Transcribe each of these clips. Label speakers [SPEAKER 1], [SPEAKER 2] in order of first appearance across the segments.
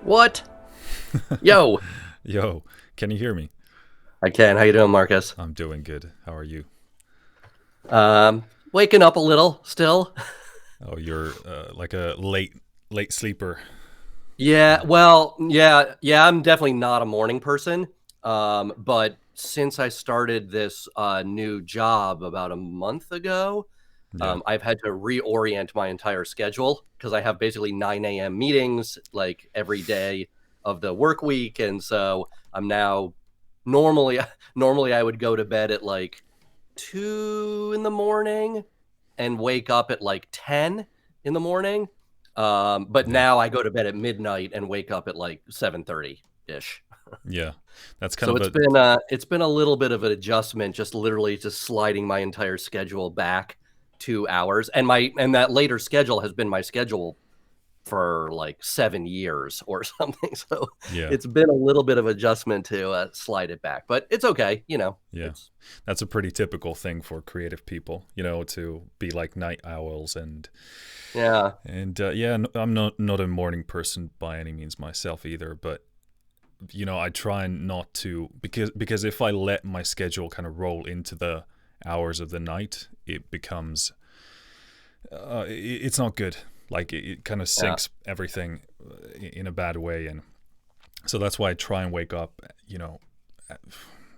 [SPEAKER 1] What? Yo.
[SPEAKER 2] Yo, can you hear me?
[SPEAKER 1] I can. How you doing, Marcus?
[SPEAKER 2] I'm doing good. How are you?
[SPEAKER 1] Waking up a little still.
[SPEAKER 2] Oh, you're like a late sleeper.
[SPEAKER 1] Yeah,
[SPEAKER 2] Yeah.
[SPEAKER 1] well, yeah, I'm definitely not a morning person. But since I started this new job about a month ago,
[SPEAKER 2] Yeah.
[SPEAKER 1] I've had to reorient my entire schedule because I have basically 9 a.m. meetings like every day of the work week, and so I'm now normally normally I would go to bed at like 2 in the morning and wake up at like 10 in the morning. But
[SPEAKER 2] Yeah.
[SPEAKER 1] now I go to bed at midnight and wake up at like 7:30 ish.
[SPEAKER 2] Yeah. That's kind
[SPEAKER 1] So
[SPEAKER 2] of a
[SPEAKER 1] it's been a little bit of an adjustment, just literally just sliding my entire schedule back 2 hours. And that later schedule has been my schedule for like 7 years or something. So
[SPEAKER 2] yeah.
[SPEAKER 1] it's been a little bit of adjustment to slide it back, but it's okay.
[SPEAKER 2] Yeah.
[SPEAKER 1] It's
[SPEAKER 2] That's a pretty typical thing for creative people, to be like night owls
[SPEAKER 1] yeah,
[SPEAKER 2] yeah, I'm not a morning person by any means myself either, but I try not to because if I let my schedule kind of roll into the hours of the night, it becomes it's not good. Like it kind of
[SPEAKER 1] yeah,
[SPEAKER 2] sinks everything in a bad way, and so that's why I try and wake up, at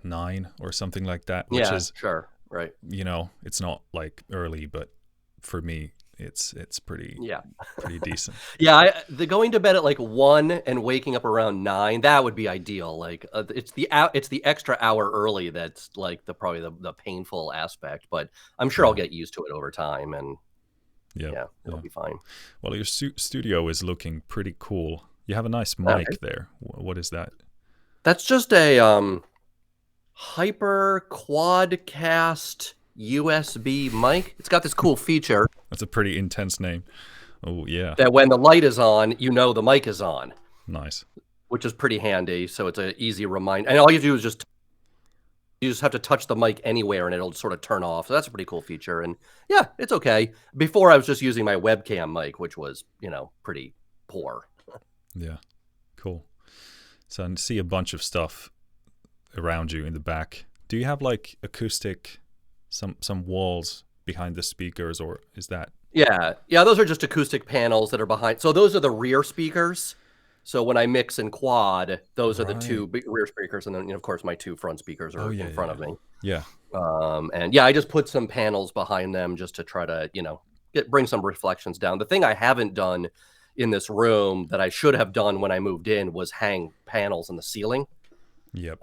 [SPEAKER 2] 9 or something like that, which
[SPEAKER 1] yeah,
[SPEAKER 2] is,
[SPEAKER 1] sure, right.
[SPEAKER 2] it's not like early, but for me, it's
[SPEAKER 1] Yeah.
[SPEAKER 2] pretty decent.
[SPEAKER 1] Yeah, the going to bed at like 1 and waking up around 9, that would be ideal. Like it's the extra hour early that's like probably the painful aspect, but I'm sure I'll
[SPEAKER 2] Yeah,
[SPEAKER 1] get used to it over time and
[SPEAKER 2] yeah,
[SPEAKER 1] yeah, it'll
[SPEAKER 2] yeah.
[SPEAKER 1] be fine.
[SPEAKER 2] Well, your studio is looking pretty cool. You have a nice
[SPEAKER 1] Okay.
[SPEAKER 2] mic there. What is that?
[SPEAKER 1] That's just a hyper quadcast USB mic. It's got this cool feature
[SPEAKER 2] That's a pretty intense name. Oh yeah,
[SPEAKER 1] that when the light is on, you know the mic is on,
[SPEAKER 2] nice.
[SPEAKER 1] which is pretty handy. So it's an easy reminder. And all you do is you just have to touch the mic anywhere and it'll sort of turn off. So that's a pretty cool feature. And yeah, it's okay. Before I was just using my webcam mic, which was, pretty poor.
[SPEAKER 2] Yeah, cool. So I see a bunch of stuff around you in the back. Do you have like acoustic, some walls behind the speakers, or is that
[SPEAKER 1] Yeah. Yeah. Those are just acoustic panels that are behind. So those are the rear speakers. So when I mix and quad, those are the
[SPEAKER 2] right?
[SPEAKER 1] two rear speakers. And then, of course, my two front speakers
[SPEAKER 2] Oh
[SPEAKER 1] are
[SPEAKER 2] yeah,
[SPEAKER 1] in
[SPEAKER 2] yeah,
[SPEAKER 1] front
[SPEAKER 2] yeah,
[SPEAKER 1] of me.
[SPEAKER 2] yeah,
[SPEAKER 1] And yeah, I just put some panels behind them just to try to, bring some reflections down. The thing I haven't done in this room that I should have done when I moved in was hang panels in the ceiling.
[SPEAKER 2] yep,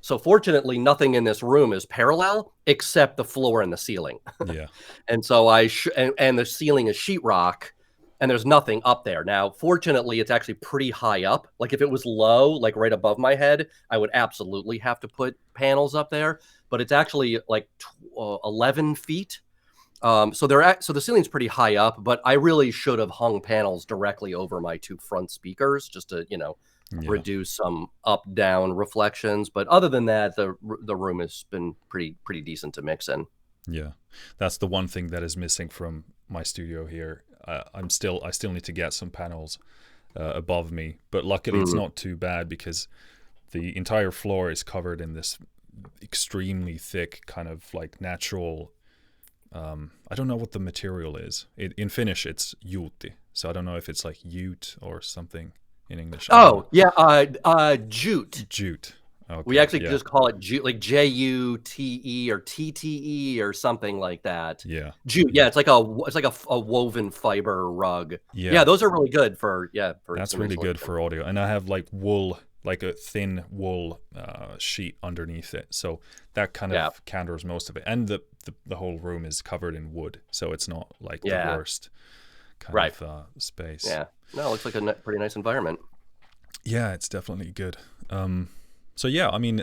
[SPEAKER 1] So fortunately, nothing in this room is parallel except the floor and the ceiling.
[SPEAKER 2] yeah,
[SPEAKER 1] And so and the ceiling is sheetrock and there's nothing up there. Now, fortunately, it's actually pretty high up. Like if it was low, like right above my head, I would absolutely have to put panels up there, but it's actually like 11 feet. So the ceiling's pretty high up, but I really should have hung panels directly over my two front speakers just to,
[SPEAKER 2] yeah,
[SPEAKER 1] reduce some up down reflections. But other than that, the room has been pretty decent to mix in.
[SPEAKER 2] yeah. That's the one thing that is missing from my studio here. I still need to get some panels above me, but luckily it's
[SPEAKER 1] Mm.
[SPEAKER 2] not too bad because the entire floor is covered in this extremely thick kind of like natural. I don't know what the material is. In Finnish, it's juuti. So I don't know if it's like ute or something in English. I don't know.
[SPEAKER 1] Oh yeah, jute.
[SPEAKER 2] Jute.
[SPEAKER 1] We
[SPEAKER 2] Okay.
[SPEAKER 1] actually
[SPEAKER 2] Yeah.
[SPEAKER 1] just call it jute, like Jute or TTE or something like that.
[SPEAKER 2] Yeah.
[SPEAKER 1] Jute, yeah,
[SPEAKER 2] Yeah.
[SPEAKER 1] it's like a woven fiber rug. Yeah,
[SPEAKER 2] Yeah.
[SPEAKER 1] those are really good for
[SPEAKER 2] That's
[SPEAKER 1] some
[SPEAKER 2] really good
[SPEAKER 1] insulation.
[SPEAKER 2] for audio. And I have like wool, like a thin wool sheet underneath it. So that kind
[SPEAKER 1] Yeah,
[SPEAKER 2] of counters most of it. And the whole room is covered in wood. So it's not like the
[SPEAKER 1] yeah,
[SPEAKER 2] worst kind
[SPEAKER 1] right.
[SPEAKER 2] of space.
[SPEAKER 1] Yeah, no, it looks like a pretty nice environment.
[SPEAKER 2] Yeah, it's definitely good. So yeah, I mean,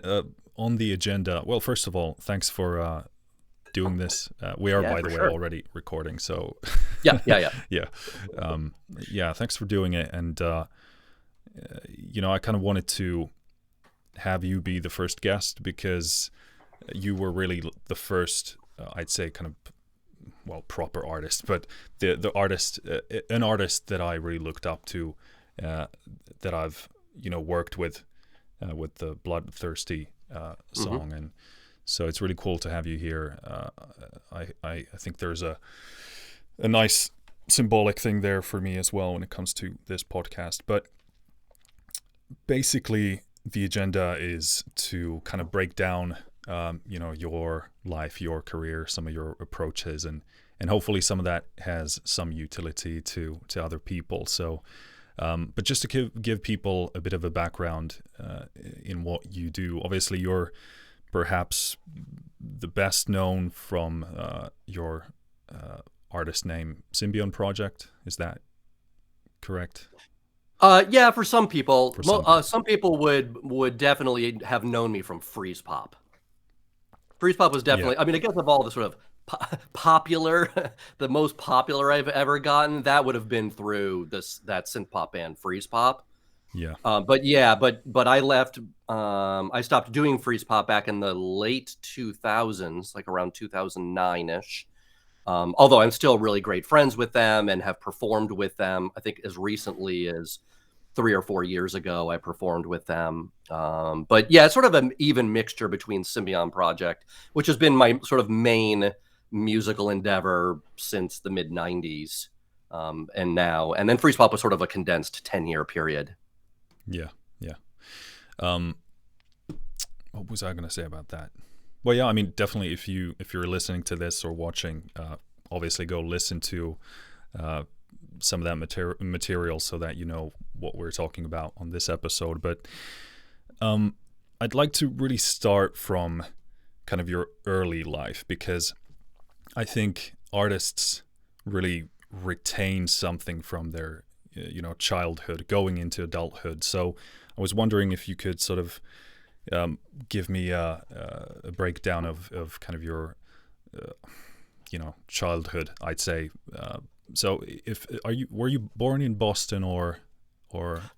[SPEAKER 2] on the agenda, well, first of all, thanks for doing this. We are,
[SPEAKER 1] Yeah,
[SPEAKER 2] by
[SPEAKER 1] for
[SPEAKER 2] the way,
[SPEAKER 1] sure.
[SPEAKER 2] already recording. So
[SPEAKER 1] Yeah, yeah, yeah.
[SPEAKER 2] yeah, yeah, thanks for doing it. And I kind of wanted to have you be the first guest because you were really the first, I'd say, kind of, well, proper artist, but the artist, an artist that I really looked up to that I've worked with the Bloodthirsty song, and so it's really cool to have you here. I think there's a nice symbolic thing there for me as well when it comes to this podcast. But basically, the agenda is to kind of break down, your life, your career, some of your approaches, and hopefully some of that has some utility to other people. So, but just to give people a bit of a background in what you do. Obviously, you're perhaps the best known from your artist name, Symbion Project. Is that correct?
[SPEAKER 1] Yeah, for some people. Some people would definitely have known me from Freezepop. Freezepop was definitely, I mean, I guess of all the sort of popular, the most popular I've ever gotten, that would have been through that synth pop band Freezepop.
[SPEAKER 2] Yeah.
[SPEAKER 1] But I left, I stopped doing Freezepop back in the late 2000s, like around 2009-ish. Although I'm still really great friends with them and have performed with them. I think as recently as 3 or 4 years ago, I performed with them. But yeah, it's sort of an even mixture between Symbion Project, which has been my sort of main musical endeavor since the mid 90s, and now. And then Freezepop was sort of a condensed 10-year period.
[SPEAKER 2] Yeah. What was I going to say about that? Well, yeah, I mean, definitely if you're listening to this or watching, obviously go listen to some of that material so that you know what we're talking about on this episode. But I'd like to really start from kind of your early life, because I think artists really retain something from their childhood going into adulthood. So I was wondering if you could sort of give me a breakdown of kind of your childhood, I'd say. So were you born in Boston or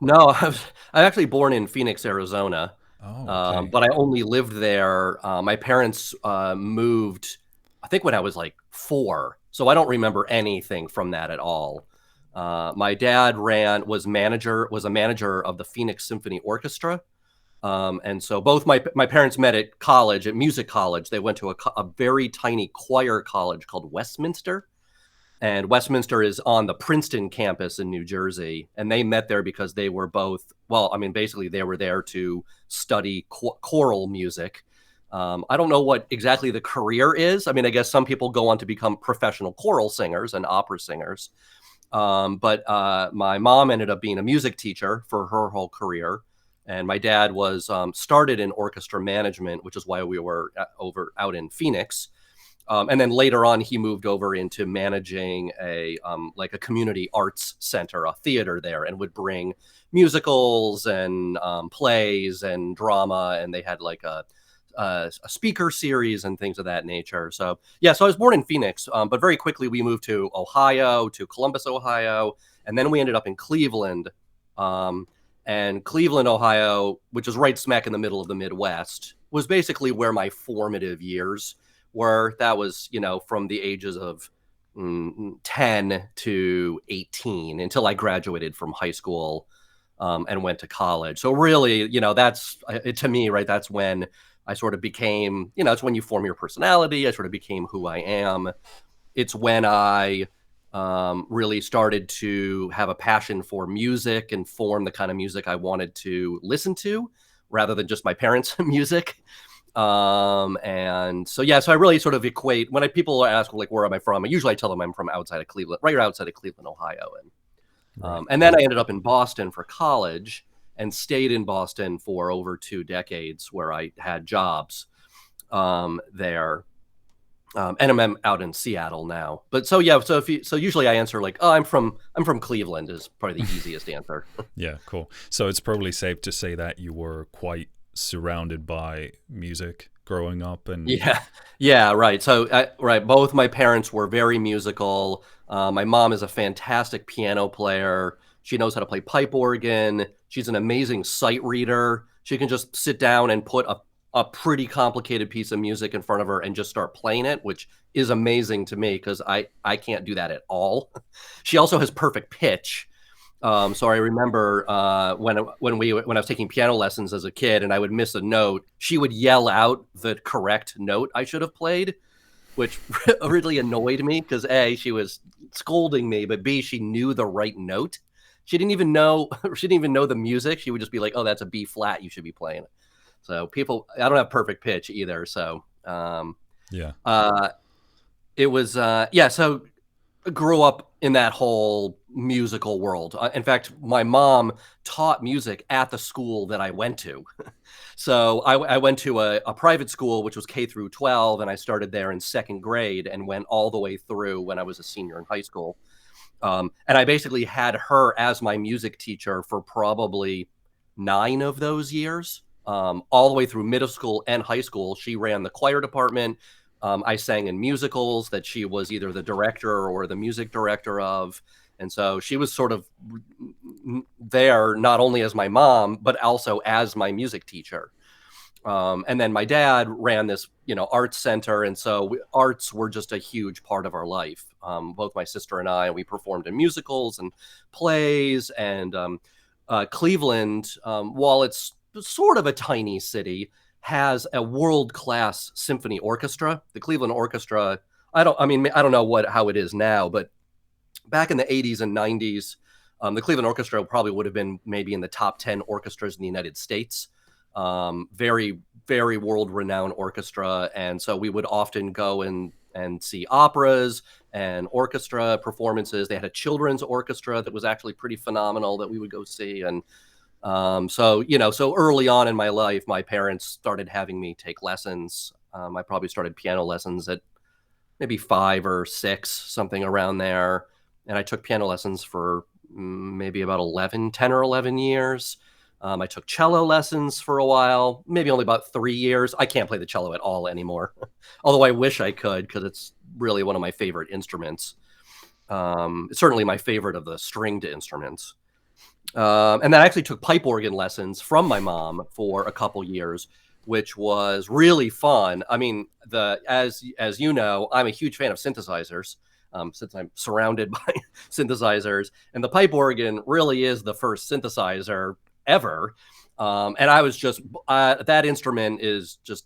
[SPEAKER 1] No, I'm actually born in Phoenix, Arizona.
[SPEAKER 2] Oh, okay.
[SPEAKER 1] But I only lived there. My parents moved, I think, when I was like 4, so I don't remember anything from that at all. My dad was a manager of the Phoenix Symphony Orchestra. And so both my parents met at college, at music college. They went to a very tiny choir college called Westminster. And Westminster is on the Princeton campus in New Jersey. And they met there because they were both, well, I mean, basically they were there to study choral music. I don't know what exactly the career is. I mean, I guess some people go on to become professional choral singers and opera singers. But my mom ended up being a music teacher for her whole career. And my dad was started in orchestra management, which is why we were out in Phoenix. And then later on, he moved over into managing a community arts center, a theater there, and would bring musicals and plays and drama. And they had like a speaker series and things of that nature. So yeah, so I was born in Phoenix, but very quickly we moved to Columbus, Ohio, and then we ended up in Cleveland. And Cleveland, Ohio, which is right smack in the middle of the Midwest, was basically where my formative years were. That was, from the ages of 10 to 18 until I graduated from high school and went to college. So really, that's to me, right? That's when I sort of became, it's when you form your personality. I sort of became who I am. It's when I really started to have a passion for music and form the kind of music I wanted to listen to rather than just my parents' music. And so, yeah, so I really sort of equate when people ask, like, where am I from? Usually I tell them I'm from outside of Cleveland, right outside of Cleveland, Ohio. And then I ended up in Boston for college and stayed in Boston for over 2 decades where I had jobs there. And I'm out in Seattle now. But so yeah, so usually I answer like, oh, I'm from Cleveland is probably the easiest answer.
[SPEAKER 2] Yeah, cool. So it's probably safe to say that you were quite surrounded by music growing up, and
[SPEAKER 1] yeah, right. So right, both my parents were very musical. My mom is a fantastic piano player. She knows how to play pipe organ. She's an amazing sight reader. She can just sit down and put a pretty complicated piece of music in front of her and just start playing it, which is amazing to me because I can't do that at all. She also has perfect pitch. So I remember when I was taking piano lessons as a kid and I would miss a note, she would yell out the correct note I should have played, which really annoyed me because A, she was scolding me, but B, she knew the right note. She didn't even know the music. She would just be like, "Oh, that's a B flat. You should be playing it." So I don't have perfect pitch either. So
[SPEAKER 2] Yeah.
[SPEAKER 1] it was yeah. So I grew up in that whole musical world. In fact, my mom taught music at the school that I went to. So I went to a private school, which was K through 12, and I started there in second grade and went all the way through when I was a senior in high school. And I basically had her as my music teacher for probably 9 of those years, all the way through middle school and high school. She ran the choir department. I sang in musicals that she was either the director or the music director of. And so she was sort of there not only as my mom, but also as my music teacher. And then my dad ran this, arts center. And so arts were just a huge part of our life. Both my sister and I, we performed in musicals and plays. And Cleveland, while it's sort of a tiny city, has a world-class symphony orchestra. The Cleveland Orchestra, I don't know how it is now, but back in the 80s and 90s, the Cleveland Orchestra probably would have been maybe in the top 10 orchestras in the United States. Very, very world-renowned orchestra. And so we would often go and see operas and orchestra performances. They had a children's orchestra that was actually pretty phenomenal that we would go see. And so early on in my life, my parents started having me take lessons. I probably started piano lessons at maybe 5 or 6, something around there. And I took piano lessons for maybe about 10 or 11 years. I took cello lessons for a while, maybe only about 3 years. I can't play the cello at all anymore, although I wish I could because it's really one of my favorite instruments. It's certainly my favorite of the stringed instruments. And then I actually took pipe organ lessons from my mom for a couple years, which was really fun. I mean, as you know, I'm a huge fan of synthesizers. Since I'm surrounded by synthesizers, and the pipe organ really is the first synthesizer ever. And I was just that instrument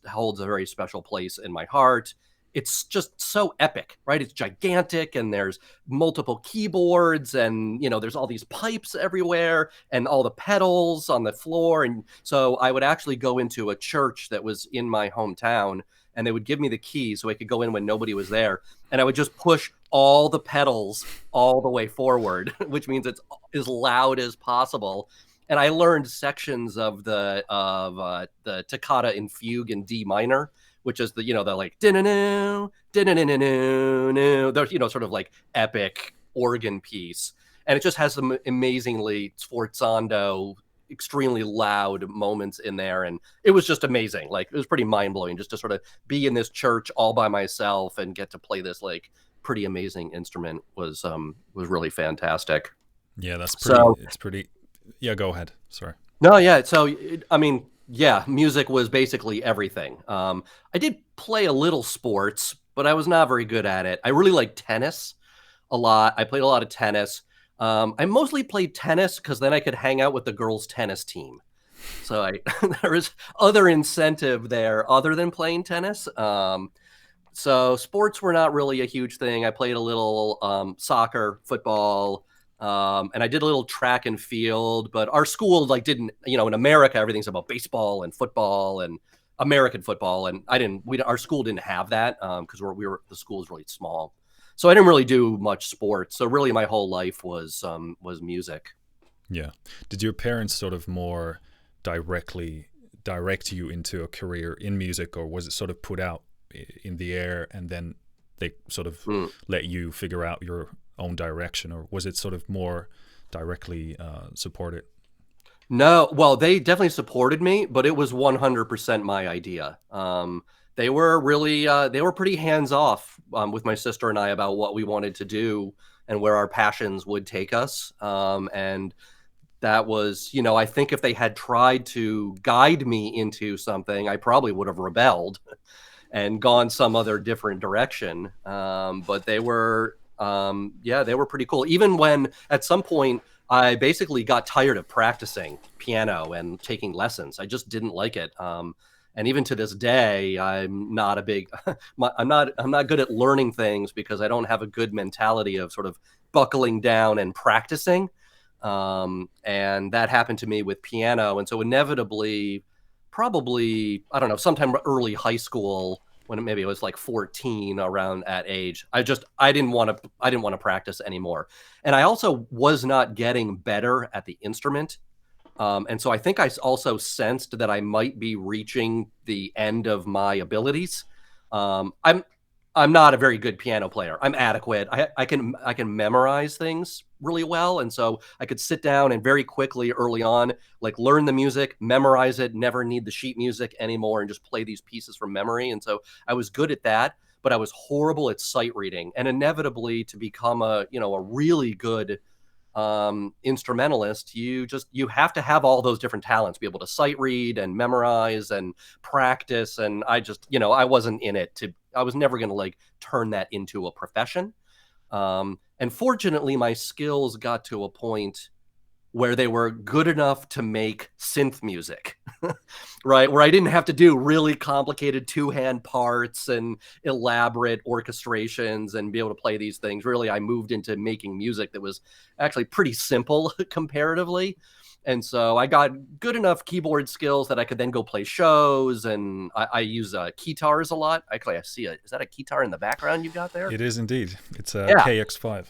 [SPEAKER 1] holds a very special place in my heart. It's just so epic, right? It's gigantic, and there's multiple keyboards, and there's all these pipes everywhere, and all the pedals on the floor. And so I would actually go into a church that was in my hometown, and they would give me the key so I could go in when nobody was there, and I would just push all the pedals all the way forward, which means it's as loud as possible. And I learned sections of the toccata in fugue in D minor, which is the like din-a-noo, din-a-noo-noo-noo, there's sort of like epic organ piece, and it just has some amazingly sforzando, extremely loud moments in there, and it was just amazing. Like, it was pretty mind-blowing just to sort of be in this church all by myself and get to play this like pretty amazing instrument. Was really fantastic.
[SPEAKER 2] Yeah, that's pretty. It's pretty. Yeah, go ahead. Sorry.
[SPEAKER 1] No, yeah. So, I mean, yeah, music was basically everything. I did play a little sports, but I was not very good at it. I really liked tennis a lot. I played a lot of tennis. I mostly played tennis because then I could hang out with the girls' tennis team. So there was other incentive there other than playing tennis. So sports were not really a huge thing. I played a little soccer, football, and I did a little track and field. But our school didn't, in America, everything's about baseball and football and American football, and our school didn't have that because the school is really small. So I didn't really do much sports. So really, my whole life was music.
[SPEAKER 2] Yeah. Did your parents sort of more directly direct you into a career in music, or was it sort of put out in the air and then they sort of let you figure out your own direction, or was it sort of more directly supported?
[SPEAKER 1] No, well, they definitely supported me, but it was 100% my idea. They were really, they were pretty hands off with my sister and I about what we wanted to do and where our passions would take us. And that was, I think if they had tried to guide me into something, I probably would have rebelled and gone some other different direction. But they were, they were pretty cool. Even when at some point I basically got tired of practicing piano and taking lessons. I just didn't like it. And even to this day, I'm not a big, I'm not good at learning things because I don't have a good mentality of sort of buckling down and practicing. And that happened to me with piano. And so inevitably, probably, I don't know, sometime early high school, when maybe it was like 14, around that age, I didn't want to practice anymore. And I also was not getting better at the instrument. And so I think I also sensed that I might be reaching the end of my abilities. I'm not a very good piano player. I'm adequate. I can memorize things really well, and so I could sit down and very quickly early on, like, learn the music, memorize it, never need the sheet music anymore, and just play these pieces from memory. And so I was good at that, but I was horrible at sight reading. And inevitably, to become a really good instrumentalist, you have to have all those different talents, be able to sight read and memorize and practice. And I wasn't in it I was never going to like turn that into a profession. And fortunately, my skills got to a point where they were good enough to make synth music, right? Where I didn't have to do really complicated two-hand parts and elaborate orchestrations and be able to play these things. Really, I moved into making music that was actually pretty simple comparatively. And so I got good enough keyboard skills that I could then go play shows, and I use guitars a lot. Actually, I see is that a guitar in the background you've got there?
[SPEAKER 2] It is indeed. It's a
[SPEAKER 1] Yeah.
[SPEAKER 2] KX5.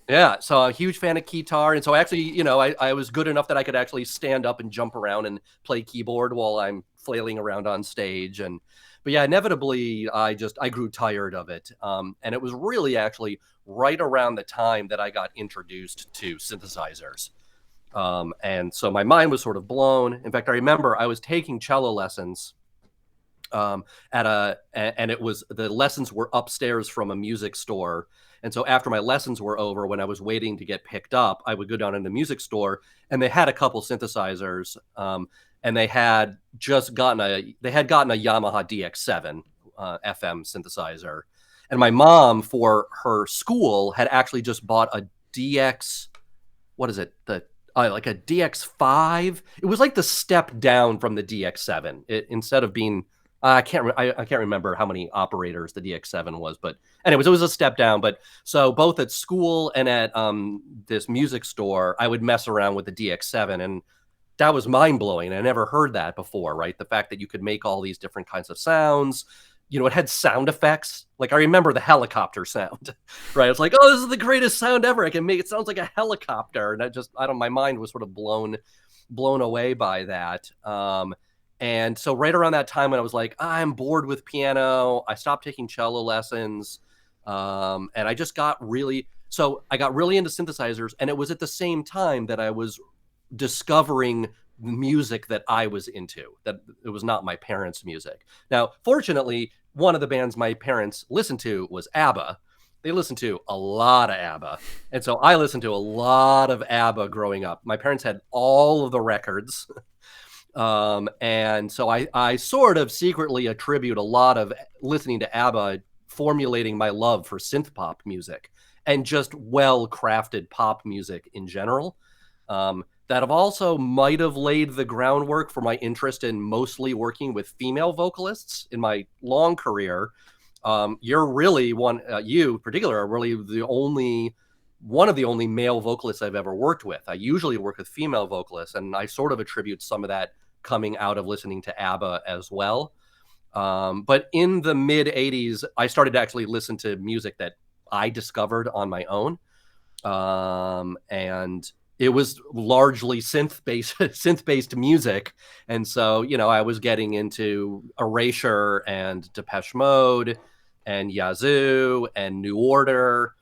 [SPEAKER 1] Yeah, so I'm a huge fan of guitar, and so actually, I was good enough that I could actually stand up and jump around and play keyboard while I'm flailing around on stage. But yeah, inevitably, I grew tired of it, and it was really actually right around the time that I got introduced to synthesizers, and so my mind was sort of blown. In fact, I remember I was taking cello lessons, and the lessons were upstairs from a music store. And so after my lessons were over, when I was waiting to get picked up, I would go down in the music store, and they had a couple synthesizers, and they had gotten a Yamaha DX7 FM synthesizer. And my mom, for her school, had actually just bought a DX, what is it? Like a DX5. It was like the step down from the DX7. Instead of being, I can't remember how many operators the DX7 was, but anyways, it was a step down. But so both at school and at this music store, I would mess around with the DX7, and that was mind blowing. I never heard that before, right? The fact that you could make all these different kinds of sounds. It had sound effects. Like, I remember the helicopter sound, right? It's like, oh, this is the greatest sound ever. I can make it sounds like a helicopter, and my mind was sort of blown away by that. And so right around that time when I was like, I'm bored with piano, I stopped taking cello lessons. And I got really into synthesizers. And it was at the same time that I was discovering music that I was into, that it was not my parents' music. Now, fortunately, one of the bands my parents listened to was ABBA. They listened to a lot of ABBA. And so I listened to a lot of ABBA growing up. My parents had all of the records. And so I sort of secretly attribute a lot of listening to ABBA formulating my love for synth pop music and just well-crafted pop music in general. That have also might have laid the groundwork for my interest in mostly working with female vocalists in my long career. You're really you in particular are really one of the only male vocalists I've ever worked with. I usually work with female vocalists, and I sort of attribute some of that coming out of listening to ABBA as well. But in the mid 80s, I started to actually listen to music that I discovered on my own. And it was largely synth-based music. And so, I was getting into Erasure and Depeche Mode and Yazoo and New Order,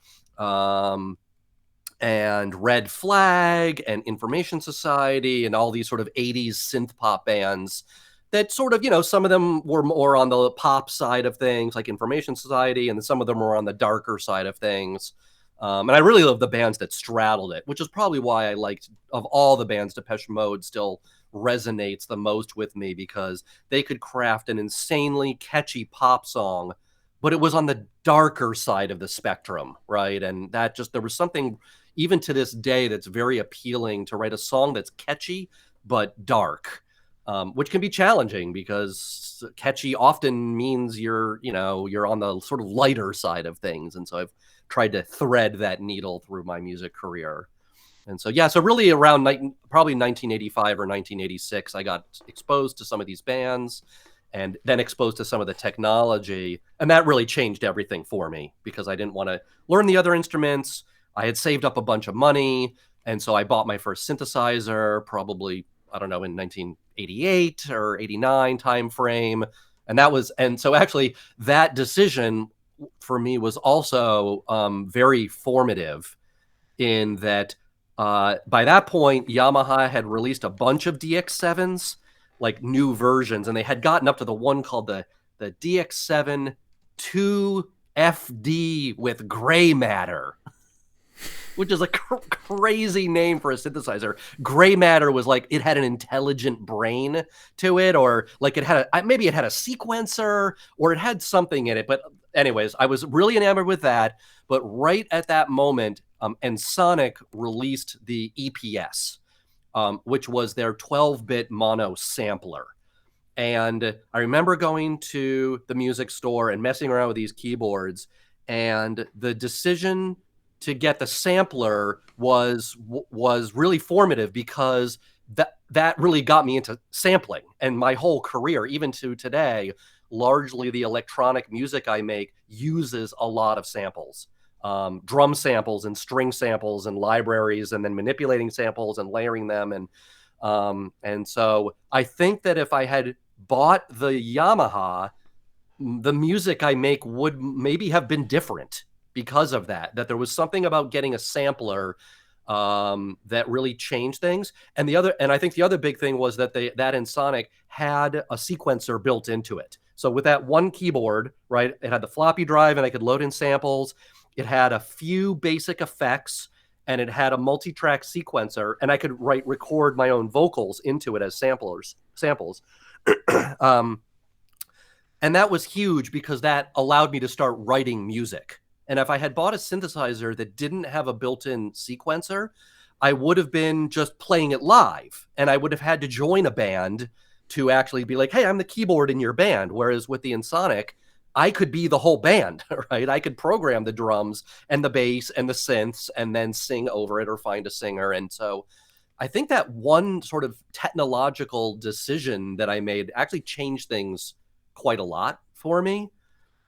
[SPEAKER 1] and Red Flag and Information Society and all these sort of 80s synth pop bands that sort of, some of them were more on the pop side of things, like Information Society, and then some of them were on the darker side of things. And I really love the bands that straddled it, which is probably why I liked, of all the bands, Depeche Mode still resonates the most with me, because they could craft an insanely catchy pop song, but it was on the darker side of the spectrum, right? And that there was something, even to this day, that's very appealing to write a song that's catchy but dark, which can be challenging because catchy often means you're on the sort of lighter side of things. And so I've tried to thread that needle through my music career. And so, yeah, so really around probably 1985 or 1986, I got exposed to some of these bands and then exposed to some of the technology. And that really changed everything for me because I didn't want to learn the other instruments. I had saved up a bunch of money. And so I bought my first synthesizer, probably, I don't know, in 1988 or 89 timeframe. And so actually that decision for me was also very formative in that by that point, Yamaha had released a bunch of DX7s, like new versions, and they had gotten up to the one called the DX7 2FD with gray matter, which is a crazy name for a synthesizer. Gray matter was like it had an intelligent brain to it, or like maybe it had a sequencer, or it had something in it. But anyways, I was really enamored with that. But right at that moment, Ensoniq released the EPS, which was their 12-bit mono sampler. And I remember going to the music store and messing around with these keyboards, and the decision to get the sampler was really formative because that really got me into sampling. And my whole career, even to today, largely the electronic music I make uses a lot of samples. Drum samples and string samples and libraries, and then manipulating samples and layering them. And so I think that if I had bought the Yamaha, the music I make would maybe have been different because of that there was something about getting a sampler that really changed things. And I think the other big thing was that that Ensoniq had a sequencer built into it. So with that one keyboard, right, it had the floppy drive and I could load in samples. It had a few basic effects, and it had a multi-track sequencer, and I could record my own vocals into it as samples. And that was huge because that allowed me to start writing music. And if I had bought a synthesizer that didn't have a built-in sequencer, I would have been just playing it live, and I would have had to join a band to actually be like, hey, I'm the keyboard in your band. Whereas with the Ensoniq, I could be the whole band, right? I could program the drums and the bass and the synths and then sing over it or find a singer. And so I think that one sort of technological decision that I made actually changed things quite a lot for me.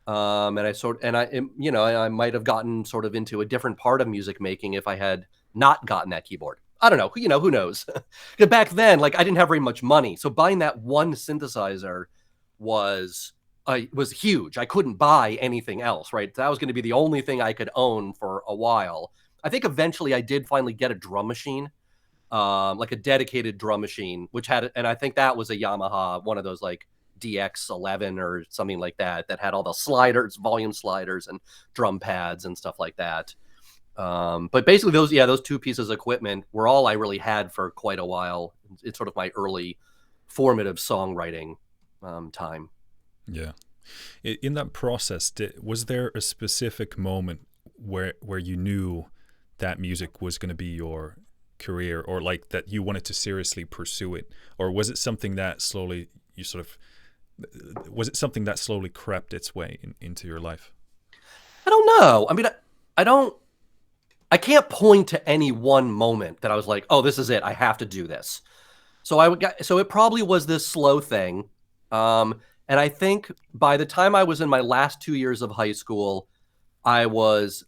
[SPEAKER 1] And I might have gotten sort of into a different part of music making if I had not gotten that keyboard. I don't know, who knows? Because back then, like, I didn't have very much money. So buying that one synthesizer was huge. I couldn't buy anything else, right? That was going to be the only thing I could own for a while. I think eventually I did finally get a drum machine, like a dedicated drum machine, and I think that was a Yamaha, one of those like DX11 or something like that had all the sliders, volume sliders and drum pads and stuff like that. But basically those two pieces of equipment were all I really had for quite a while. It's sort of my early formative songwriting time.
[SPEAKER 2] Yeah. In that process, was there a specific moment where you knew that music was going to be your career, or like that you wanted to seriously pursue it? Or was it something that slowly crept its way into your life?
[SPEAKER 1] I don't know. I mean, I can't point to any one moment that I was like, oh, this is it. I have to do this. So it probably was this slow thing. And I think by the time I was in my last 2 years of high school, I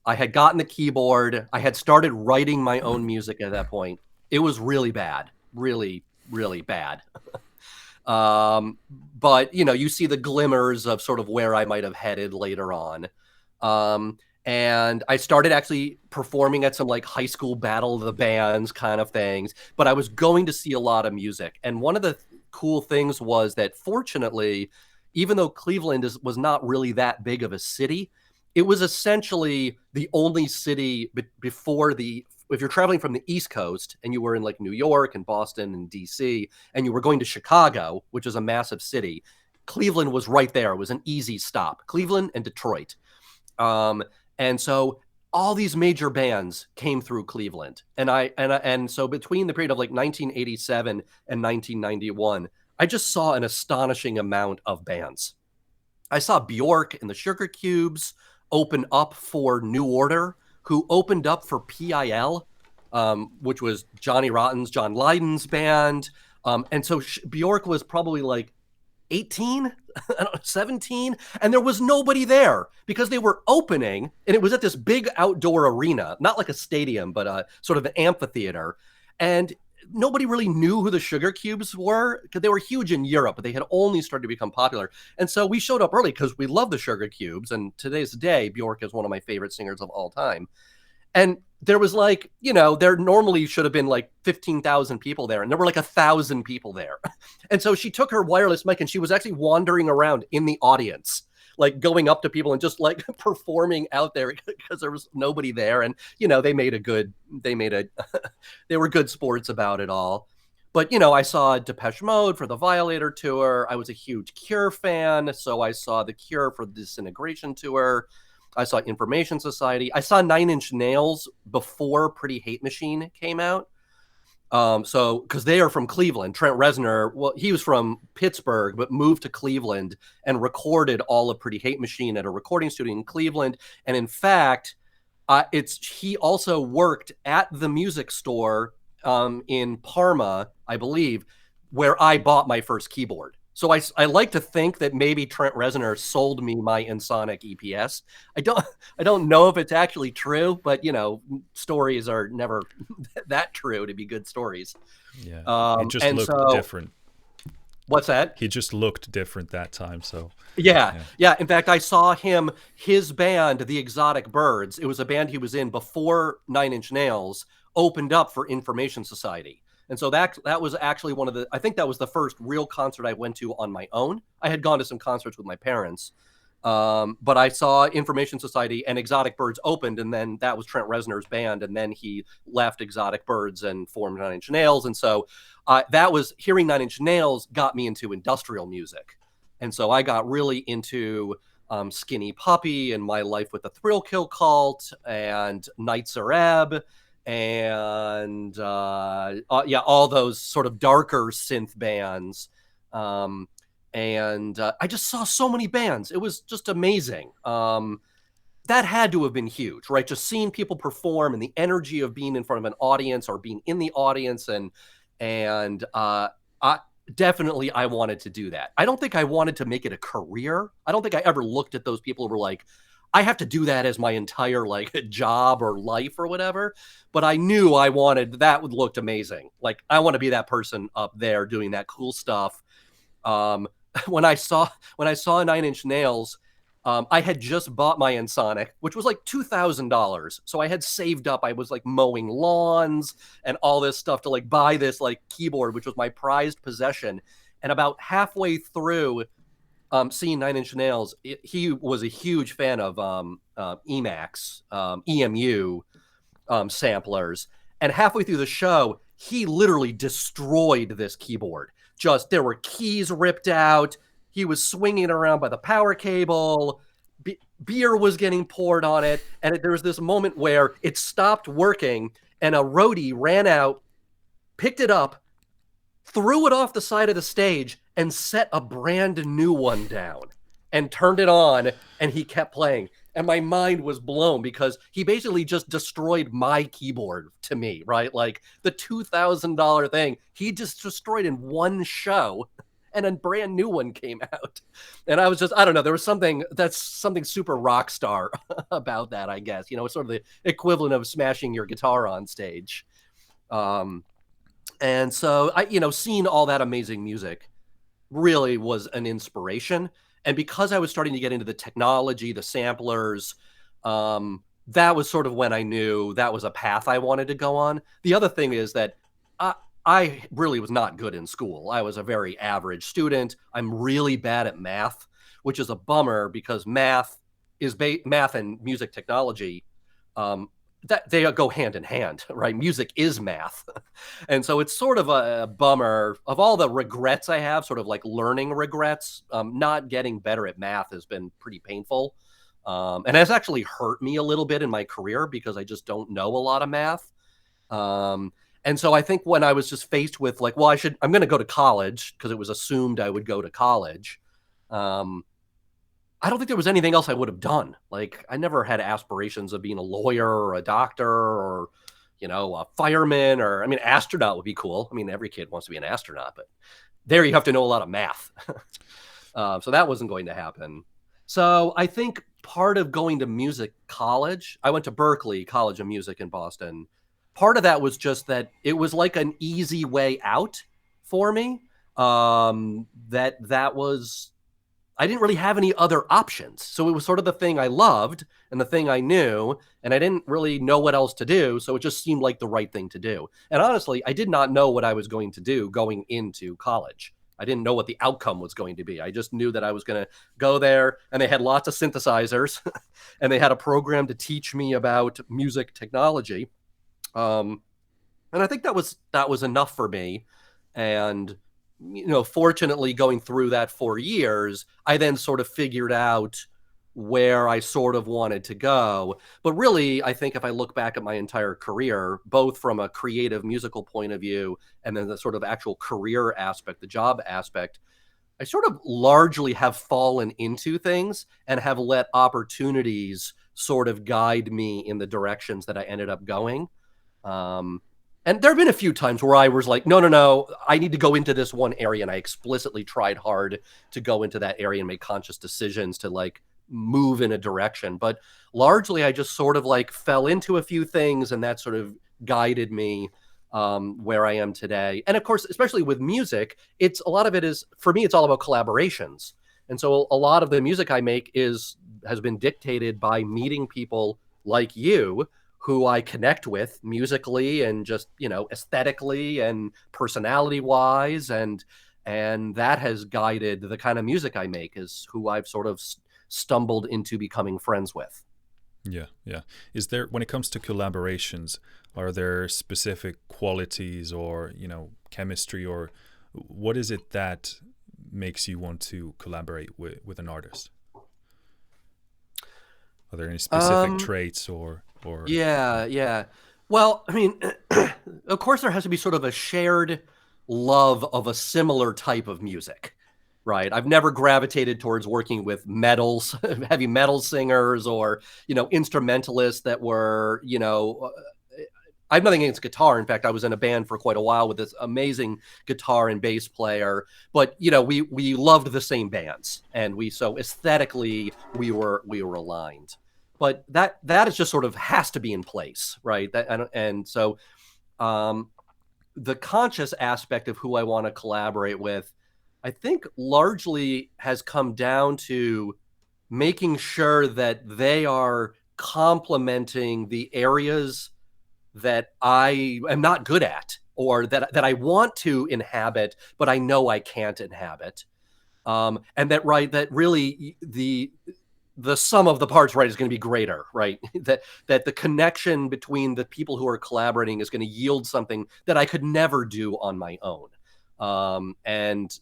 [SPEAKER 1] had gotten the keyboard. I had started writing my own music at that point. It was really bad, really, really bad. But you see the glimmers of sort of where I might have headed later on. And I started actually performing at some like high school battle of the bands kind of things, but I was going to see a lot of music. And one of the cool things was that fortunately, even though Cleveland was not really that big of a city, it was essentially the only city if you're traveling from the East Coast and you were in like New York and Boston and DC, and you were going to Chicago, which is a massive city, Cleveland was right there. It was an easy stop. Cleveland and Detroit. And so all these major bands came through Cleveland. And so between the period of like 1987 and 1991, I just saw an astonishing amount of bands. I saw Bjork and the Sugar Cubes open up for New Order, who opened up for PIL, which was Johnny Rotten's, John Lydon's band. And so Bjork was probably like 18, 17, and there was nobody there because they were opening, and it was at this big outdoor arena, not like a stadium, but a sort of an amphitheater. And nobody really knew who the Sugar Cubes were because they were huge in Europe, but they had only started to become popular. And so we showed up early because we love the Sugar Cubes. And today's day, Bjork is one of my favorite singers of all time. And there was like, you know, there normally should have been like 15,000 people there, and there were like 1,000 people there. And so she took her wireless mic and she was actually wandering around in the audience, like going up to people and just like performing out there because there was nobody there. And, you know, they were good sports about it all. But, you know, I saw Depeche Mode for the Violator tour. I was a huge Cure fan, so I saw the Cure for the Disintegration tour. I saw Information Society. I saw Nine Inch Nails before Pretty Hate Machine came out. So, because they are from Cleveland. Trent Reznor, well, he was from Pittsburgh, but moved to Cleveland and recorded all of Pretty Hate Machine at a recording studio in Cleveland. And in fact, he also worked at the music store in Parma, I believe, where I bought my first keyboard. So I like to think that maybe Trent Reznor sold me my Ensoniq EPS. I don't know if it's actually true, but you know, stories are never that true to be good stories.
[SPEAKER 2] Yeah, it just looked different.
[SPEAKER 1] What's that?
[SPEAKER 2] He just looked different that time. So
[SPEAKER 1] yeah. In fact, I saw his band, the Exotic Birds. It was a band he was in before Nine Inch Nails opened up for Information Society. And so that was actually I think that was the first real concert I went to on my own. I had gone to some concerts with my parents, but I saw Information Society and Exotic Birds opened, and then that was Trent Reznor's band, and then he left Exotic Birds and formed Nine Inch Nails. And so hearing Nine Inch Nails got me into industrial music. And so I got really into Skinny Puppy and My Life with the Thrill Kill Cult and Nights Are Ebb, and all those sort of darker synth bands. And I just saw so many bands. It was just amazing. That had to have been huge, right? Just seeing people perform and the energy of being in front of an audience or being in the audience. And I definitely wanted to do that. I don't think I wanted to make it a career. I don't think I ever looked at those people who were like, I have to do that as my entire like job or life or whatever. But I knew that looked amazing. Like I want to be that person up there doing that cool stuff. When I saw Nine Inch Nails, I had just bought my Ensoniq, which was like $2,000. So I had saved up. I was like mowing lawns and all this stuff to like buy this like keyboard, which was my prized possession. And about halfway through seeing Nine Inch Nails, he was a huge fan of Emax, EMU samplers. And halfway through the show, he literally destroyed this keyboard. There were keys ripped out. He was swinging it around by the power cable. Beer was getting poured on it. And there was this moment where it stopped working, and a roadie ran out, picked it up, threw it off the side of the stage, and set a brand new one down and turned it on, and he kept playing. And my mind was blown because he basically just destroyed my keyboard to me, right? Like the $2,000 thing, he just destroyed in one show, and a brand new one came out. And I was just, I don't know, there was something super rock star about that, I guess. You know, it's sort of the equivalent of smashing your guitar on stage. And so seeing all that amazing music really was an inspiration. And because I was starting to get into the technology, the samplers, that was sort of when I knew that was a path I wanted to go on. The other thing is that I really was not good in school. I was a very average student. I'm really bad at math, which is a bummer because math and music technology, that they go hand in hand, right? Music is math. And so it's sort of a bummer. Of all the regrets I have, sort of like learning regrets, not getting better at math has been pretty painful. And has actually hurt me a little bit in my career because I just don't know a lot of math. And so I think when I was just faced with like, well, I'm going to go to college because it was assumed I would go to college. I don't think there was anything else I would have done. Like, I never had aspirations of being a lawyer or a doctor or, a fireman or, I mean, astronaut would be cool. I mean, every kid wants to be an astronaut, but there you have to know a lot of math. So that wasn't going to happen. So I think part of going to music college, I went to Berklee College of Music in Boston. Part of that was just that it was like an easy way out for me. That was, I didn't really have any other options. So it was sort of the thing I loved and the thing I knew, and I didn't really know what else to do. So it just seemed like the right thing to do. And honestly, I did not know what I was going to do going into college. I didn't know what the outcome was going to be. I just knew that I was going to go there, and they had lots of synthesizers and they had a program to teach me about music technology. And I think that was enough for me. And fortunately, going through that 4 years, I then sort of figured out where I sort of wanted to go. But really, I think if I look back at my entire career, both from a creative musical point of view and then the sort of actual career aspect, the job aspect, I sort of largely have fallen into things and have let opportunities sort of guide me in the directions that I ended up going. And there have been a few times where I was like, no, I need to go into this one area. And I explicitly tried hard to go into that area and make conscious decisions to like move in a direction. But largely, I just sort of like fell into a few things, and that sort of guided me where I am today. And of course, especially with music, a lot of it is, for me, it's all about collaborations. And so a lot of the music I make has been dictated by meeting people like you, who I connect with musically and just, aesthetically and personality wise. And that has guided the kind of music I make, is who I've sort of stumbled into becoming friends with.
[SPEAKER 2] Yeah. Is there, when it comes to collaborations, are there specific qualities or, chemistry, or what is it that makes you want to collaborate with an artist? Are there any specific traits or...
[SPEAKER 1] Yeah. Well, I mean, of course, there has to be sort of a shared love of a similar type of music, right? I've never gravitated towards working with heavy metal singers or, instrumentalists that were, I have nothing against guitar. In fact, I was in a band for quite a while with this amazing guitar and bass player, but we loved the same bands, and so aesthetically we were aligned. But that is just sort of has to be in place, right? So the conscious aspect of who I want to collaborate with, I think largely has come down to making sure that they are complementing the areas that I am not good at, or that I want to inhabit, but I know I can't inhabit. And that really the sum of the parts, right, is going to be greater, right? that the connection between the people who are collaborating is going to yield something that I could never do on my own. And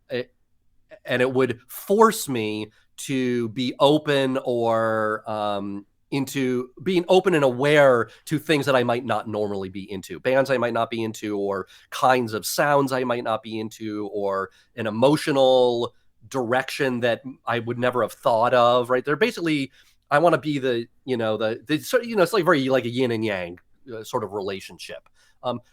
[SPEAKER 1] it would force me to be open, or into being open and aware to things that I might not normally be into, bands I might not be into, or kinds of sounds I might not be into, or an emotional direction that I would never have thought of, right? They're basically, I want to be it's like very like a yin and yang sort of relationship,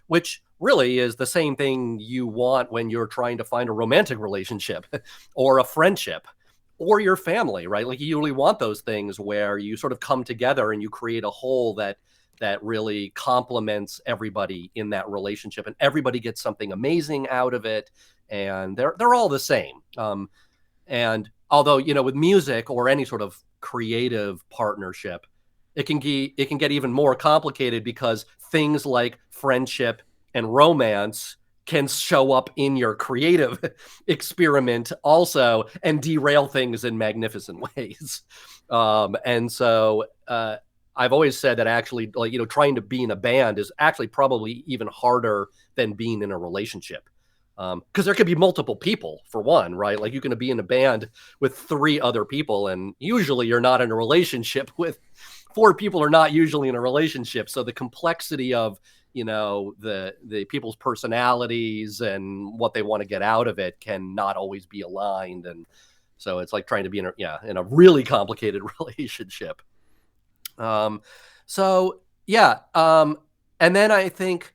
[SPEAKER 1] which really is the same thing you want when you're trying to find a romantic relationship or a friendship or your family, right? Like, you really want those things where you sort of come together and you create a whole that really complements everybody in that relationship, and everybody gets something amazing out of it, and they're all the same. And although, with music or any sort of creative partnership, it can get even more complicated, because things like friendship and romance can show up in your creative experiment also and derail things in magnificent ways. And so I've always said that actually, trying to be in a band is actually probably even harder than being in a relationship. Because there could be multiple people, for one, right? Like, you can be in a band with 3 other people, and usually you're not in a relationship with 4 people are not usually in a relationship. So the complexity of, the people's personalities and what they want to get out of it can not always be aligned. And so it's like trying to be in a really complicated relationship. And then I think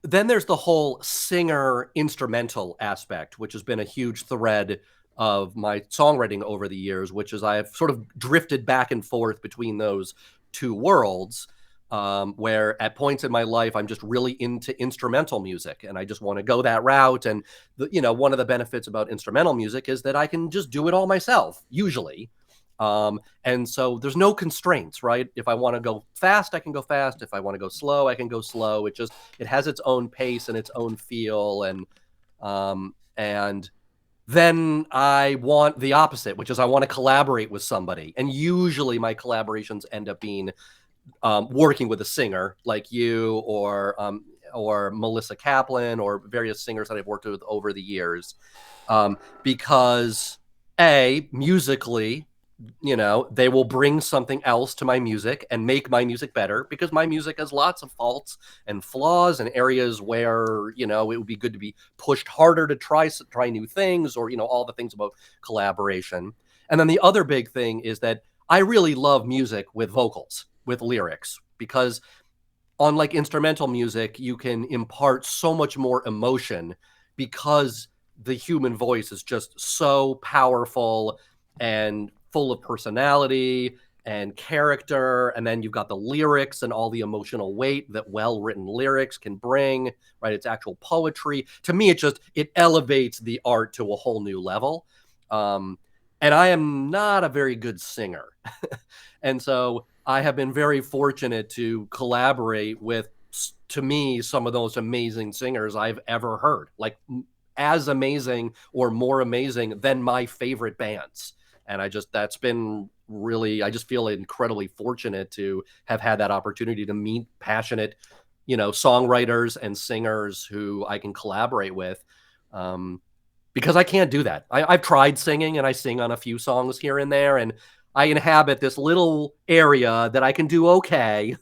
[SPEAKER 1] then there's the whole singer instrumental aspect, which has been a huge thread of my songwriting over the years, which is I've sort of drifted back and forth between those 2 worlds, where at points in my life, I'm just really into instrumental music and I just want to go that route. And, one of the benefits about instrumental music is that I can just do it all myself, usually. And so there's no constraints, right? If I want to go fast, I can go fast. If I want to go slow, I can go slow. It has its own pace and its own feel. And then I want the opposite, which is I want to collaborate with somebody. And usually my collaborations end up being working with a singer like you or Melissa Kaplan or various singers that I've worked with over the years. Because musically, they will bring something else to my music and make my music better, because my music has lots of faults and flaws and areas where, it would be good to be pushed harder to try new things, or, all the things about collaboration. And then the other big thing is that I really love music with vocals, with lyrics, because unlike instrumental music, you can impart so much more emotion because the human voice is just so powerful and full of personality and character. And then you've got the lyrics and all the emotional weight that well-written lyrics can bring, right? It's actual poetry. To me, it elevates the art to a whole new level. And I am not a very good singer. And so I have been very fortunate to collaborate with, to me, some of those amazing singers I've ever heard, like as amazing or more amazing than my favorite bands. And I just feel incredibly fortunate to have had that opportunity to meet passionate, songwriters and singers who I can collaborate with. Because I can't do that. I've tried singing and I sing on a few songs here and there, and I inhabit this little area that I can do okay,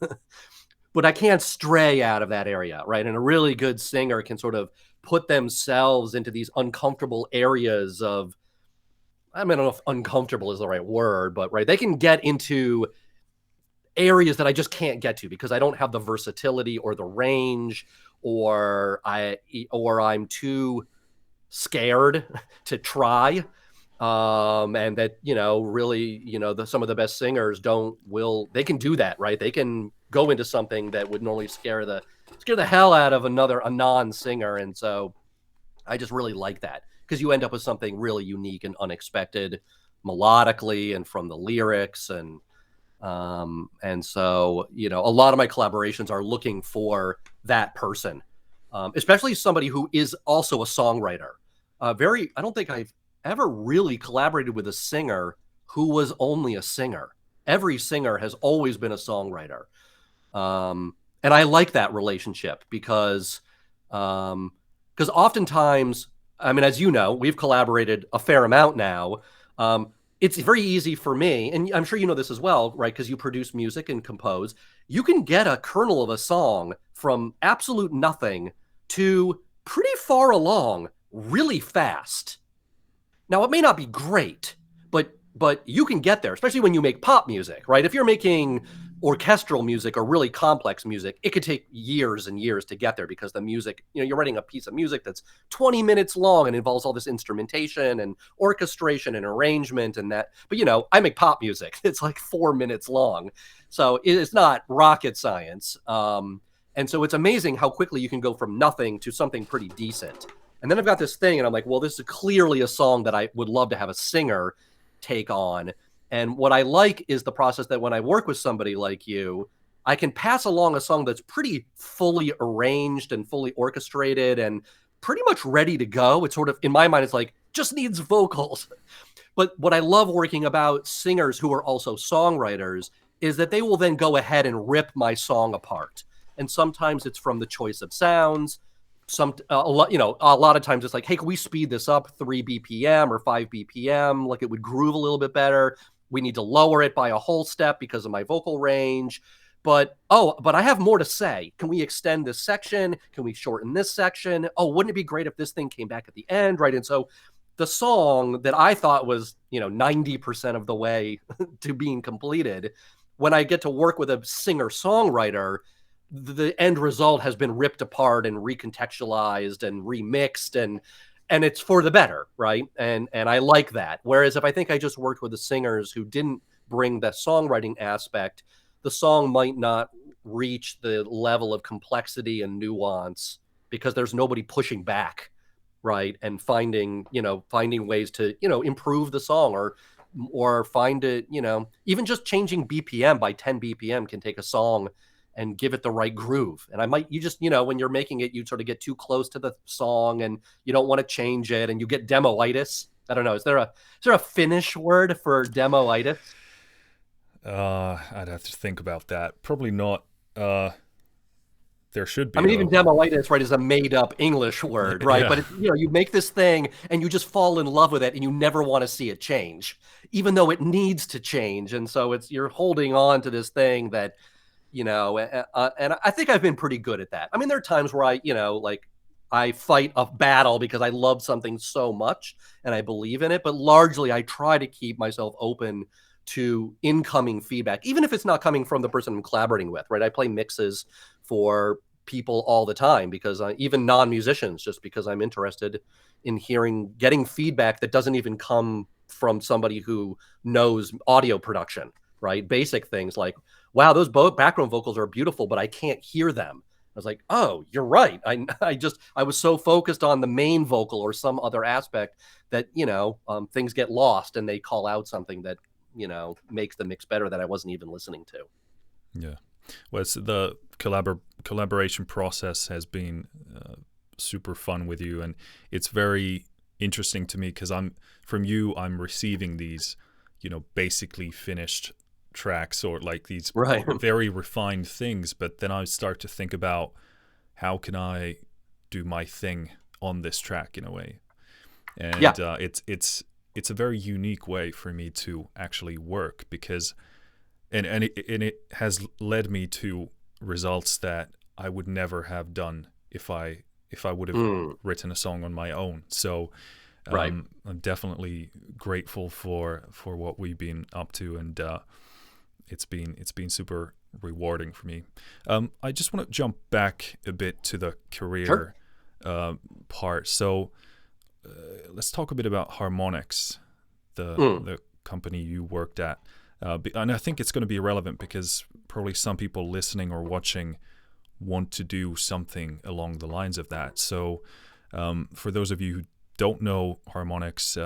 [SPEAKER 1] but I can't stray out of that area, right? And a really good singer can sort of put themselves into these uncomfortable areas of, I don't know if uncomfortable is the right word, but right, they can get into areas that I just can't get to because I don't have the versatility or the range, or I'm too scared to try. And that, really, some of the best singers they can do that, right? They can go into something that would normally scare the hell out of a non-singer. And so I just really like that, because you end up with something really unique and unexpected melodically and from the lyrics. And so, a lot of my collaborations are looking for that person, especially somebody who is also a songwriter. I don't think I've ever really collaborated with a singer who was only a singer. Every singer has always been a songwriter. And I like that relationship because oftentimes, I mean, as you know, we've collaborated a fair amount now. It's very easy for me, and I'm sure you know this as well, right? Because you produce music and compose. You can get a kernel of a song from absolute nothing to pretty far along really fast. Now, it may not be great, but you can get there, especially when you make pop music, right? If you're making orchestral music or really complex music, it could take years and years to get there, because the music, you're writing a piece of music that's 20 minutes long and involves all this instrumentation and orchestration and arrangement and that. But, I make pop music. It's like 4 minutes long. So it's not rocket science. And so it's amazing how quickly you can go from nothing to something pretty decent. And then I've got this thing and I'm like, well, this is clearly a song that I would love to have a singer take on. And what I like is the process that when I work with somebody like you, I can pass along a song that's pretty fully arranged and fully orchestrated and pretty much ready to go. It's sort of, in my mind, it's like, just needs vocals. But what I love working about singers who are also songwriters is that they will then go ahead and rip my song apart. And sometimes it's from the choice of sounds. a lot of times it's like, hey, can we speed this up 3 BPM or 5 BPM? Like it would groove a little bit better. We need to lower it by a whole step because of my vocal range. But I have more to say. Can we extend this section? Can we shorten this section? Oh, wouldn't it be great if this thing came back at the end, right? And so the song that I thought was, 90% of the way to being completed, when I get to work with a singer-songwriter, the end result has been ripped apart and recontextualized and remixed, and it's for the better, right? And I like that. Whereas if I think I just worked with the singers who didn't bring the songwriting aspect, the song might not reach the level of complexity and nuance because there's nobody pushing back, right? And finding ways to, improve the song or find it, even just changing BPM by 10 BPM can take a song and give it the right groove. And when you're making it, you sort of get too close to the song and you don't want to change it and you get demoitis. I don't know. Is there a Finnish word for demoitis?
[SPEAKER 2] I'd have to think about that. Probably not. There should be.
[SPEAKER 1] I mean, even demoitis, right, is a made-up English word, right?
[SPEAKER 2] Yeah.
[SPEAKER 1] But you make this thing and you just fall in love with it, and you never want to see it change, even though it needs to change. And so you're holding on to this thing that, and I think I've been pretty good at that. I mean, there are times where I fight a battle because I love something so much and I believe in it, but largely I try to keep myself open to incoming feedback, even if it's not coming from the person I'm collaborating with, right? I play mixes for people all the time because even non-musicians, just because I'm interested in getting feedback that doesn't even come from somebody who knows audio production, right? Basic things like, wow, those background vocals are beautiful, but I can't hear them. I was like, oh, you're right. I was so focused on the main vocal or some other aspect that, things get lost and they call out something that, makes the mix better that I wasn't even listening to.
[SPEAKER 2] Yeah. Well, it's the collaboration process has been super fun with you, and it's very interesting to me because I'm receiving these, basically finished tracks or like these very refined things, but then I start to think about how can I do my thing on this track in a way, and it's a very unique way for me to actually work because and it has led me to results that I would never have done if I would have written a song on my own. So I'm definitely grateful for what we've been up to, and it's been super rewarding for me. I just want to jump back a bit to the career part. So let's talk a bit about Harmonix, the company you worked at. And I think it's going to be relevant because probably some people listening or watching want to do something along the lines of that. So for those of you who don't know Harmonix,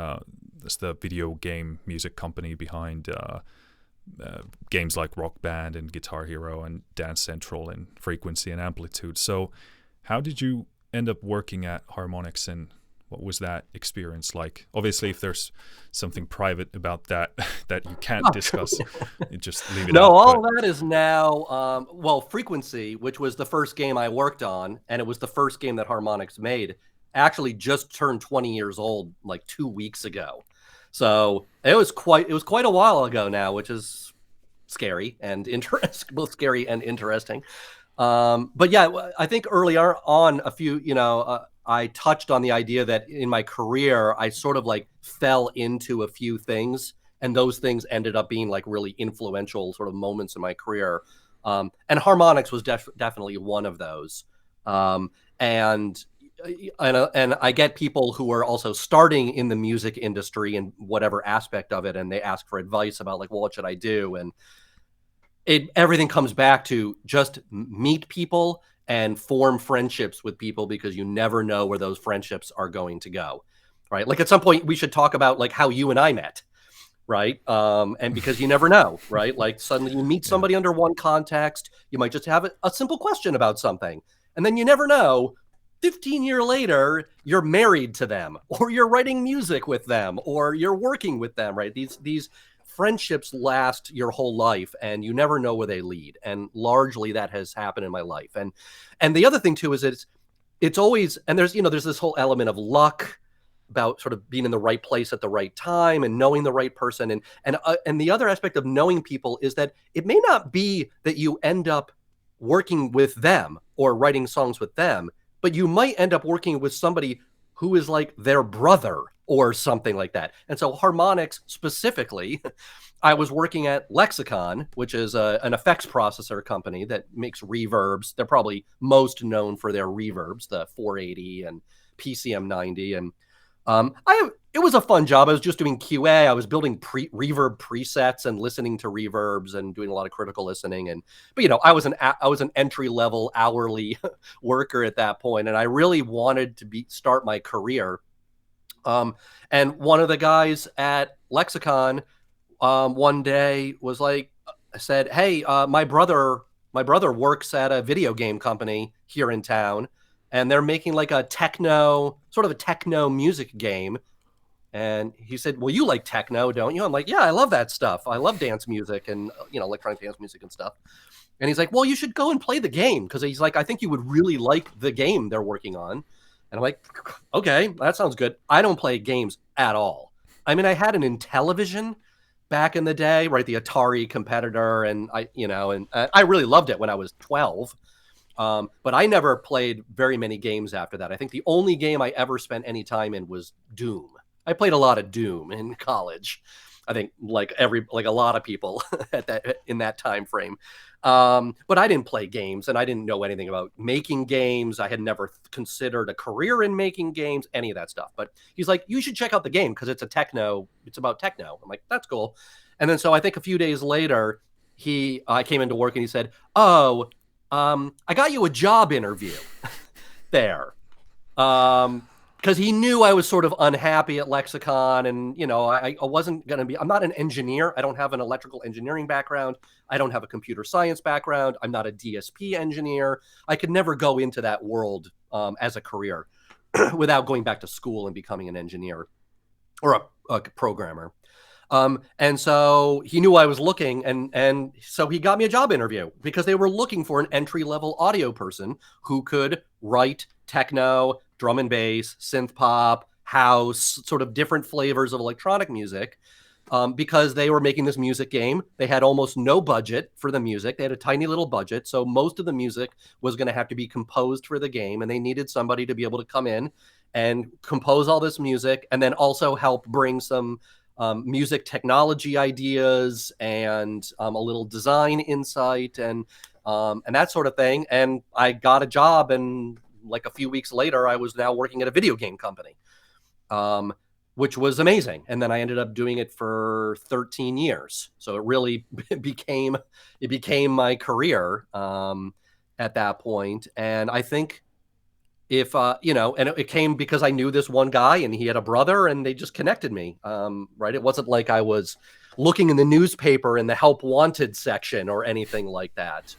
[SPEAKER 2] it's the video game music company behind games like Rock Band and Guitar Hero and Dance Central and Frequency and Amplitude. So how did you end up working at Harmonix, and what was that experience like? Obviously, if there's something private about that you can't discuss, just leave it out.
[SPEAKER 1] No, all that is now, Frequency, which was the first game I worked on, and it was the first game that Harmonix made, actually just turned 20 years old like 2 weeks ago. So it was quite a while ago now, which is scary and interesting, both scary and interesting. But yeah, I think earlier on I touched on the idea that in my career, I sort of like fell into a few things, and those things ended up being like really influential sort of moments in my career. And Harmonix was definitely one of those. And I get people who are also starting in the music industry in whatever aspect of it, and they ask for advice about like, well, what should I do? And everything comes back to just meet people and form friendships with people, because you never know where those friendships are going to go, right? Like at some point we should talk about like how you and I met, right? And because you never know, right? Like suddenly you meet somebody under one context, you might just have a simple question about something, and then you never know, 15 years later, you're married to them, or you're writing music with them, or you're working with them, right? These friendships last your whole life, and you never know where they lead. And largely that has happened in my life. And the other thing too is it's always, and there's this whole element of luck about sort of being in the right place at the right time and knowing the right person. And the other aspect of knowing people is that it may not be that you end up working with them or writing songs with them, but you might end up working with somebody who is like their brother or something like that. And so Harmonix specifically, I was working at Lexicon, which is an effects processor company that makes reverbs. They're probably most known for their reverbs, the 480 and PCM 90. And it was a fun job. I was just doing QA. I was building reverb presets and listening to reverbs and doing a lot of critical listening. But I was an entry level hourly worker at that point, and I really wanted to start my career. And one of the guys at Lexicon one day was like, said, "Hey, my brother works at a video game company here in town, and they're making like a techno music game." And he said, "Well, you like techno, don't you?" I'm like, "Yeah, I love that stuff. I love dance music and electronic dance music and stuff." And he's like, "Well, you should go and play the game," because he's like, "I think you would really like the game they're working on." And I'm like, "Okay, that sounds good." I don't play games at all. I mean, I had an Intellivision back in the day, right? The Atari competitor. And I really loved it when I was 12. But I never played very many games after that. I think the only game I ever spent any time in was Doom. I played a lot of Doom in college. I think like a lot of people in that time frame. But I didn't play games, and I didn't know anything about making games. I had never considered a career in making games, any of that stuff. But he's like, "You should check out the game because it's about techno." I'm like, "That's cool." And then so I think a few days later, I came into work and he said, "Oh, I got you a job interview there." Because he knew I was sort of unhappy at Lexicon, and I wasn't going to be. I'm not an engineer. I don't have an electrical engineering background. I don't have a computer science background. I'm not a DSP engineer. I could never go into that world as a career without going back to school and becoming an engineer or a programmer. And so he knew I was looking, and so he got me a job interview because they were looking for an entry-level audio person who could write techno, drum and bass, synth pop, house, sort of different flavors of electronic music, because they were making this music game. They had almost no budget for the music. They had a tiny little budget, so most of the music was going to have to be composed for the game, and they needed somebody to be able to come in and compose all this music and then also help bring some music technology ideas and a little design insight and that sort of thing. And I got a job, and like a few weeks later, I was now working at a video game company, which was amazing. And then I ended up doing it for 13 years. So it really became my career at that point. And I think if and it came because I knew this one guy and he had a brother, and they just connected me. Right. It wasn't like I was looking in the newspaper in the help wanted section or anything like that.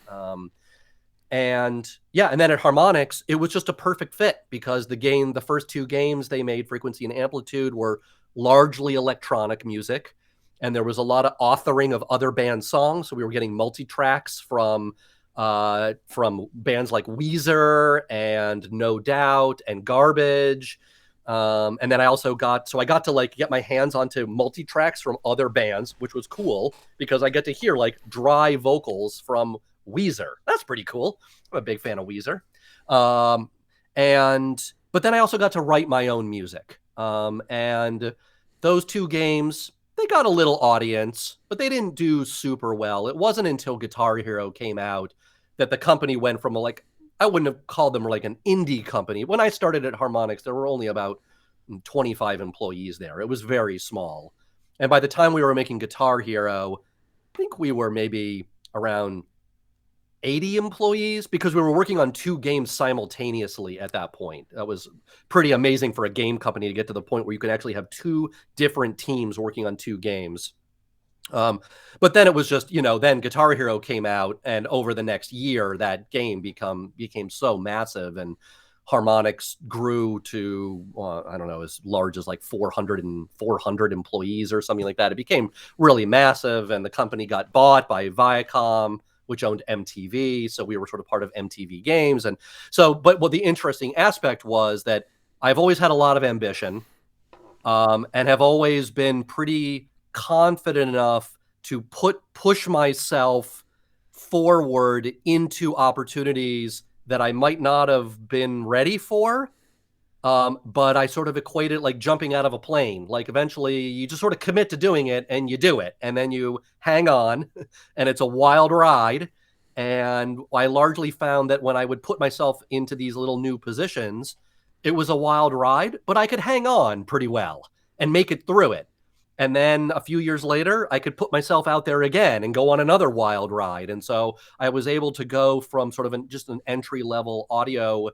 [SPEAKER 1] And then at Harmonix, it was just a perfect fit because the first two games they made, Frequency and Amplitude, were largely electronic music. And there was a lot of authoring of other band songs. So we were getting multi-tracks from bands like Weezer and No Doubt and Garbage. And then I got to like get my hands onto multi-tracks from other bands, which was cool because I get to hear like dry vocals from Weezer. That's pretty cool. I'm a big fan of Weezer. But then I also got to write my own music. And those two games, they got a little audience, but they didn't do super well. It wasn't until Guitar Hero came out that the company went from I wouldn't have called them like an indie company. When I started at Harmonix, there were only about 25 employees there. It was very small. And by the time we were making Guitar Hero, I think we were maybe around 80 employees because we were working on two games simultaneously at that point. That was pretty amazing for a game company to get to the point where you could actually have two different teams working on two games. But then it was just, then Guitar Hero came out, and over the next year, that game became so massive, and Harmonix grew to, I don't know, as large as like 400 employees or something like that. It became really massive, and the company got bought by Viacom, which owned MTV. So we were sort of part of MTV Games. And so, but what the interesting aspect was that I've always had a lot of ambition, and have always been pretty confident enough to push myself forward into opportunities that I might not have been ready for. But I sort of equate it like jumping out of a plane. Like eventually you just sort of commit to doing it and you do it, and then you hang on and it's a wild ride. And I largely found that when I would put myself into these little new positions, it was a wild ride, but I could hang on pretty well and make it through it. And then a few years later, I could put myself out there again and go on another wild ride. And so I was able to go from sort of just an entry level audio,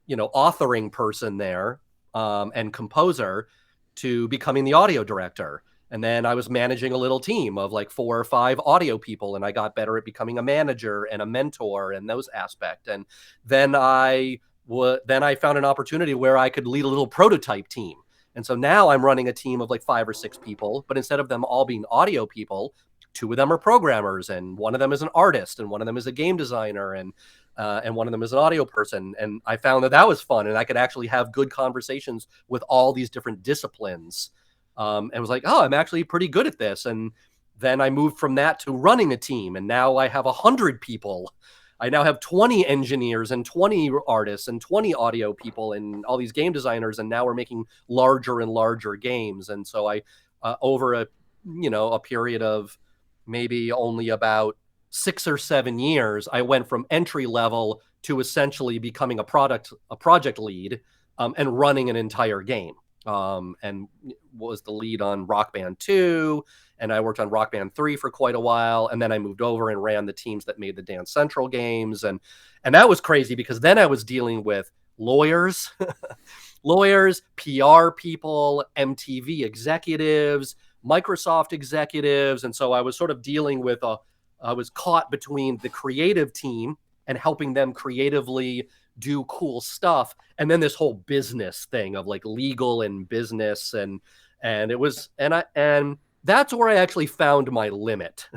[SPEAKER 1] authoring person there, and composer, to becoming the audio director. And then I was managing a little team of like 4 or 5 audio people, and I got better at becoming a manager and a mentor and those aspects. And then I found an opportunity where I could lead a little prototype team. And so now I'm running a team of like 5 or 6 people, but instead of them all being audio people, 2 of them are programmers, and 1 of them is an artist, and 1 of them is a game designer, and 1 of them is an audio person. And I found that was fun, and I could actually have good conversations with all these different disciplines. And was like, oh, I'm actually pretty good at this. And then I moved from that to running a team, and now I have 100 people. I now have 20 engineers and 20 artists and 20 audio people and all these game designers, and now we're making larger and larger games. And so I, over a period of maybe only about 6 or 7 years, I went from entry level to essentially becoming a project lead, and running an entire game. And was the lead on Rock Band 2, and I worked on Rock Band 3 for quite a while, and then I moved over and ran the teams that made the Dance Central games, and that was crazy because then I was dealing with lawyers, PR people, MTV executives, Microsoft executives, and so I was sort of dealing with I was caught between the creative team and helping them creatively do cool stuff, and then this whole business thing of like legal and business, and it was, and that's where I actually found my limit.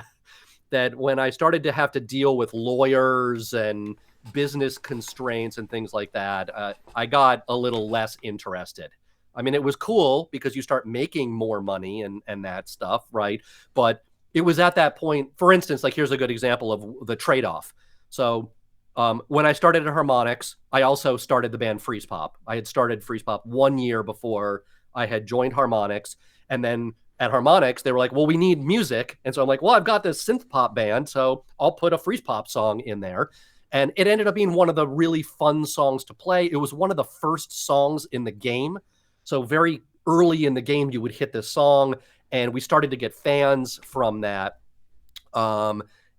[SPEAKER 1] That when I started to have to deal with lawyers and business constraints and things like that, I got a little less interested. I mean, it was cool because you start making more money and that stuff, right? But it was at that point, for instance, like here's a good example of the trade-off. So when I started at Harmonix, I also started the band Freezepop. I had started Freezepop 1 year before I had joined Harmonix. And then at Harmonix, they were like, well, we need music. And so I'm like, well, I've got this synth pop band, so I'll put a Freezepop song in there. And it ended up being one of the really fun songs to play. It was one of the first songs in the game. So very early in the game, you would hit this song, and we started to get fans from that.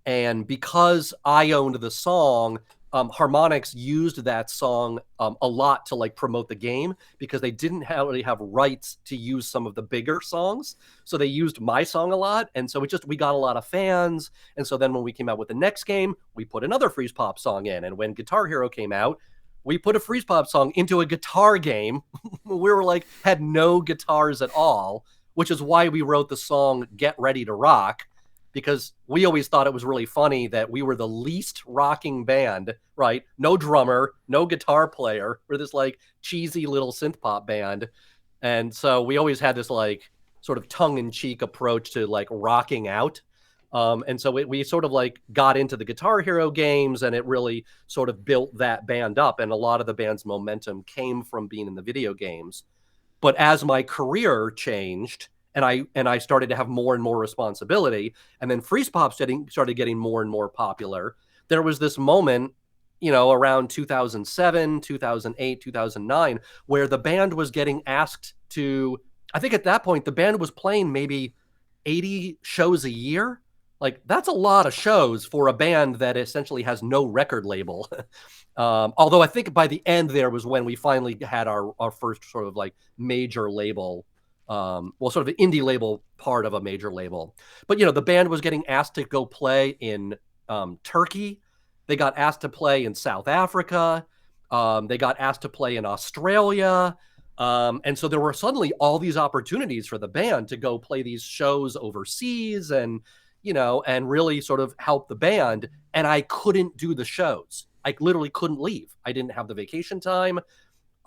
[SPEAKER 1] And because I owned the song, Harmonix used that song a lot to like promote the game, because they didn't really have rights to use some of the bigger songs. So they used my song a lot. And so we got a lot of fans. And so then when we came out with the next game, we put another Freezepop song in. And when Guitar Hero came out, we put a Freezepop song into a guitar game. We were like, had no guitars at all, which is why we wrote the song Get Ready to Rock, because we always thought it was really funny that we were the least rocking band, right? No drummer, no guitar player. We're this like cheesy little synth pop band. And so we always had this like sort of tongue-in-cheek approach to like rocking out. And so we sort of like got into the Guitar Hero games, and it really sort of built that band up. And a lot of the band's momentum came from being in the video games. But as my career changed, and I started to have more and more responsibility, and then Freezepop started getting more and more popular, there was this moment, around 2007, 2008, 2009, where the band was getting asked to, I think at that point, the band was playing maybe 80 shows a year. Like, that's a lot of shows for a band that essentially has no record label. Although I think by the end there was when we finally had our first sort of like major label, sort of an indie label part of a major label. But, the band was getting asked to go play in Turkey. They got asked to play in South Africa. They got asked to play in Australia. And so there were suddenly all these opportunities for the band to go play these shows overseas. And, and really sort of help the band. And I couldn't do the shows. I literally couldn't leave. I didn't have the vacation time.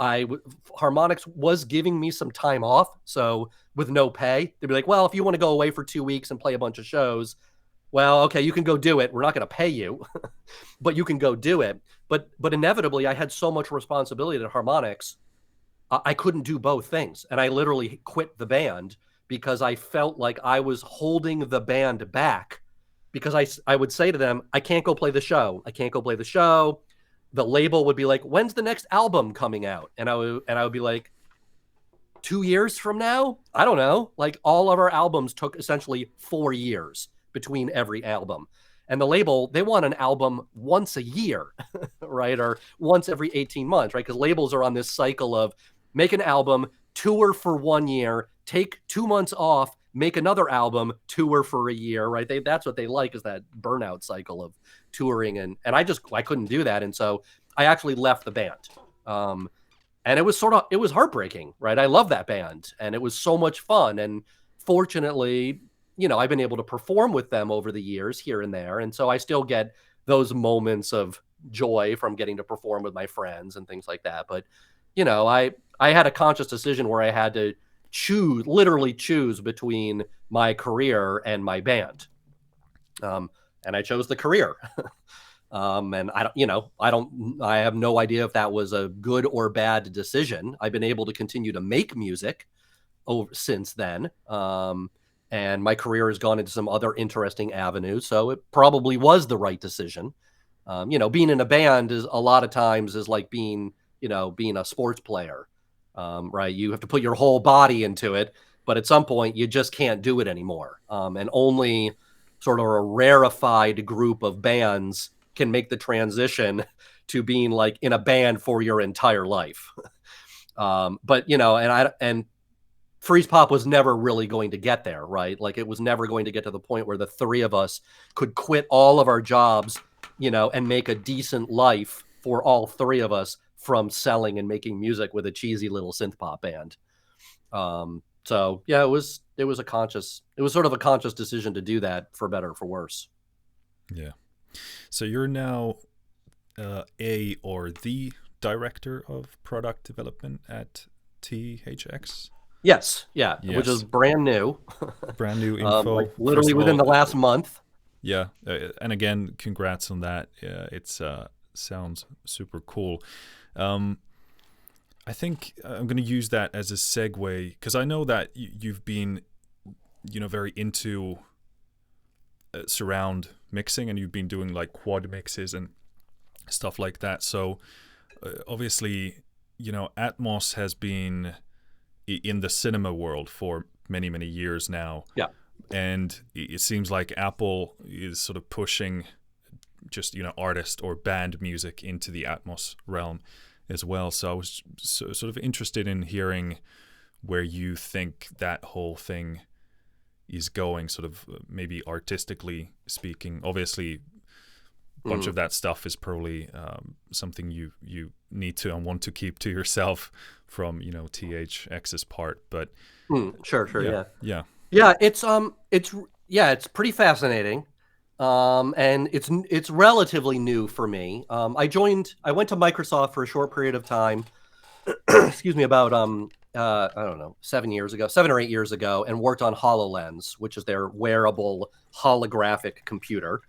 [SPEAKER 1] Harmonix was giving me some time off, so with no pay, they'd be like, well, if you want to go away for 2 weeks and play a bunch of shows, well, okay, you can go do it. We're not going to pay you, but you can go do it. But inevitably, I had so much responsibility at Harmonix, I couldn't do both things. And I literally quit the band because I felt like I was holding the band back, because I would say to them, I can't go play the show. I can't go play the show. The label would be like, when's the next album coming out? And I would be like, 2 years from now? I don't know. Like, all of our albums took essentially 4 years between every album. And the label, they want an album once a year, right? Or once every 18 months, right? Because labels are on this cycle of make an album, tour for 1 year, take 2 months off, make another album, tour for a year, right? That's what they like, is that burnout cycle of touring. And I couldn't do that. And so I actually left the band. And it was heartbreaking, right? I love that band and it was so much fun. And fortunately, I've been able to perform with them over the years here and there. And so I still get those moments of joy from getting to perform with my friends and things like that. But, I had a conscious decision where I had to literally choose between my career and my band. And I chose the career. And I have no idea if that was a good or bad decision. I've been able to continue to make music since then. And my career has gone into some other interesting avenues. So it probably was the right decision. Being in a band is a lot of times is like being a sports player, right? You have to put your whole body into it, but at some point you just can't do it anymore. And only sort of a rarefied group of bands can make the transition to being like in a band for your entire life. But and Freezepop was never really going to get there, right? Like, it was never going to get to the point where the three of us could quit all of our jobs, and make a decent life for all three of us from selling and making music with a cheesy little synth pop band. So yeah, it was sort of a conscious decision to do that, for better or for worse.
[SPEAKER 2] Yeah. So you're now the director of product development at THX?
[SPEAKER 1] Yes. Yeah. Yes. Which is brand new.
[SPEAKER 2] Brand new info.
[SPEAKER 1] Literally within the last month.
[SPEAKER 2] Yeah. And again, congrats on that. It's sounds super cool. I think I'm going to use that as a segue, because I know that you've been, very into surround mixing, and you've been doing like quad mixes and stuff like that. So obviously, Atmos has been in the cinema world for many, many years now.
[SPEAKER 1] Yeah.
[SPEAKER 2] And it seems like Apple is sort of pushing just, artist or band music into the Atmos realm as well. So I was sort of interested in hearing where you think that whole thing is going, sort of maybe artistically speaking. Obviously, a bunch of that stuff is probably something you need to and want to keep to yourself from, THX's part. But
[SPEAKER 1] sure,
[SPEAKER 2] yeah.
[SPEAKER 1] It's pretty fascinating. And it's relatively new for me. I went to Microsoft for a short period of time, excuse me, about, I don't know, 7 or 8 years ago, and worked on HoloLens, which is their wearable holographic computer.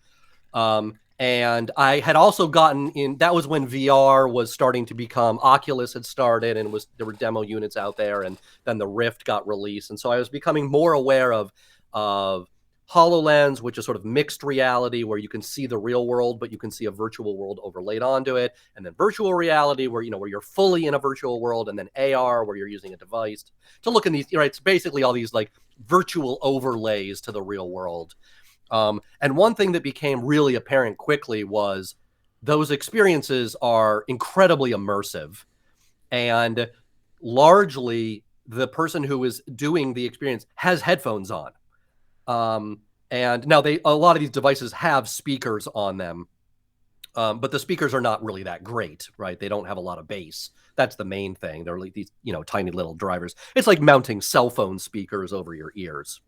[SPEAKER 1] And I had also gotten in, that was when VR was starting to become, Oculus had started, and there were demo units out there, and then the Rift got released. And so I was becoming more aware of HoloLens, which is sort of mixed reality, where you can see the real world, but you can see a virtual world overlaid onto it. And then virtual reality, where you're fully in a virtual world, and then AR, where you're using a device to look in these, right? It's basically all these like virtual overlays to the real world. And one thing that became really apparent quickly was those experiences are incredibly immersive, and largely the person who is doing the experience has headphones on. And now a lot of these devices have speakers on them, but the speakers are not really that great, right? They don't have a lot of bass. That's the main thing. They're like these, tiny little drivers. It's like mounting cell phone speakers over your ears.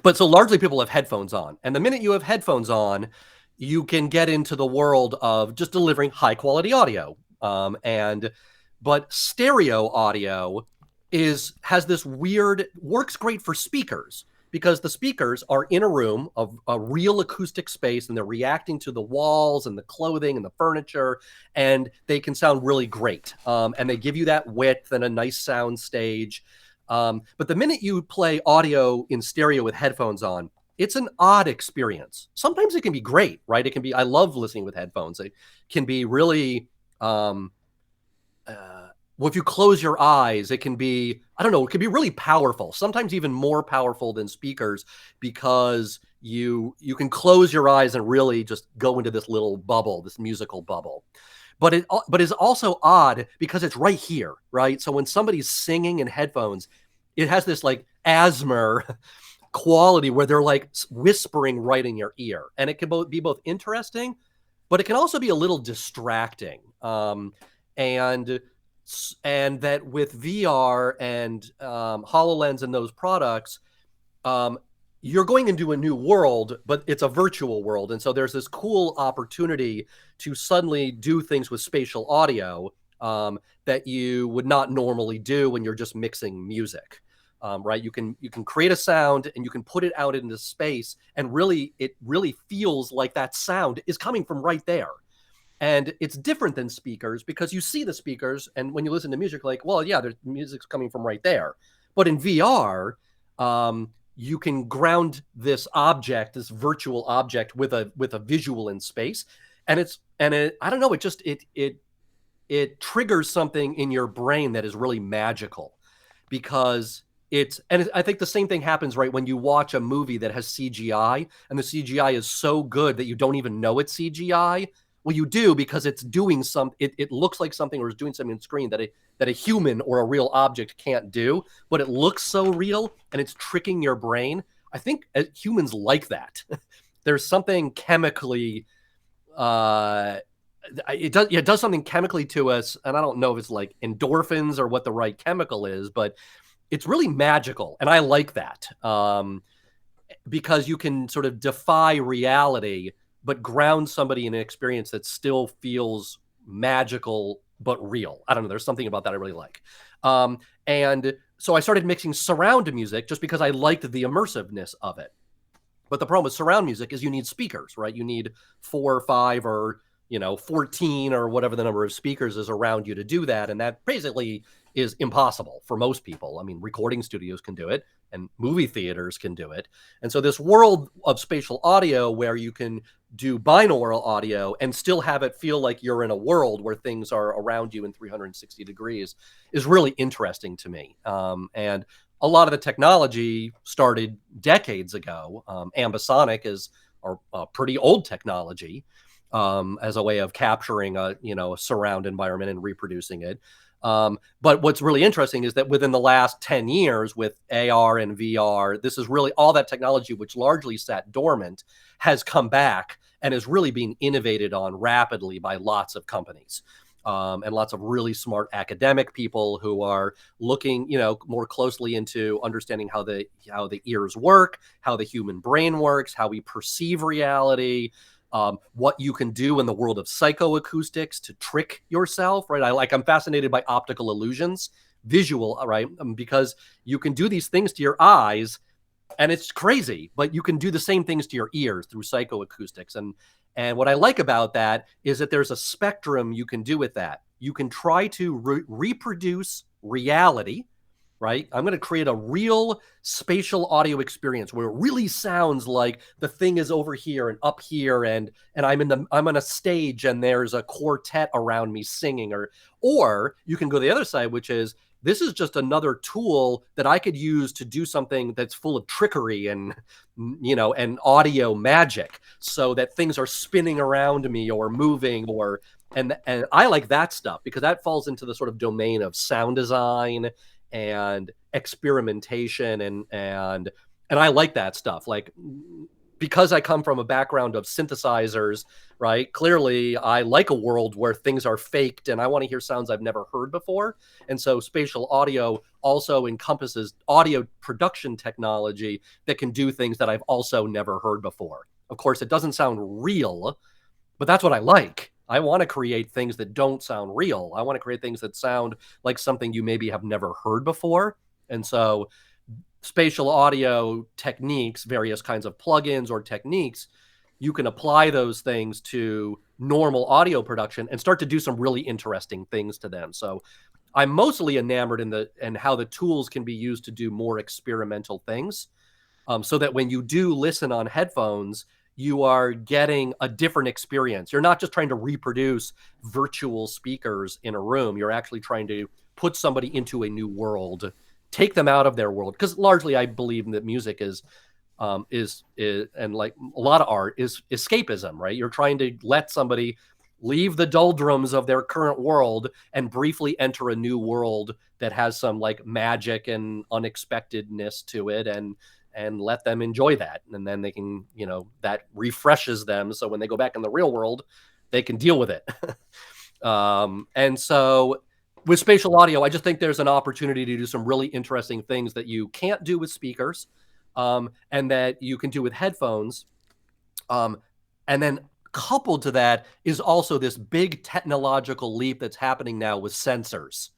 [SPEAKER 1] But so largely people have headphones on. And the minute you have headphones on, you can get into the world of just delivering high quality audio. But stereo audio has this weird, works great for speakers because the speakers are in a room of a real acoustic space and they're reacting to the walls and the clothing and the furniture, and they can sound really great. And they give you that width and a nice sound stage. But the minute you play audio in stereo with headphones on, it's an odd experience. Sometimes it can be great, right? It can be, I love listening with headphones. It can be really, well, if you close your eyes, it can be, I don't know, it can be really powerful, sometimes even more powerful than speakers, because you can close your eyes and really just go into this little bubble, this musical bubble. But it's also odd because it's right here, right? So when somebody's singing in headphones, it has this like asthma quality where they're like whispering right in your ear. And it can be both interesting, but it can also be a little distracting. And that with VR and HoloLens and those products, you're going into a new world, but it's a virtual world. And so there's this cool opportunity to suddenly do things with spatial audio that you would not normally do when you're just mixing music, right? You can create a sound and you can put it out into space, and it really feels like that sound is coming from right there. And it's different than speakers because you see the speakers, and when you listen to music, like, well, yeah, the music's coming from right there. But in VR, you can ground this object, this virtual object, with a visual in space, and I don't know, it triggers something in your brain that is really magical, because I think the same thing happens right when you watch a movie that has CGI, and the CGI is so good that you don't even know it's CGI. Well, you do, because it's doing it looks like something, or is doing something on screen that a human or a real object can't do, but it looks so real and it's tricking your brain. I think humans like that. There's something chemically, it does something chemically to us, and I don't know if it's like endorphins or what the right chemical is, but it's really magical, and I like that, because you can sort of defy reality but ground somebody in an experience that still feels magical but real. I don't know. There's something about that I really like. And so I started mixing surround music just because I liked the immersiveness of it. But the problem with surround music is you need speakers, right? You need 4 or 5 or 14 or whatever the number of speakers is around you to do that. And that basically is impossible for most people. I mean, recording studios can do it and movie theaters can do it. And so this world of spatial audio where you can do binaural audio and still have it feel like you're in a world where things are around you in 360 degrees is really interesting to me. And a lot of the technology started decades ago. Ambisonic is a pretty old technology, as a way of capturing a surround environment and reproducing it. But what's really interesting is that within the last 10 years with AR and VR, this is really all that technology, which largely sat dormant, has come back and is really being innovated on rapidly by lots of companies. And lots of really smart academic people who are looking, more closely into understanding how the ears work, how the human brain works, how we perceive reality, what you can do in the world of psychoacoustics to trick yourself, right? I'm fascinated by optical illusions, visual, right? Because you can do these things to your eyes, and it's crazy, but you can do the same things to your ears through psychoacoustics. And what I like about that is that there's a spectrum you can do with that. You can try to reproduce reality, right? I'm going to create a real spatial audio experience where it really sounds like the thing is over here and up here, and I'm on a stage and there's a quartet around me singing, or you can go the other side, which is, this is just another tool that I could use to do something that's full of trickery and and audio magic, so that things are spinning around me or moving, and I like that stuff because that falls into the sort of domain of sound design and experimentation, and I like that stuff, like, because I come from a background of synthesizers, right? Clearly, I like a world where things are faked and I want to hear sounds I've never heard before. And so spatial audio also encompasses audio production technology that can do things that I've also never heard before. Of course, it doesn't sound real, but that's what I like. I want to create things that don't sound real. I want to create things that sound like something you maybe have never heard before. And so spatial audio techniques, various kinds of plugins or techniques, you can apply those things to normal audio production and start to do some really interesting things to them. So I'm mostly enamored in how the tools can be used to do more experimental things, so that when you do listen on headphones, you are getting a different experience. You're not just trying to reproduce virtual speakers in a room. You're actually trying to put somebody into a new world, take them out of their world. Because largely, I believe that music is and like a lot of art is escapism, right? You're trying to let somebody leave the doldrums of their current world and briefly enter a new world that has some like magic and unexpectedness to it, and let them enjoy that. And then they can, that refreshes them. So when they go back in the real world, they can deal with it. And so with spatial audio, I just think there's an opportunity to do some really interesting things that you can't do with speakers, and that you can do with headphones. And then coupled to that is also this big technological leap that's happening now with sensors,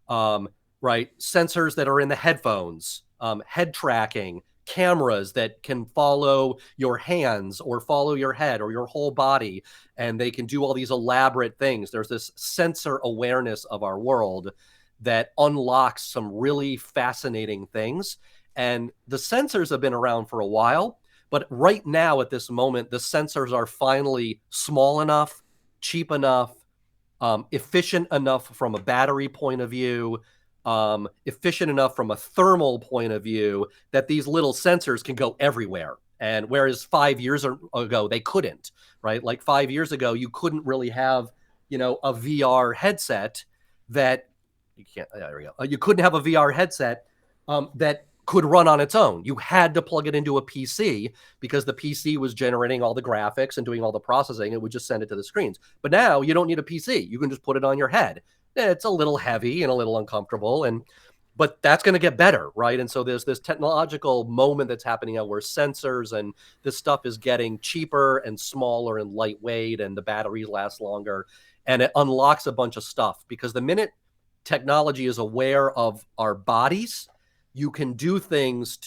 [SPEAKER 1] right? Sensors that are in the headphones, head tracking, cameras that can follow your hands or follow your head or your whole body, and they can do all these elaborate things. There's this sensor awareness of our world that unlocks some really fascinating things. And the sensors have been around for a while, but right now at this moment, the sensors are finally small enough, cheap enough, efficient enough from a battery point of view, efficient enough from a thermal point of view, that these little sensors can go everywhere. And whereas 5 years ago, they couldn't, right? Like 5 years ago, you couldn't really have, a VR headset that there we go. You couldn't have a VR headset that could run on its own. You had to plug it into a PC because the PC was generating all the graphics and doing all the processing. It would just send it to the screens. But now you don't need a PC. You can just put it on your head. It's a little heavy and a little uncomfortable, but that's going to get better, right? And so there's this technological moment that's happening now where sensors and this stuff is getting cheaper and smaller and lightweight, and the batteries last longer, and it unlocks a bunch of stuff. Because the minute technology is aware of our bodies, you can do things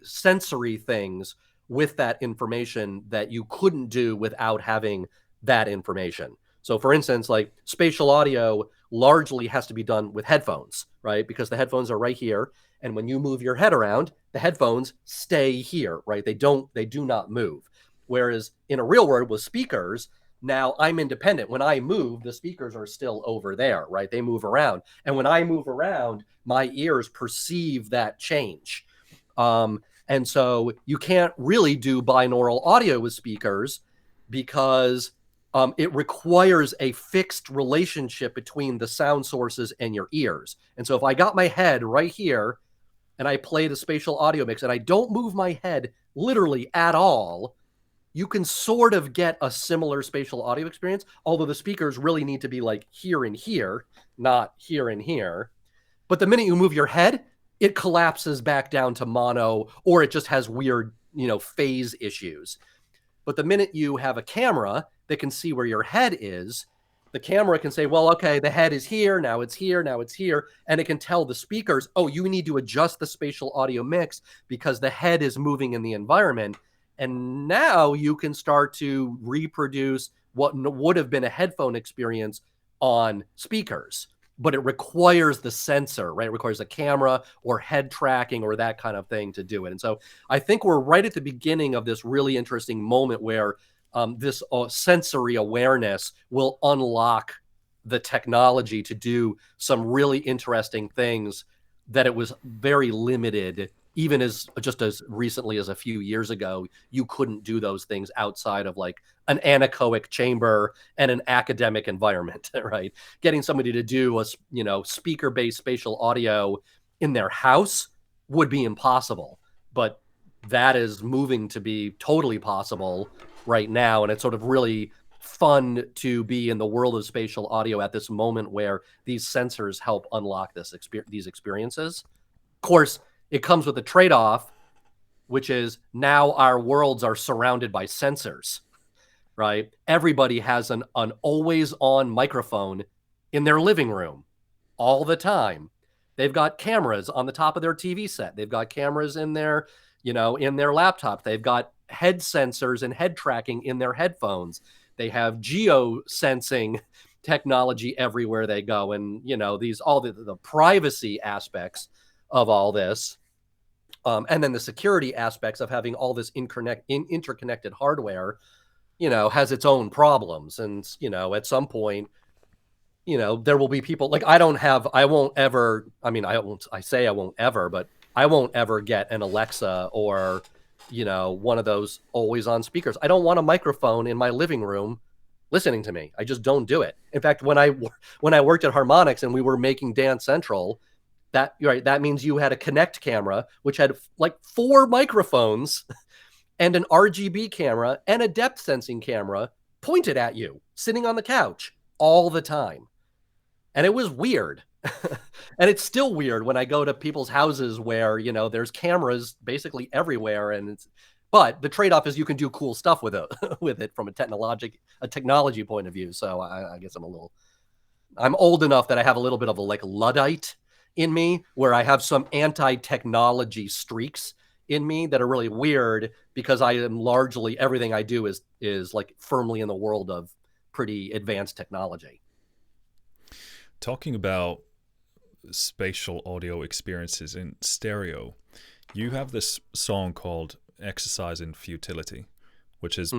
[SPEAKER 1] sensory things with that information that you couldn't do without having that information. So for instance, like spatial audio largely has to be done with headphones, right? Because the headphones are right here. And when you move your head around, the headphones stay here, right? They do not move. Whereas in a real world with speakers, now I'm independent. When I move, the speakers are still over there, right? They move around. And when I move around, my ears perceive that change. And so you can't really do binaural audio with speakers because it requires a fixed relationship between the sound sources and your ears. And so if I got my head right here and I play the spatial audio mix and I don't move my head literally at all, you can sort of get a similar spatial audio experience, although the speakers really need to be like here and here, not here and here. But the minute you move your head, it collapses back down to mono, or it just has weird, phase issues. But the minute you have a camera that can see where your head is, the camera can say, well, okay, the head is here, now it's here, now it's here. And it can tell the speakers, oh, you need to adjust the spatial audio mix because the head is moving in the environment. And now you can start to reproduce what would have been a headphone experience on speakers. But it requires the sensor, right? It requires a camera or head tracking or that kind of thing to do it. And so I think we're right at the beginning of this really interesting moment where this sensory awareness will unlock the technology to do some really interesting things that it was very limited. Even just as recently as a few years ago, you couldn't do those things outside of like an anechoic chamber and an academic environment, right? Getting somebody to do a speaker-based spatial audio in their house would be impossible. But that is moving to be totally possible right now. And it's sort of really fun to be in the world of spatial audio at this moment where these sensors help unlock these experiences. Of course, it comes with a trade-off, which is now our worlds are surrounded by sensors, right? Everybody has an always-on microphone in their living room all the time. They've got cameras on the top of their TV set. They've got cameras in their, in their laptop. They've got head sensors and head tracking in their headphones. They have geo-sensing technology everywhere they go. And, all the privacy aspects of all this. And then the security aspects of having all this interconnected hardware, has its own problems. And, at some point, there will be people like I won't ever get an Alexa or, one of those always on speakers. I don't want a microphone in my living room listening to me. I just don't do it. In fact, when I worked at Harmonix and we were making Dance Central, that means you had a Kinect camera, which had like 4 microphones and an RGB camera and a depth sensing camera pointed at you, sitting on the couch all the time. And it was weird. And it's still weird when I go to people's houses where, there's cameras basically everywhere. But the trade-off is you can do cool stuff with it from a technology point of view. So I guess I'm old enough that I have a little bit of a Luddite in me, where I have some anti-technology streaks in me that are really weird, because I am largely, everything I do is like firmly in the world of pretty advanced technology.
[SPEAKER 2] Talking about spatial audio experiences in stereo, you have this song called Exercise in Futility, which is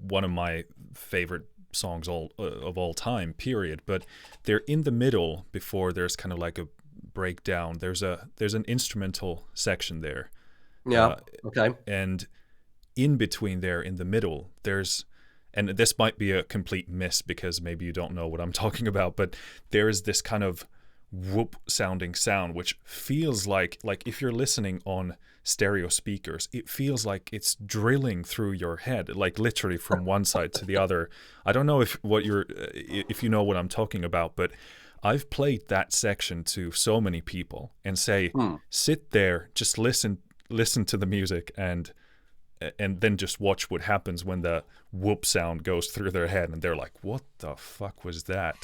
[SPEAKER 2] one of my favorite songs of all time, period. But they're in the middle before there's kind of like a breakdown. There's an instrumental section there.
[SPEAKER 1] Yeah. Okay.
[SPEAKER 2] And in between there, in the middle, and this might be a complete miss because maybe you don't know what I'm talking about, but there is this kind of whoop sounding sound, which feels like if you're listening on stereo speakers, it feels like it's drilling through your head, like literally from one side to the other. I don't know if you know what I'm talking about, but I've played that section to so many people and say, sit there, just listen to the music and then just watch what happens when the whoop sound goes through their head, and they're like, what the fuck was that?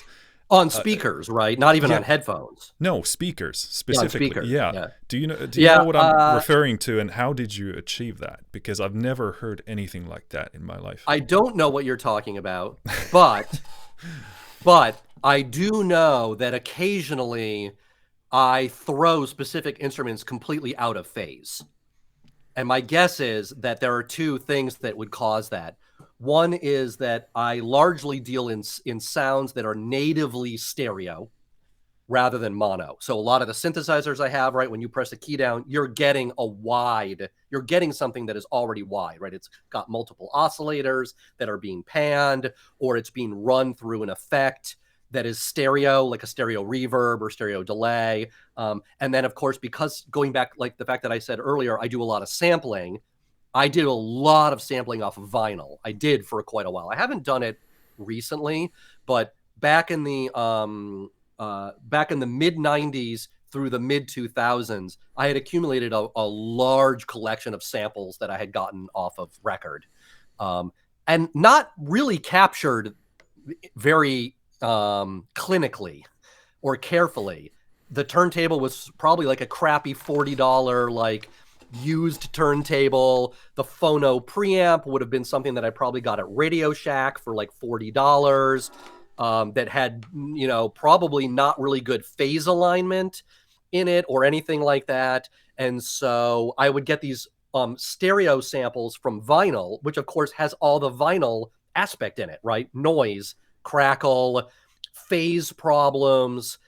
[SPEAKER 1] On speakers, right? Not even on headphones.
[SPEAKER 2] No, speakers specifically.
[SPEAKER 1] Speakers.
[SPEAKER 2] Yeah. Do you know what I'm referring to, and how did you achieve that? Because I've never heard anything like that in my life.
[SPEAKER 1] I don't know what you're talking about, but but I do know that occasionally I throw specific instruments completely out of phase. And my guess is that there are 2 things that would cause that. One is that I largely deal in sounds that are natively stereo rather than mono. So a lot of the synthesizers I have, right, when you press a key down, you're getting something that is already wide, right? It's got multiple oscillators that are being panned, or it's being run through an effect that is stereo, like a stereo reverb or stereo delay. And then, of course, because going back, like the fact that I said earlier, I do a lot of sampling. I did a lot of sampling off of vinyl. I did for quite a while. I haven't done it recently, but back in the mid 90s through the mid 2000s, I had accumulated a large collection of samples that I had gotten off of record, and not really captured very clinically or carefully. The turntable was probably like a crappy $40 like used turntable. The phono preamp would have been something that I probably got at Radio Shack for like $40, that had, probably not really good phase alignment in it or anything like that. And so I would get these stereo samples from vinyl, which of course has all the vinyl aspect in it, right? Noise, crackle, phase problems,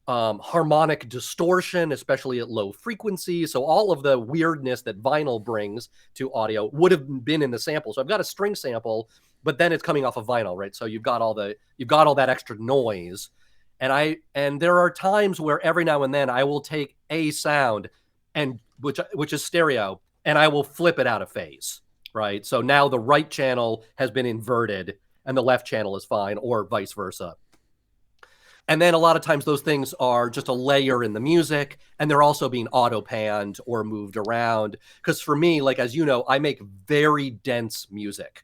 [SPEAKER 1] harmonic distortion, especially at low frequency. So all of the weirdness that vinyl brings to audio would have been in the sample. So I've got a string sample, but then it's coming off of vinyl, right? So you've got all that extra noise. And there are times where every now and then I will take a sound, and which is stereo, and I will flip it out of phase, right? So now the right channel has been inverted and the left channel is fine, or vice versa. And then a lot of times those things are just a layer in the music, and they're also being auto panned or moved around. Because for me, like, as you know, I make very dense music,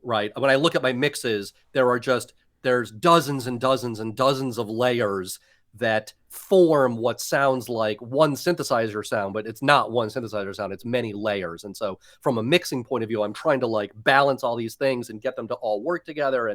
[SPEAKER 1] right? When I look at my mixes, there's dozens and dozens and dozens of layers that form what sounds like one synthesizer sound, but it's not one synthesizer sound, it's many layers. And so from a mixing point of view, I'm trying to like balance all these things and get them to all work together,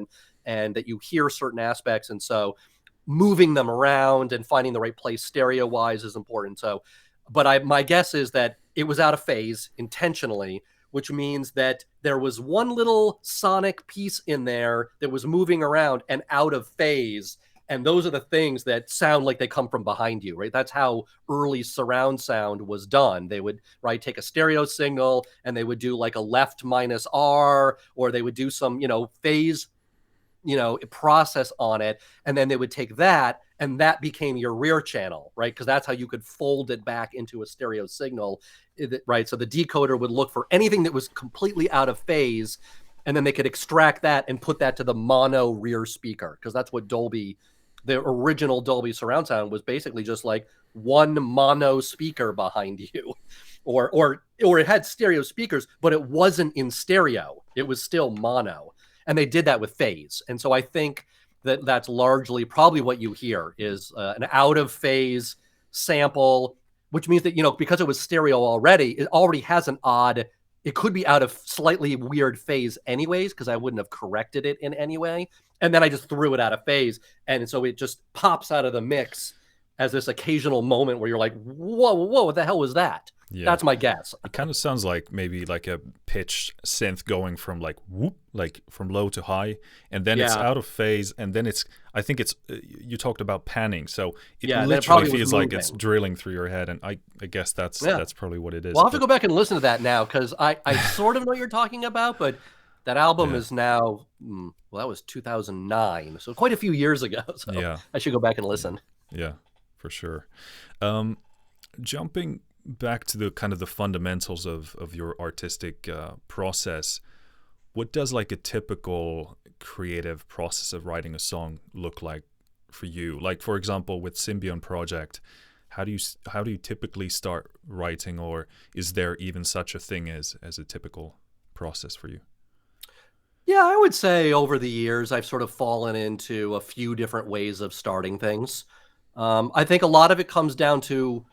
[SPEAKER 1] and that you hear certain aspects. And so moving them around and finding the right place stereo wise is important. So, but my guess is that it was out of phase intentionally, which means that there was one little sonic piece in there that was moving around and out of phase. And those are the things that sound like they come from behind you, right? That's how early surround sound was done. They would, right, take a stereo signal and they would do like a left minus R, or they would do some, phase, process on it. And then they would take that, and that became your rear channel, right? Because that's how you could fold it back into a stereo signal, right? So the decoder would look for anything that was completely out of phase, and then they could extract that and put that to the mono rear speaker, because that's what the original Dolby surround sound was basically just like one mono speaker behind you, or it had stereo speakers, but it wasn't in stereo. It was still mono, and they did that with phase. And so I think that that's largely probably what you hear is an out of phase sample, which means that, because it was stereo already, it already has it could be out of slightly weird phase anyways, because I wouldn't have corrected it in any way. And then I just threw it out of phase. And so it just pops out of the mix as this occasional moment where you're like, whoa, what the hell was that? Yeah. That's my guess.
[SPEAKER 2] It kind of sounds like maybe like a pitched synth going from like whoop, like from low to high, and then it's out of phase, and then I think you talked about panning, so it literally feels like it's drilling through your head, and I guess that's probably what it is.
[SPEAKER 1] Well, I'll have to go back and listen to that now, because I sort of know what you're talking about, but that album is now, that was 2009, so quite a few years ago, so I should go back and listen.
[SPEAKER 2] Yeah, for sure. Jumping back to the kind of the fundamentals of your artistic process, what does like a typical creative process of writing a song look like for you? Like, for example, with Symbion Project, how do you typically start writing, or is there even such a thing as a typical process for you?
[SPEAKER 1] Yeah, I would say over the years I've sort of fallen into a few different ways of starting things. I think a lot of it comes down to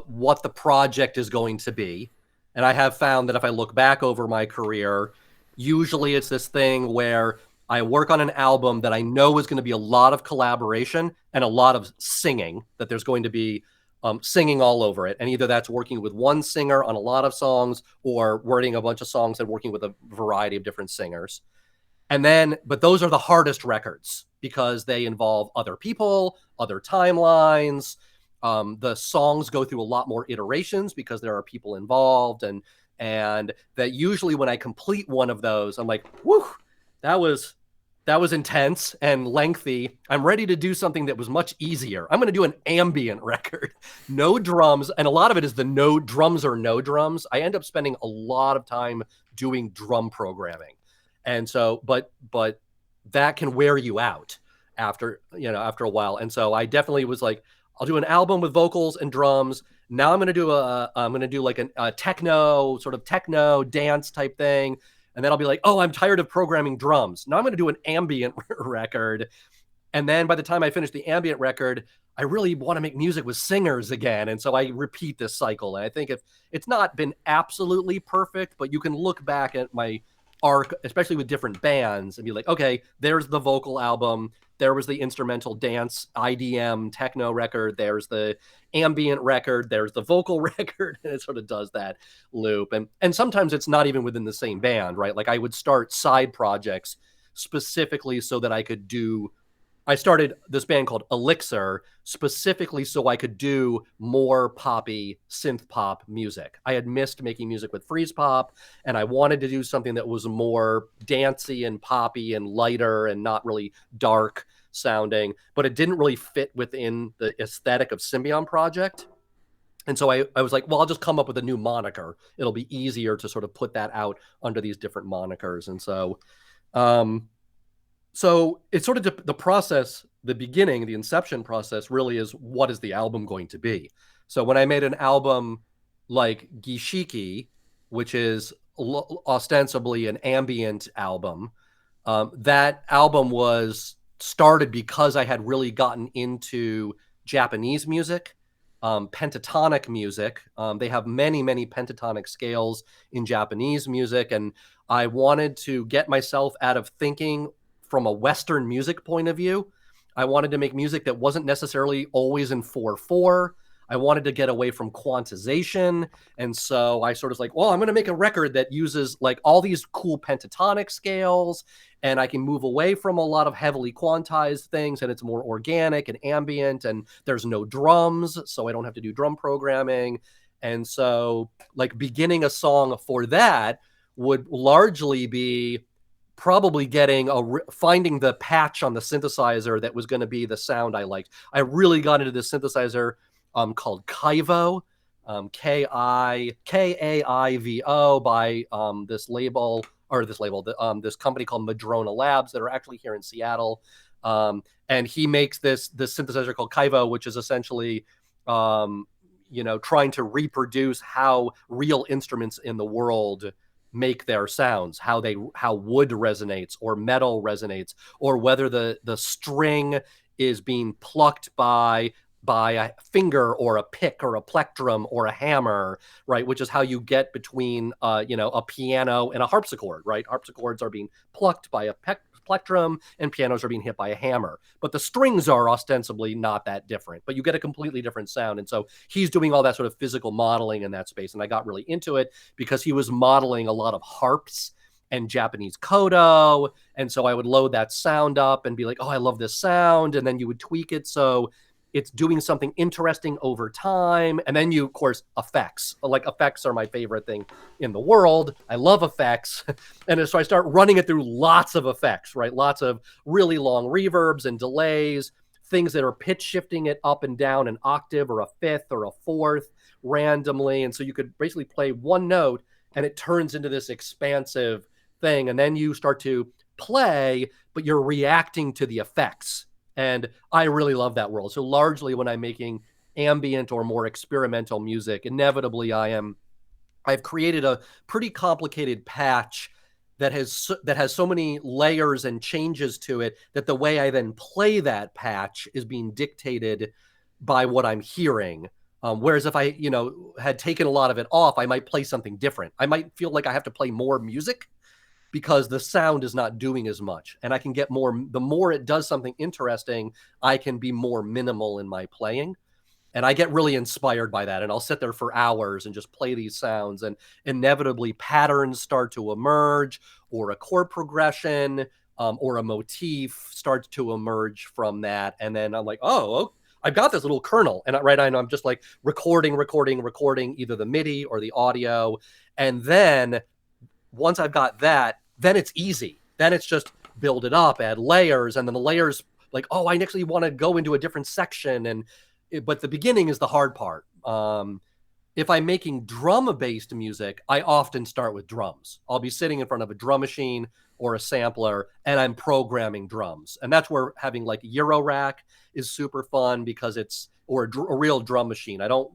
[SPEAKER 1] what the project is going to be. And I have found that if I look back over my career, usually it's this thing where I work on an album that I know is going to be a lot of collaboration and a lot of singing, that there's going to be singing all over it. And either that's working with one singer on a lot of songs, or wording a bunch of songs and working with a variety of different singers. But those are the hardest records because they involve other people, other timelines. The songs go through a lot more iterations because there are people involved, and that usually when I complete one of those, I'm like, whew, that was intense and lengthy. I'm ready to do something that was much easier. I'm going to do an ambient record, no drums, and a lot of it is the no drums or no drums. I end up spending a lot of time doing drum programming, and so but that can wear you out after a while. And so I definitely was like, I'll do an album with vocals and drums. Now I'm going to do like a techno, sort of techno dance type thing. And then I'll be like, oh, I'm tired of programming drums. Now I'm going to do an ambient record. And then by the time I finish the ambient record, I really want to make music with singers again. And so I repeat this cycle. And I think if it's not been absolutely perfect, but you can look back at my arc, especially with different bands, and be like, okay, there's the vocal album. There was the instrumental dance, IDM, techno record. There's the ambient record. There's the vocal record. And it sort of does that loop. And sometimes it's not even within the same band, right? Like I would start side projects specifically so that I started this band called Elixir specifically so I could do more poppy synth pop music. I had missed making music with Freezepop, and I wanted to do something that was more dancey and poppy and lighter and not really dark sounding, but it didn't really fit within the aesthetic of Symbion Project. And so I was like, well, I'll just come up with a new moniker. It'll be easier to sort of put that out under these different monikers. And so, so it's sort of the process, the beginning, the inception process really is, what is the album going to be? So when I made an album like Gishiki, which is ostensibly an ambient album, that album was started because I had really gotten into Japanese music, pentatonic music. They have many, many pentatonic scales in Japanese music. And I wanted to get myself out of thinking from a Western music point of view. I wanted to make music that wasn't necessarily always in 4/4. I wanted to get away from quantization. And so I sort of like, well, I'm going to make a record that uses like all these cool pentatonic scales, and I can move away from a lot of heavily quantized things, and it's more organic and ambient, and there's no drums, so I don't have to do drum programming. And so like beginning a song for that would largely be probably getting finding the patch on the synthesizer that was going to be the sound I liked. I really got into this synthesizer called Kyvo, Kaivo, by this company called Madrona Labs that are actually here in Seattle. And he makes this synthesizer called Kyvo, which is essentially trying to reproduce how real instruments in the world make their sounds, how wood resonates or metal resonates, or whether the string is being plucked by a finger or a pick or a plectrum or a hammer, right? Which is how you get between a piano and a harpsichord, right? Harpsichords are being plucked by a plectrum and pianos are being hit by a hammer. But the strings are ostensibly not that different, but you get a completely different sound. And so he's doing all that sort of physical modeling in that space. And I got really into it because he was modeling a lot of harps and Japanese koto. And so I would load that sound up and be like, oh, I love this sound. And then you would tweak it so it's doing something interesting over time. And then you, of course, effects. Like effects are my favorite thing in the world. I love effects. And so I start running it through lots of effects, right? Lots of really long reverbs and delays, things that are pitch shifting it up and down an octave or a fifth or a fourth randomly. And so you could basically play one note and it turns into this expansive thing. And then you start to play, but you're reacting to the effects. And I really love that world. So largely when I'm making ambient or more experimental music, inevitably I've created a pretty complicated patch that has so many layers and changes to it that the way I then play that patch is being dictated by what I'm hearing. Whereas if I, had taken a lot of it off, I might play something different. I might feel like I have to play more music because the sound is not doing as much. And I can get the more it does something interesting, I can be more minimal in my playing. And I get really inspired by that. And I'll sit there for hours and just play these sounds. And inevitably patterns start to emerge, or a chord progression or a motif starts to emerge from that. And then I'm like, oh, I've got this little kernel. And I'm just like recording either the MIDI or the audio. And then once I've got that, then it's easy. Then it's just build it up, add layers, and then the layers like, oh, I actually want to go into a different section. But the beginning is the hard part. If I'm making drum-based music, I often start with drums. I'll be sitting in front of a drum machine or a sampler, and I'm programming drums. And that's where having like Eurorack is super fun because it's a real drum machine. I don't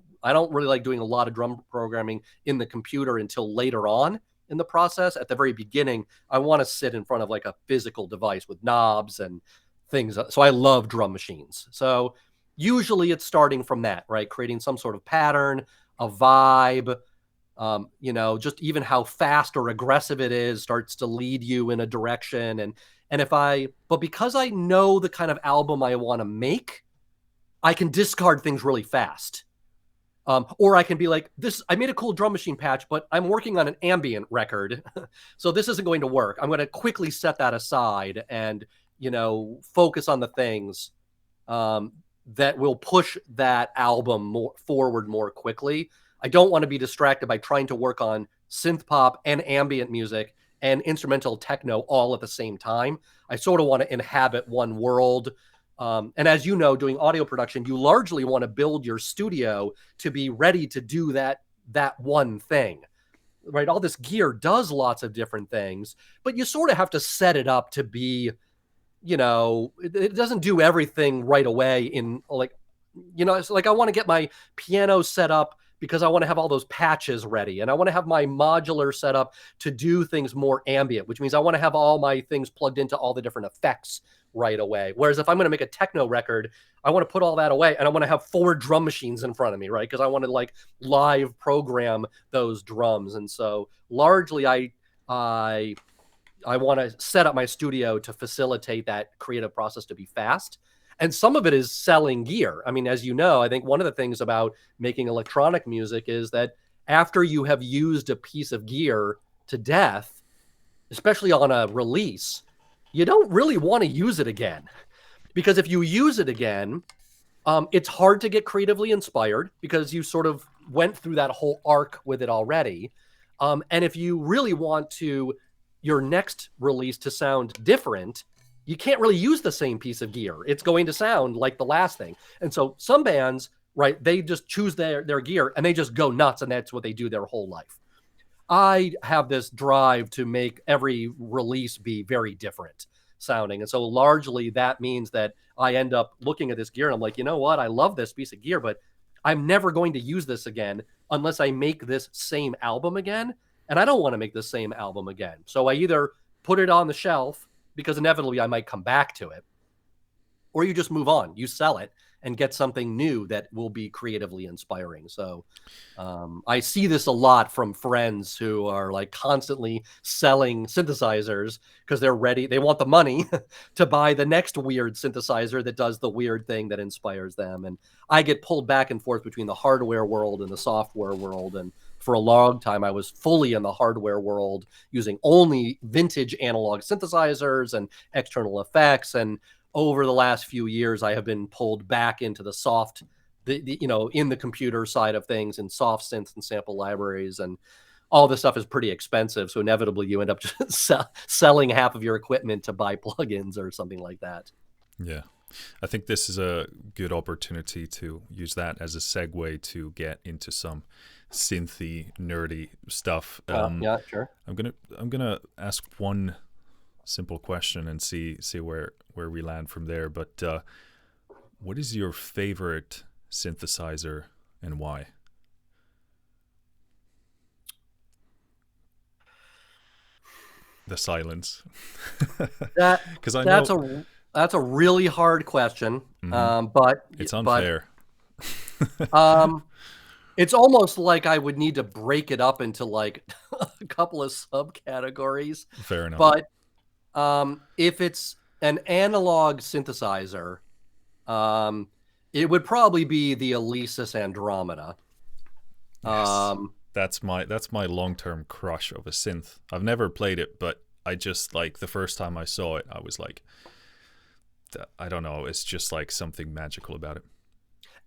[SPEAKER 1] really like doing a lot of drum programming in the computer until later on in the process. At the very beginning, I want to sit in front of like a physical device with knobs and things. So I love drum machines. So usually it's starting from that, right? Creating some sort of pattern, a vibe, just even how fast or aggressive it is starts to lead you in a direction. But because I know the kind of album I want to make, I can discard things really fast. Or I can be like, I made a cool drum machine patch, but I'm working on an ambient record. So this isn't going to work. I'm going to quickly set that aside and, focus on the things that will push that album forward more quickly. I don't want to be distracted by trying to work on synth pop and ambient music and instrumental techno all at the same time. I sort of want to inhabit one world And as you know, doing audio production, you largely want to build your studio to be ready to do that one thing, right? All this gear does lots of different things, but you sort of have to set it up to be, it doesn't do everything right away in like, it's like I want to get my piano set up because I want to have all those patches ready, and I want to have my modular set up to do things more ambient, which means I want to have all my things plugged into all the different effects right away. Whereas if I'm going to make a techno record, I want to put all that away, and I want to have 4 drum machines in front of me, right? Because I want to like live program those drums. And so largely I want to set up my studio to facilitate that creative process to be fast. And some of it is selling gear. I mean, as you know, I think one of the things about making electronic music is that after you have used a piece of gear to death, especially on a release, you don't really want to use it again. Because if you use it again, it's hard to get creatively inspired because you sort of went through that whole arc with it already. And if you really want your next release to sound different, you can't really use the same piece of gear. It's going to sound like the last thing. And so some bands, right, they just choose their gear and they just go nuts, and that's what they do their whole life. I have this drive to make every release be very different sounding. And so largely that means that I end up looking at this gear and I'm like, you know what? I love this piece of gear, but I'm never going to use this again unless I make this same album again. And I don't want to make the same album again. So I either put it on the shelf because inevitably I might come back to it, or you just move on, you sell it and get something new that will be creatively inspiring. So I see this a lot from friends who are like constantly selling synthesizers because they're ready. They want the money to buy the next weird synthesizer that does the weird thing that inspires them. And I get pulled back and forth between the hardware world and the software world. And for a long time, I was fully in the hardware world using only vintage analog synthesizers and external effects. And over the last few years, I have been pulled back into the soft, in the computer side of things, and soft synths and sample libraries, and all this stuff is pretty expensive. So inevitably you end up just selling half of your equipment to buy plugins or something like that.
[SPEAKER 2] Yeah. I think this is a good opportunity to use that as a segue to get into some synthy, nerdy stuff.
[SPEAKER 1] Yeah, sure.
[SPEAKER 2] I'm gonna ask one simple question and see where we land from there. But what is your favorite synthesizer and why? The silence. Because I know
[SPEAKER 1] that's a really hard question. But
[SPEAKER 2] it's unfair.
[SPEAKER 1] It's almost like I would need to break it up into like a couple of subcategories.
[SPEAKER 2] Fair enough.
[SPEAKER 1] But if it's an analog synthesizer, it would probably be the Alesis Andromeda.
[SPEAKER 2] Yes. That's my long-term crush of a synth. I've never played it, but I just like the first time I saw it, I was like, I don't know, it's just like something magical about it.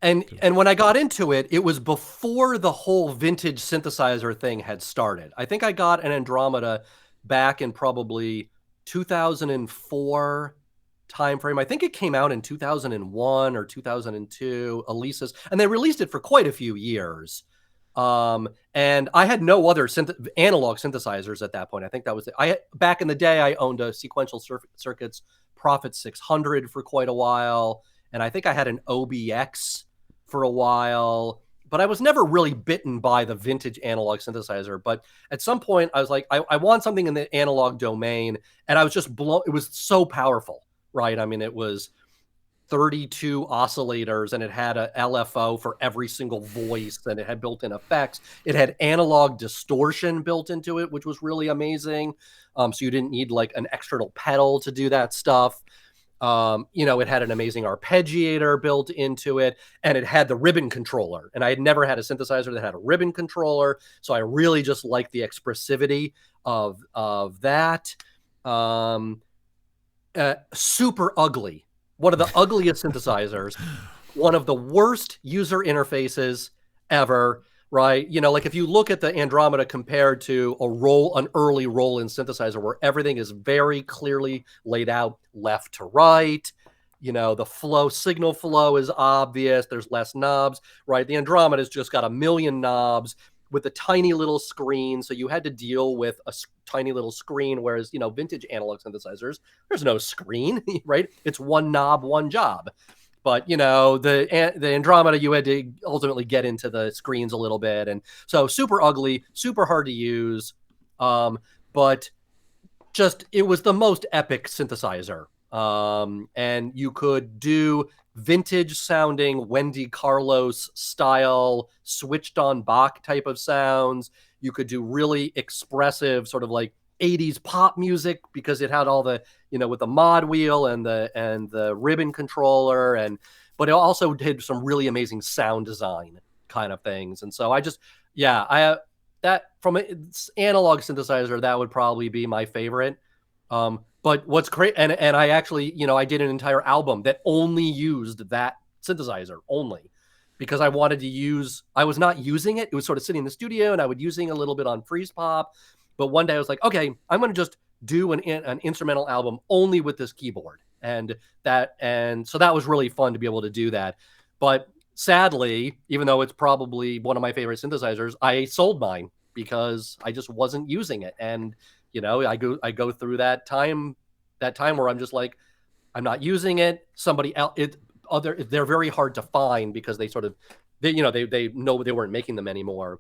[SPEAKER 1] And when I got into it, it was before the whole vintage synthesizer thing had started. I think I got an Andromeda back in probably 2004 timeframe. I think it came out in 2001 or 2002, Alesis, and they released it for quite a few years. And I had no other analog synthesizers at that point. I think that was it. Back in the day, I owned a Sequential Circuits Prophet 600 for quite a while, and I think I had an OBX for a while, but I was never really bitten by the vintage analog synthesizer. But at some point I was like, I want something in the analog domain, and I was just blown. It was so powerful, right? I mean, it was 32 oscillators, and it had a LFO for every single voice, and it had built-in effects. It had analog distortion built into it, which was really amazing. So you didn't need like an external pedal to do that stuff. It had an amazing arpeggiator built into it, and it had the ribbon controller. And I had never had a synthesizer that had a ribbon controller, so I really just liked the expressivity of that. Super ugly. One of the ugliest synthesizers, one of the worst user interfaces ever, right? Like if you look at the Andromeda compared to an early Roland synthesizer where everything is very clearly laid out left to right, the signal flow is obvious. There's less knobs, right? The Andromeda's just got a million knobs with a tiny little screen. So you had to deal with a tiny little screen, whereas, vintage analog synthesizers, there's no screen, right? It's one knob, one job. But, the Andromeda, you had to ultimately get into the screens a little bit. And so super ugly, super hard to use. But just, it was the most epic synthesizer. And you could do vintage sounding Wendy Carlos style switched on Bach type of sounds. You could do really expressive sort of like 80s pop music because it had all the, with the mod wheel and the ribbon controller, but it also did some really amazing sound design kind of things. And so that from an analog synthesizer, that would probably be my favorite. But what's great, and I actually, I did an entire album that only used that synthesizer only, because I was not using it. It was sort of sitting in the studio, and I would using a little bit on Freezepop. But one day I was like, okay, I'm going to just do an instrumental album only with this keyboard. And so that was really fun to be able to do that. But sadly, even though it's probably one of my favorite synthesizers, I sold mine because I just wasn't using it. And I go through that time where I'm just like, I'm not using it. Somebody else, they're very hard to find because they know they weren't making them anymore.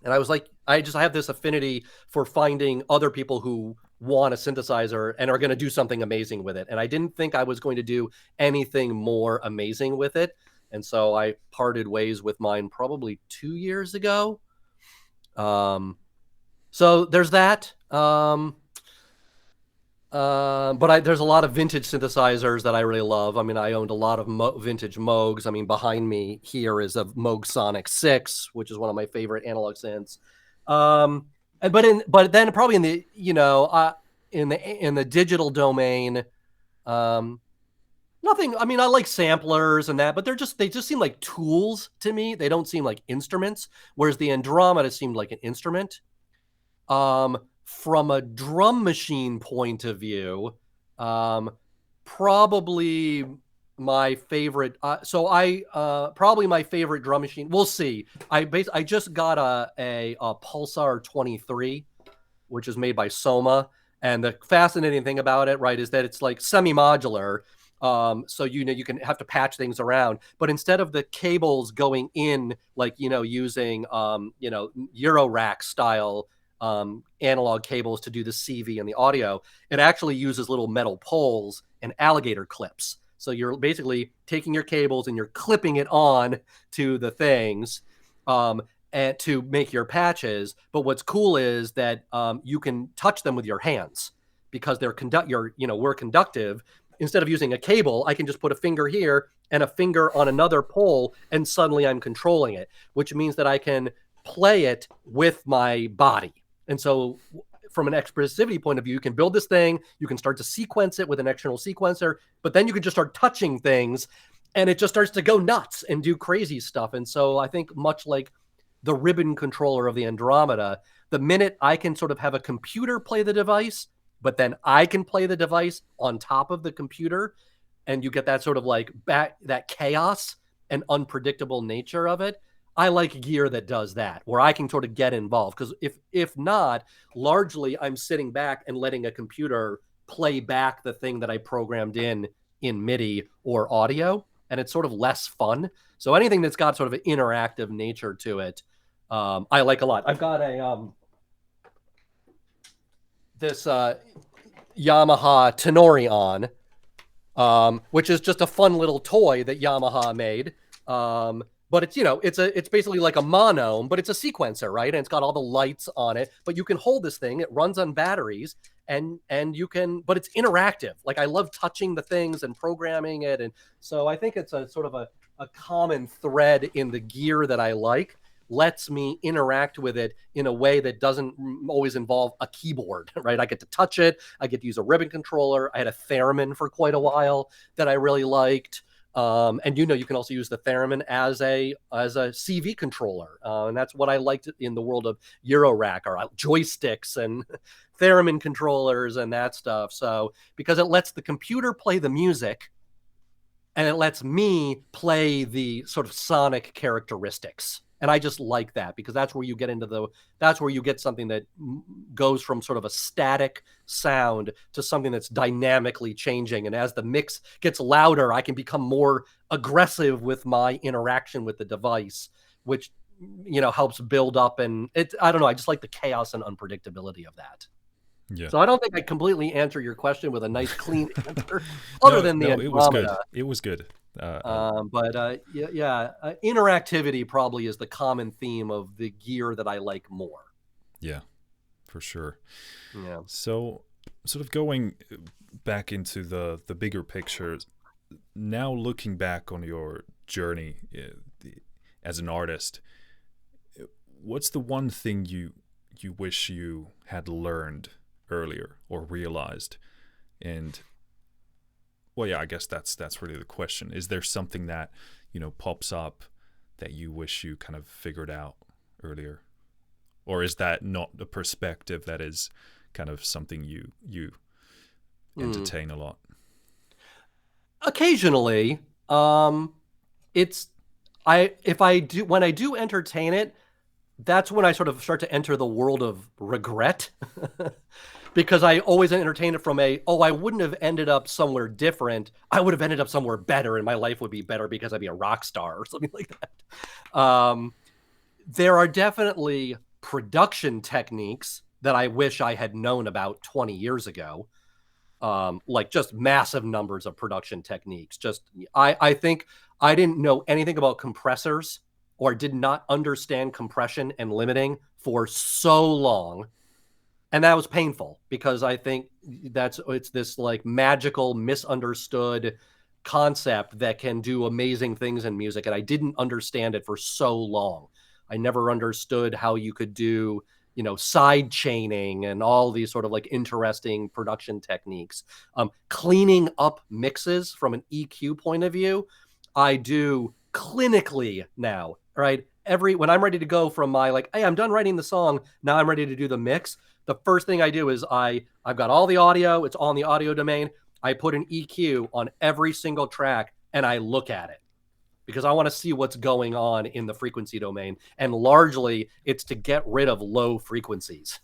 [SPEAKER 1] And I was like, I have this affinity for finding other people who want a synthesizer and are going to do something amazing with it. And I didn't think I was going to do anything more amazing with it. And so I parted ways with mine probably 2 years ago. So there's that. But there's a lot of vintage synthesizers that I really love. I mean, I owned a lot of vintage Moogs. I mean, behind me here is a Moog Sonic 6, which is one of my favorite analog synths. But then probably in the in the digital domain, nothing. I mean, I like samplers and that, but they just seem like tools to me. They don't seem like instruments. Whereas the Andromeda seemed like an instrument. From a drum machine point of view, probably my favorite. Probably my favorite drum machine. We'll see. I just got a Pulsar 23, which is made by Soma, and the fascinating thing about it, right, is that it's like semi-modular. So you can have to patch things around, but instead of the cables going in like using Eurorack style analog cables to do the CV and the audio, it actually uses little metal poles and alligator clips. So you're basically taking your cables and you're clipping it on to the things and to make your patches. But what's cool is that you can touch them with your hands because we're conductive. Instead of using a cable, I can just put a finger here and a finger on another pole, and suddenly I'm controlling it, which means that I can play it with my body. And so from an expressivity point of view, you can build this thing, you can start to sequence it with an external sequencer, but then you can just start touching things and it just starts to go nuts and do crazy stuff. And so I think much like the ribbon controller of the Andromeda, the minute I can sort of have a computer play the device, but then I can play the device on top of the computer, and you get that sort of like that chaos and unpredictable nature of it. I like gear that does that, where I can sort of get involved. Because if not, largely I'm sitting back and letting a computer play back the thing that I programmed in MIDI or audio, and it's sort of less fun. So anything that's got sort of an interactive nature to it, I like a lot. I've got this Yamaha Tenorion, which is just a fun little toy that Yamaha made. But it's basically like a monome, but it's a sequencer, right? And it's got all the lights on it, but you can hold this thing. It runs on batteries and you can, but it's interactive. Like I love touching the things and programming it. And so I think it's a sort of a common thread in the gear that I like, lets me interact with it in a way that doesn't always involve a keyboard, right? I get to touch it. I get to use a ribbon controller. I had a theremin for quite a while that I really liked. And you can also use the theremin as a CV controller, and that's what I liked in the world of Eurorack, or joysticks and theremin controllers and that stuff. So because it lets the computer play the music, and it lets me play the sort of sonic characteristics. And I just like that, because that's where you get that's where you get something that goes from sort of a static sound to something that's dynamically changing. And as the mix gets louder, I can become more aggressive with my interaction with the device, which, helps build up. And I don't know, I just like the chaos and unpredictability of that.
[SPEAKER 2] Yeah.
[SPEAKER 1] So I don't think I completely answered your question with a nice, clean answer, other than the Andromeda.
[SPEAKER 2] It was good.
[SPEAKER 1] Interactivity probably is the common theme of the gear that I like more.
[SPEAKER 2] Yeah, for sure.
[SPEAKER 1] Yeah.
[SPEAKER 2] So, sort of going back into the bigger picture, now looking back on your journey as an artist, what's the one thing you wish you had learned earlier or realized? And I guess that's really the question. Is there something that pops up that you wish you kind of figured out earlier, or is that not a perspective that is kind of something you entertain a lot?
[SPEAKER 1] Occasionally, when I do entertain it, that's when I sort of start to enter the world of regret. Because I always entertain it from I wouldn't have ended up somewhere different. I would have ended up somewhere better, and my life would be better because I'd be a rock star or something like that. There are definitely production techniques that I wish I had known about 20 years ago. Like just massive numbers of production techniques. I think I didn't know anything about compressors, or did not understand compression and limiting for so long. And that was painful, because I think it's this like magical, misunderstood concept that can do amazing things in music. And I didn't understand it for so long. I never understood how you could do, side chaining and all these sort of like interesting production techniques. Cleaning up mixes from an EQ point of view, I do clinically now, right? When I'm ready to go from my hey, I'm done writing the song, now I'm ready to do the mix. The first thing I do is I've got all the audio, it's all in the audio domain. I put an EQ on every single track and I look at it, because I want to see what's going on in the frequency domain. And largely it's to get rid of low frequencies,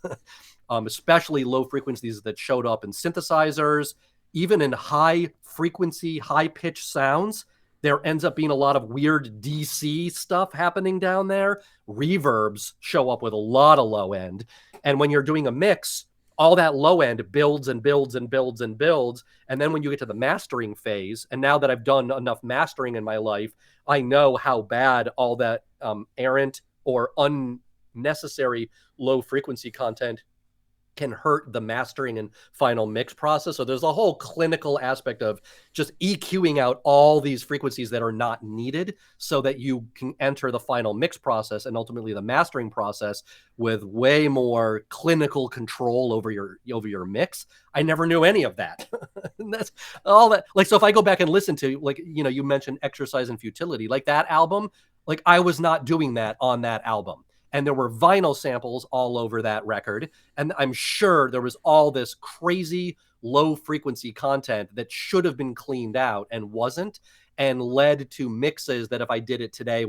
[SPEAKER 1] especially low frequencies that showed up in synthesizers, even in high frequency, high pitch sounds. There ends up being a lot of weird DC stuff happening down there. Reverbs show up with a lot of low end. And when you're doing a mix, all that low end builds and builds and builds and builds. And then when you get to the mastering phase, and now that I've done enough mastering in my life, I know how bad all that errant or unnecessary low frequency content can hurt the mastering and final mix process. So there's a whole clinical aspect of just EQing out all these frequencies that are not needed, so that you can enter the final mix process and ultimately the mastering process with way more clinical control over your mix. I never knew any of that. And that's all that. So if I go back and listen to, you mentioned Exercise and Futility, that album, I was not doing that on that album. And there were vinyl samples all over that record. And I'm sure there was all this crazy low frequency content that should have been cleaned out and wasn't, and led to mixes that if I did it today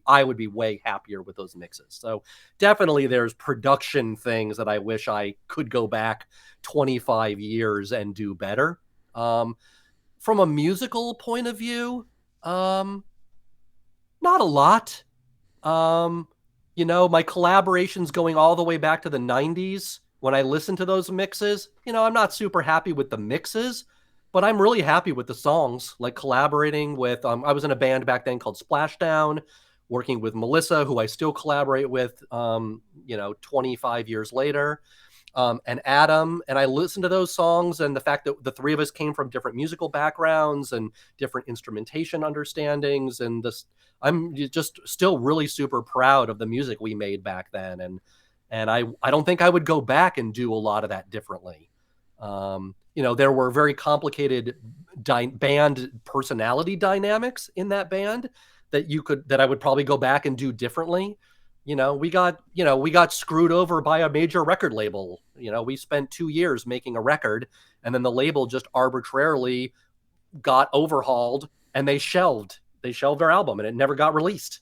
[SPEAKER 1] I would be way happier with those mixes. So definitely there's production things that I wish I could go back 25 years and do better. From a musical point of view, not a lot. My collaborations going all the way back to the 90s, when I listen to those mixes, I'm not super happy with the mixes, but I'm really happy with the songs. Collaborating with, I was in a band back then called Splashdown, working with Melissa, who I still collaborate with, 25 years later, and Adam. And I listened to those songs, and the fact that the three of us came from different musical backgrounds and different instrumentation understandings, and I'm just still really super proud of the music we made back then. And I don't think I would go back and do a lot of that differently. There were very complicated band personality dynamics in that band that I would probably go back and do differently. We got screwed over by a major record label. We spent 2 years making a record, and then the label just arbitrarily got overhauled and they shelved our album, and it never got released.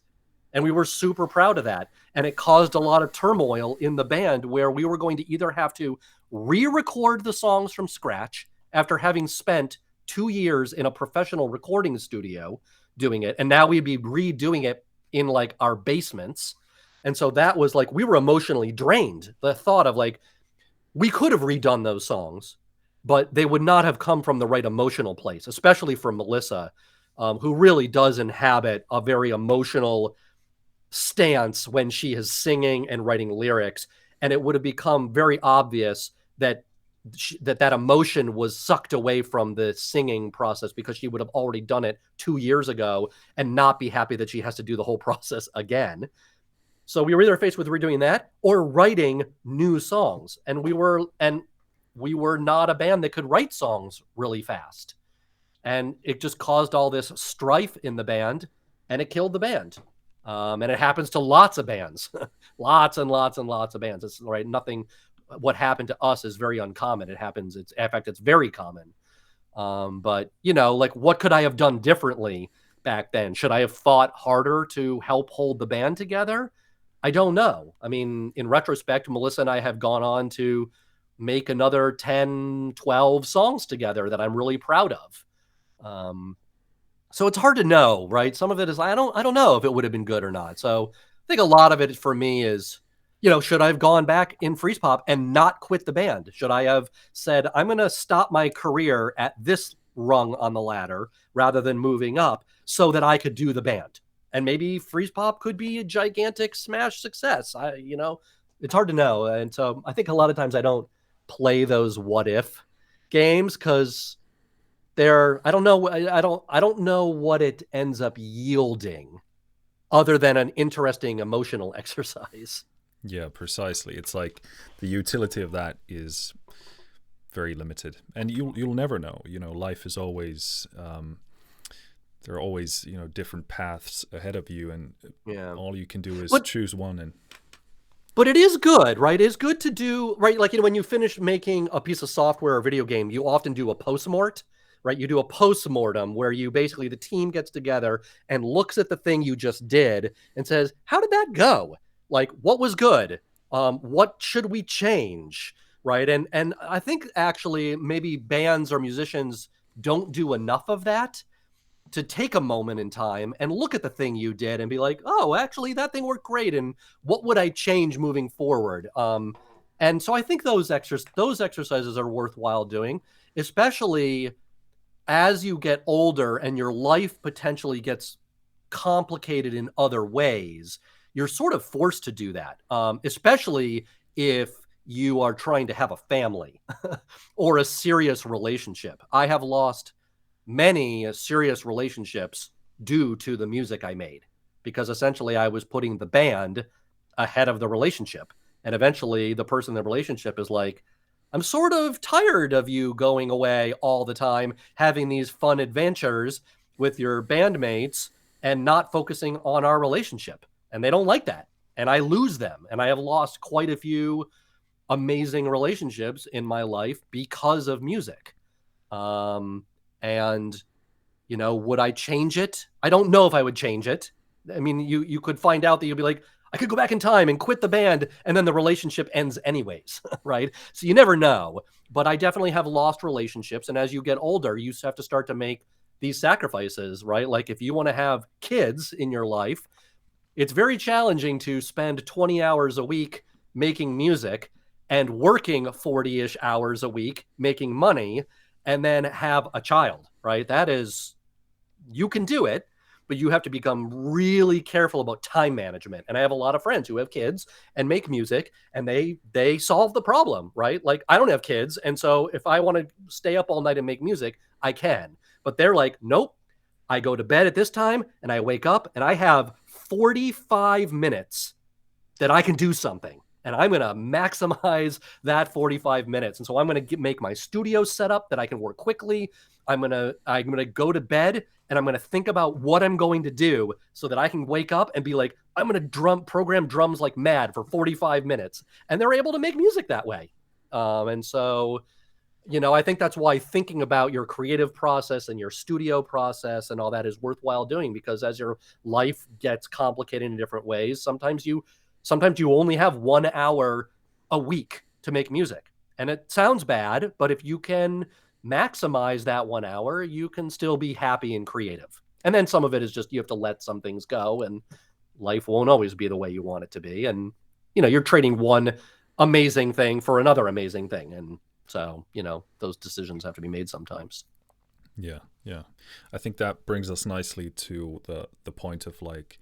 [SPEAKER 1] And we were super proud of that. And it caused a lot of turmoil in the band, where we were going to either have to re-record the songs from scratch after having spent 2 years in a professional recording studio doing it, and now we'd be redoing it in like our basements. And so that was like, we were emotionally drained. The thought of like, we could have redone those songs, but they would not have come from the right emotional place, especially for Melissa, who really does inhabit a very emotional stance when she is singing and writing lyrics. And it would have become very obvious that that emotion was sucked away from the singing process, because she would have already done it 2 years ago and not be happy that she has to do the whole process again. So we were either faced with redoing that or writing new songs. And we were not a band that could write songs really fast. And it just caused all this strife in the band, and it killed the band. And it happens to lots of bands, lots and lots and lots of bands. It's right. Nothing, what happened to us is very uncommon. It happens. In fact, it's very common. But you know, like, what could I have done differently back then? Should I have fought harder to help hold the band together? I don't know. I mean, in retrospect, Melissa and I have gone on to make another 10, 12 songs together that I'm really proud of. So it's hard to know, right? Some of it is, I don't know if it would have been good or not. So I think a lot of it for me is, you know, should I have gone back in Freezepop and not quit the band? Should I have said, I'm going to stop my career at this rung on the ladder rather than moving up, so that I could do the band? And maybe Freezepop could be a gigantic smash success. You know, it's hard to know. And so I think a lot of times I don't play those what if games, because I don't know what it ends up yielding, other than an interesting emotional exercise.
[SPEAKER 2] Yeah, precisely. It's like the utility of that is very limited, and you'll never know. You know, life is always there are always, you know, different paths ahead of you, and all you can do is choose one.
[SPEAKER 1] But it is good, right? It's good to do, right? Like, you know, when you finish making a piece of software or video game, you often do a postmort, right? You do a postmortem where you basically, the team gets together and looks at the thing you just did and says, how did that go? Like, what was good? What should we change? Right. And I think actually maybe bands or musicians don't do enough of that, to take a moment in time and look at the thing you did and be like, oh, actually that thing worked great, and what would I change moving forward? And so I think those exercises are worthwhile doing, especially as you get older and your life potentially gets complicated in other ways. You're sort of forced to do that, especially if you are trying to have a family or a serious relationship. I have lost many serious relationships due to the music I made, because essentially I was putting the band ahead of the relationship. And eventually the person in the relationship is like, I'm sort of tired of you going away all the time, having these fun adventures with your bandmates and not focusing on our relationship. And they don't like that. And I lose them. And I have lost quite a few amazing relationships in my life because of music. And, you know, would I change it? I don't know if I would change it. I mean, you could find out that you'll be like, I could go back in time and quit the band, and then the relationship ends anyways, right? So you never know. But I definitely have lost relationships. And as you get older, you have to start to make these sacrifices, right? Like, if you want to have kids in your life, it's very challenging to spend 20 hours a week making music and working 40-ish hours a week making money, and then have a child, right? That is, you can do it, but you have to become really careful about time management. And I have a lot of friends who have kids and make music, and they solve the problem, right? Like, I don't have kids, and so if I want to stay up all night and make music, I can. But they're like, nope, I go to bed at this time, and I wake up, and I have 45 minutes that I can do something. And I'm going to maximize that 45 minutes. And so I'm going to make my studio set up that I can work quickly. I'm going to go to bed, and I'm going to think about what I'm going to do so that I can wake up and be like, I'm going to program drums like mad for 45 minutes. And they're able to make music that way. And so You know, I think that's why thinking about your creative process and your studio process and all that is worthwhile doing, because as your life gets complicated in different ways, sometimes you only have 1 hour a week to make music. And it sounds bad, but if you can maximize that 1 hour, you can still be happy and creative. And then some of it is just you have to let some things go, and life won't always be the way you want it to be. And, you know, you're trading one amazing thing for another amazing thing. And so, you know, those decisions have to be made sometimes.
[SPEAKER 2] Yeah, yeah. I think that brings us nicely to the point of like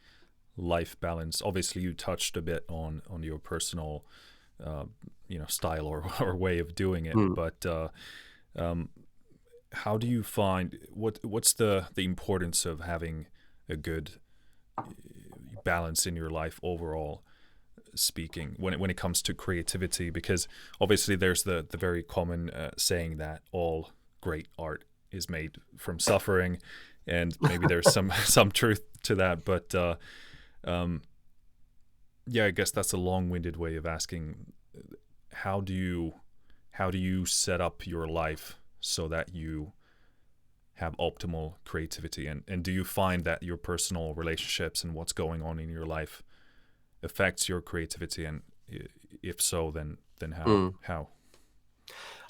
[SPEAKER 2] life balance. Obviously, you touched a bit on your personal, style or way of doing it. But how do you find what's the importance of having a good balance in your life overall? Speaking when it comes to creativity, because obviously there's the very common saying that all great art is made from suffering, and maybe there's some truth to that, but I guess that's a long-winded way of asking how do you set up your life so that you have optimal creativity, and do you find that your personal relationships and what's going on in your life affects your creativity, and if so, then how?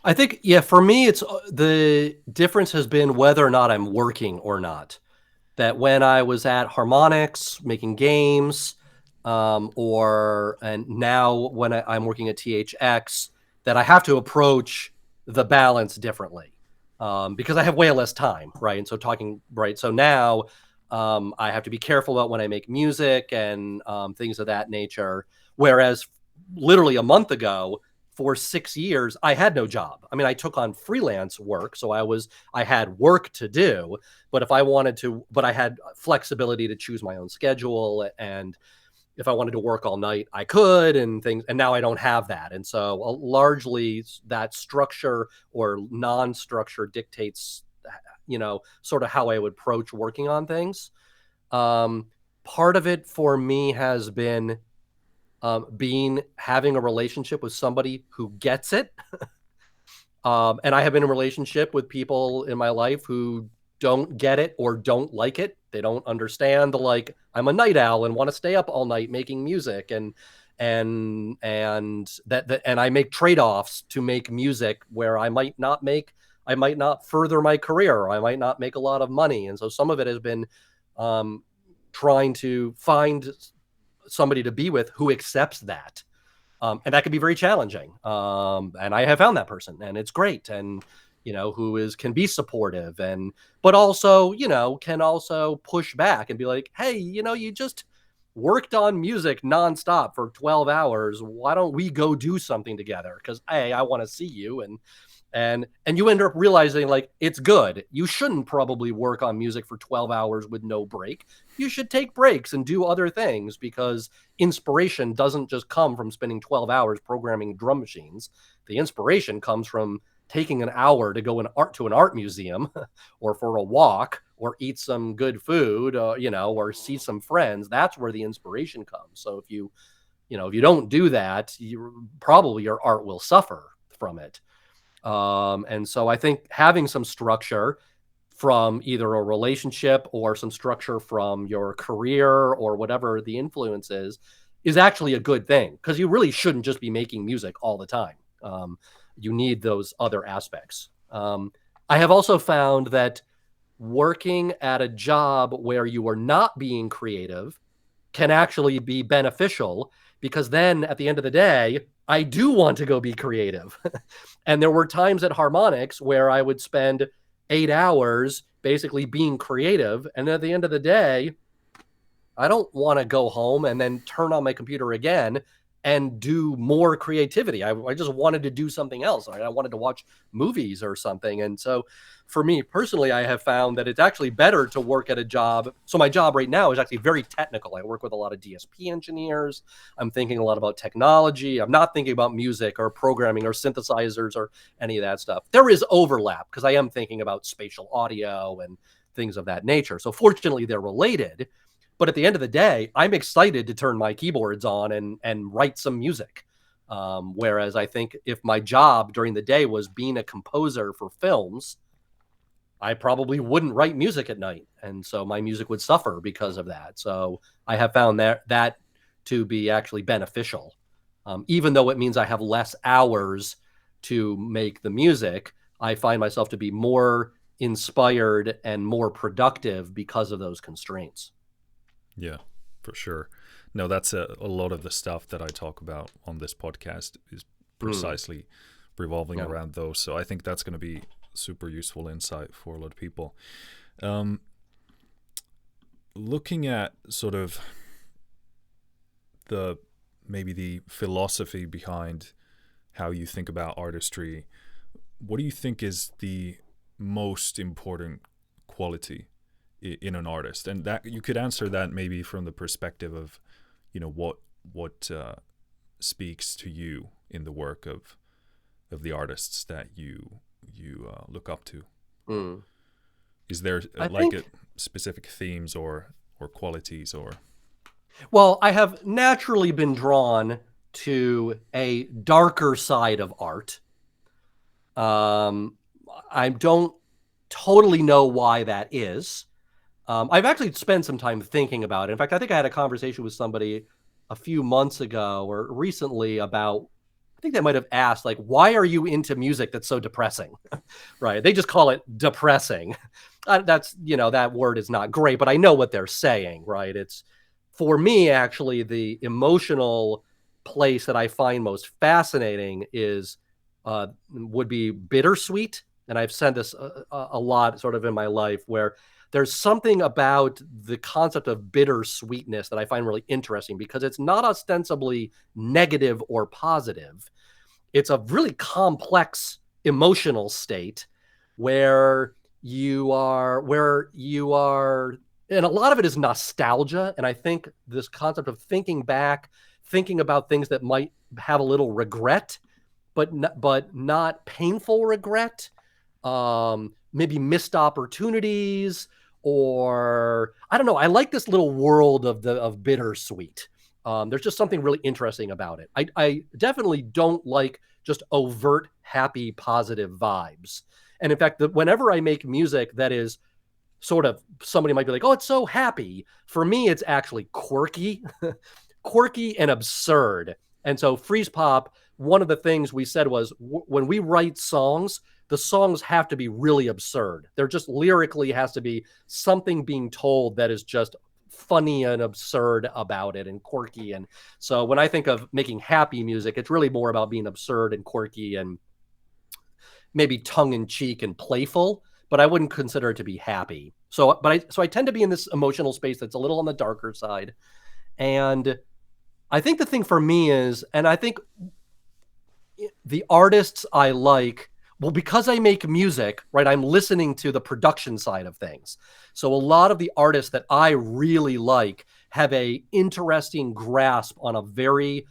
[SPEAKER 1] I think, yeah, for me, it's the difference has been whether or not I'm working or not. That when I was at Harmonix making games, and now when I'm working at THX, that I have to approach the balance differently, because I have way less time, right? And so now I have to be careful about when I make music and things of that nature. Whereas literally a month ago, for 6 years, I had no job. I mean, I took on freelance work, so I had work to do, but I had flexibility to choose my own schedule, and if I wanted to work all night, I could, and now I don't have that. And so largely that structure or non-structure dictates, sort of how I would approach working on things. Part of it for me has been having a relationship with somebody who gets it. And I have been in a relationship with people in my life who don't get it or don't like it. They don't understand I'm a night owl and want to stay up all night making music, and I make trade-offs to make music where I might not further my career, or I might not make a lot of money. And so some of it has been trying to find somebody to be with who accepts that. And that can be very challenging. And I have found that person, and it's great. And, can be supportive, but also, can also push back and be like, hey, you just worked on music nonstop for 12 hours. Why don't we go do something together? Because I want to see you. And you end up realizing it's good. You shouldn't probably work on music for 12 hours with no break. You should take breaks and do other things, because inspiration doesn't just come from spending 12 hours programming drum machines. The inspiration comes from taking an hour to go to an art museum or for a walk or eat some good food, or see some friends. That's where the inspiration comes. So if you don't do that, probably your art will suffer from it. And so I think having some structure from either a relationship or some structure from your career or whatever the influence is actually a good thing, because you really shouldn't just be making music all the time. You need those other aspects. I have also found that working at a job where you are not being creative can actually be beneficial, because then at the end of the day, I do want to go be creative. And there were times at Harmonix where I would spend 8 hours basically being creative. And at the end of the day, I don't want to go home and then turn on my computer again and do more creativity. I just wanted to do something else. I wanted to watch movies or something. And so for me personally, I have found that it's actually better to work at a job. So my job right now is actually very technical. I work with a lot of DSP engineers. I'm thinking a lot about technology. I'm not thinking about music or programming or synthesizers or any of that stuff. There is overlap because I am thinking about spatial audio and things of that nature. So fortunately, they're related. But at the end of the day, I'm excited to turn my keyboards on and write some music. Whereas I think if my job during the day was being a composer for films, I probably wouldn't write music at night. And so my music would suffer because of that. So I have found that to be actually beneficial. Even though it means I have less hours to make the music, I find myself to be more inspired and more productive because of those constraints.
[SPEAKER 2] Yeah, for sure. No, that's a lot of the stuff that I talk about on this podcast is precisely revolving around those. So I think that's going to be super useful insight for a lot of people. Looking at sort of maybe the philosophy behind how you think about artistry, what do you think is the most important quality in an artist? And that you could answer that maybe from the perspective of, what speaks to you in the work of the artists that you look up to. Is there specific themes or qualities or?
[SPEAKER 1] Well, I have naturally been drawn to a darker side of art. I don't totally know why that is. I've actually spent some time thinking about it. In fact, I think I had a conversation with somebody a few months ago or recently about, I think they might have asked, like, why are you into music that's so depressing? Right. They just call it depressing. That's, that word is not great, but I know what they're saying, right? It's, for me, actually, the emotional place that I find most fascinating would be bittersweet. And I've said this a lot sort of in my life, where there's something about the concept of bittersweetness that I find really interesting, because it's not ostensibly negative or positive. It's a really complex emotional state where you are, and a lot of it is nostalgia. And I think this concept of thinking back, thinking about things that might have a little regret, but not painful regret, maybe missed opportunities, or I don't know. I like this little world of bittersweet. There's just something really interesting about it. I definitely don't like just overt, happy, positive vibes. And in fact, whenever I make music that is sort of, somebody might be like, oh, it's so happy. For me, it's actually quirky, quirky and absurd. And so Freezepop, one of the things we said was, when we write songs, the songs have to be really absurd. They're just lyrically has to be something being told that is just funny and absurd about it and quirky. And so when I think of making happy music, it's really more about being absurd and quirky and maybe tongue in cheek and playful, but I wouldn't consider it to be happy. So I tend to be in this emotional space that's a little on the darker side. And I think the thing for me is, and I think the artists I like, well, because I make music, right, I'm listening to the production side of things. So a lot of the artists that I really like have a interesting grasp on a very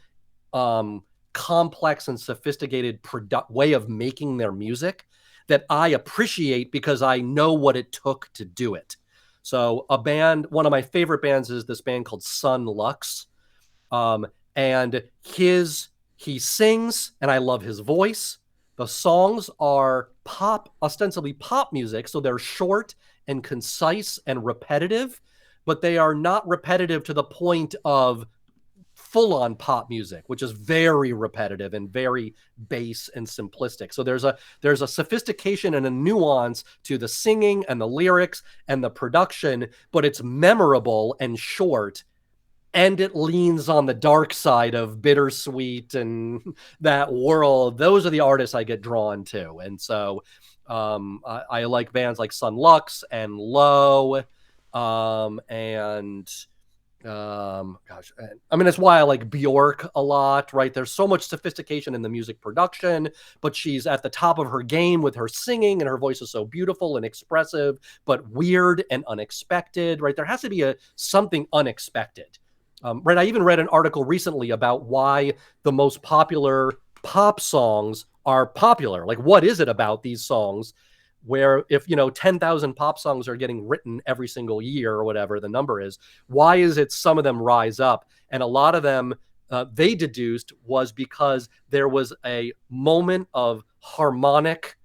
[SPEAKER 1] complex and sophisticated way of making their music that I appreciate because I know what it took to do it. So one of my favorite bands is this band called Sun Lux. And he sings, and I love his voice. The songs are ostensibly pop music, so they're short and concise and repetitive, but they are not repetitive to the point of full-on pop music, which is very repetitive and very base and simplistic. So there's a sophistication and a nuance to the singing and the lyrics and the production, but it's memorable and short. And it leans on the dark side of bittersweet and that world. Those are the artists I get drawn to. And so I like bands like Sun Lux and Low. That's why I like Bjork a lot, right? There's so much sophistication in the music production, but she's at the top of her game with her singing, and her voice is so beautiful and expressive, but weird and unexpected, right? There has to be something unexpected. Right, I even read an article recently about why the most popular pop songs are popular. Like, what is it about these songs where if, 10,000 pop songs are getting written every single year or whatever the number is, why is it some of them rise up and a lot of them they deduced was because there was a moment of harmonic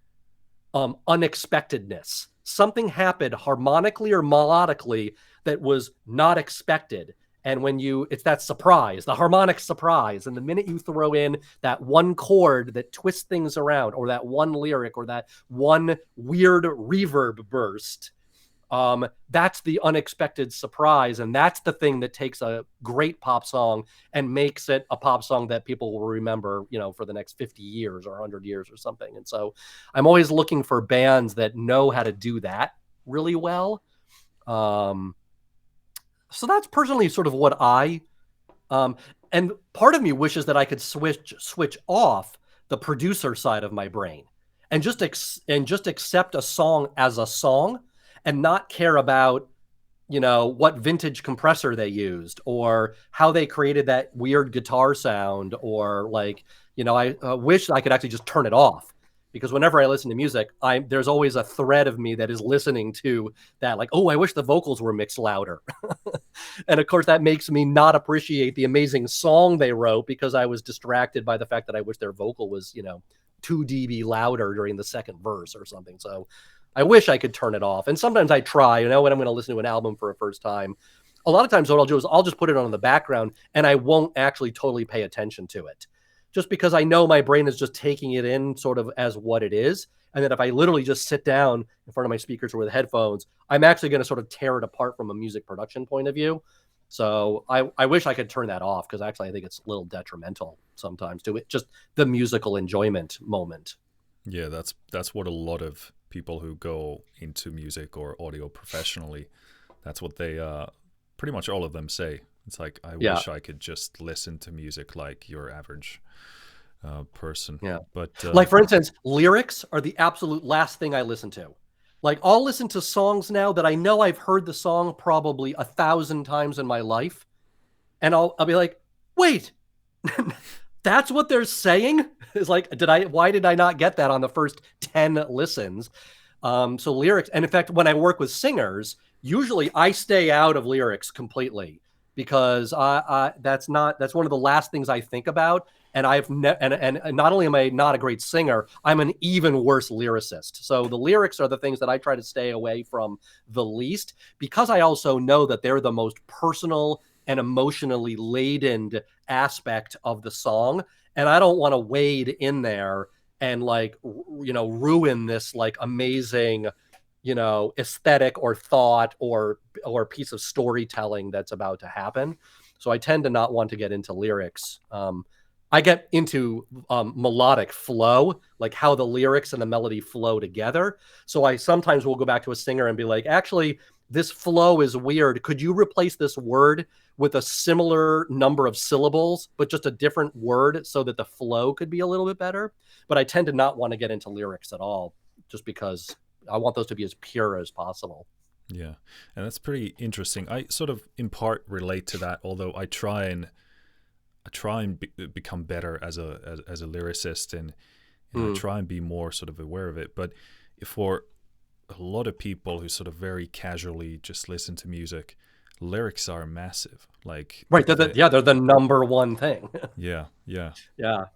[SPEAKER 1] unexpectedness. Something happened harmonically or melodically that was not expected. And when it's that surprise, the harmonic surprise. And the minute you throw in that one chord that twists things around, or that one lyric, or that one weird reverb burst, that's the unexpected surprise. And that's the thing that takes a great pop song and makes it a pop song that people will remember, for the next 50 years or 100 years or something. And so I'm always looking for bands that know how to do that really well. So that's personally sort of what and part of me wishes that I could switch off the producer side of my brain and just accept a song as a song and not care about, what vintage compressor they used or how they created that weird guitar sound, or I wish I could actually just turn it off. Because whenever I listen to music, there's always a thread of me that is listening to that, like, oh, I wish the vocals were mixed louder. And of course, that makes me not appreciate the amazing song they wrote because I was distracted by the fact that I wish their vocal was, 2 dB louder during the second verse or something. So I wish I could turn it off. And sometimes I try, when I'm going to listen to an album for a first time. A lot of times what I'll do is I'll just put it on in the background and I won't actually totally pay attention to it. Just because I know my brain is just taking it in sort of as what it is. And then if I literally just sit down in front of my speakers or with headphones, I'm actually going to sort of tear it apart from a music production point of view. So I wish I could turn that off, because actually I think it's a little detrimental sometimes to it, just the musical enjoyment moment.
[SPEAKER 2] Yeah, that's what a lot of people who go into music or audio professionally, that's what they pretty much all of them say. It's like, I wish I could just listen to music like your average person.
[SPEAKER 1] Yeah.
[SPEAKER 2] But
[SPEAKER 1] like, for instance, lyrics are the absolute last thing I listen to. Like, I'll listen to songs now that I know I've heard the song probably 1,000 times in my life. And I'll be like, wait, that's what they're saying? It's like, why did I not get that on the first 10 listens? So lyrics, and in fact, when I work with singers, usually I stay out of lyrics completely, because that's one of the last things I think about. And and not only am I not a great singer, I'm an even worse lyricist. So the lyrics are the things that I try to stay away from the least, because I also know that they're the most personal and emotionally laden aspect of the song. And I don't want to wade in there and ruin this amazing, aesthetic or thought or piece of storytelling that's about to happen. So I tend to not want to get into lyrics. I get into melodic flow, like how the lyrics and the melody flow together. So I sometimes will go back to a singer and be like, actually, this flow is weird. Could you replace this word with a similar number of syllables, but just a different word so that the flow could be a little bit better? But I tend to not want to get into lyrics at all, just because I want those to be as pure as possible.
[SPEAKER 2] Yeah, and that's pretty interesting. I sort of in part relate to that, although I try and become better as a lyricist, and I try and be more sort of aware of it. But for a lot of people who sort of very casually just listen to music, lyrics are massive. Like,
[SPEAKER 1] right, they're the number one thing.
[SPEAKER 2] yeah.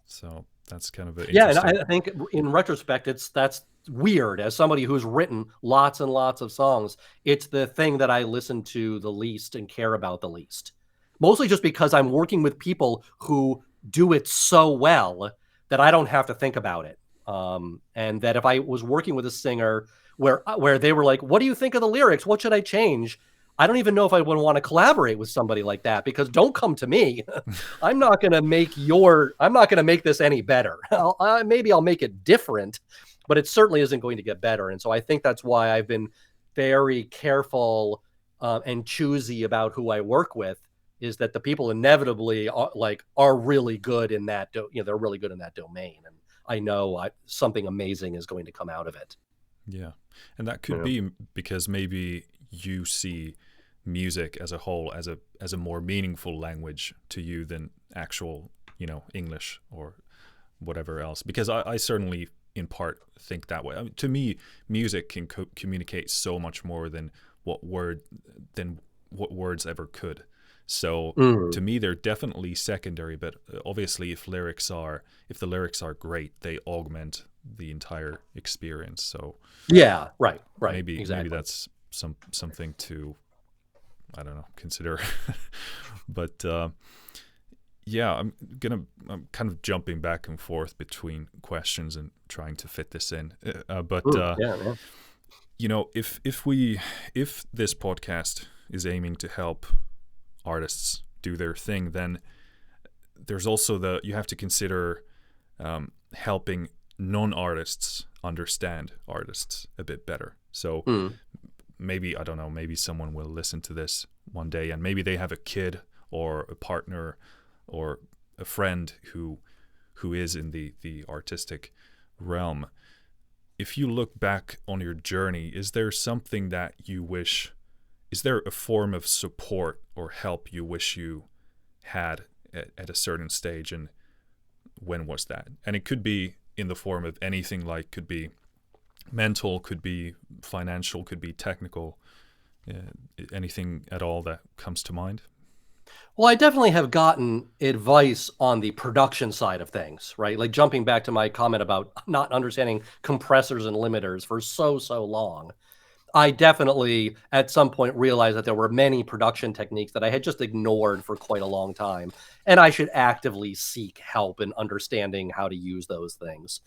[SPEAKER 2] So that's kind of interesting.
[SPEAKER 1] And I think in retrospect, that's weird. As somebody who's written lots and lots of songs, it's the thing that I listen to the least and care about the least. Mostly just because I'm working with people who do it so well that I don't have to think about it. And that if I was working with a singer where they were like, what do you think of the lyrics? What should I change? I don't even know if I would want to collaborate with somebody like that, because don't come to me. I'm not going to make this any better. Maybe I'll make it different, but it certainly isn't going to get better. And so I think that's why I've been very careful and choosy about who I work with, is that the people inevitably are really good in that, they're really good in that domain. And I know something amazing is going to come out of it.
[SPEAKER 2] Yeah. And that could be because maybe you see music as a whole as a more meaningful language to you than actual, English or whatever else. Because I certainly in part think that way. I mean, to me, music can communicate so much more than what words ever could. So
[SPEAKER 1] Mm.
[SPEAKER 2] to me, they're definitely secondary, but obviously if the lyrics are great, they augment the entire experience. So
[SPEAKER 1] Yeah, right,
[SPEAKER 2] maybe
[SPEAKER 1] exactly.
[SPEAKER 2] that's something to, I don't know, consider. But yeah, I'm kind of jumping back and forth between questions and trying to fit this in. But
[SPEAKER 1] Yeah.
[SPEAKER 2] you know, if this podcast is aiming to help artists do their thing, then there's also you have to consider helping non-artists understand artists a bit better. So maybe, I don't know, maybe someone will listen to this one day and maybe they have a kid or a partner or a friend who is in the artistic realm. If you look back on your journey, is there something that you wish, is there a form of support or help you wish you had at a certain stage, and when was that? And it could be in the form of anything, like could be mental, could be financial, could be technical, anything at all that comes to mind.
[SPEAKER 1] Well, I definitely have gotten advice on the production side of things, right? Like jumping back to my comment about not understanding compressors and limiters for so long. I definitely at some point realized that there were many production techniques that I had just ignored for quite a long time, and I should actively seek help in understanding how to use those things.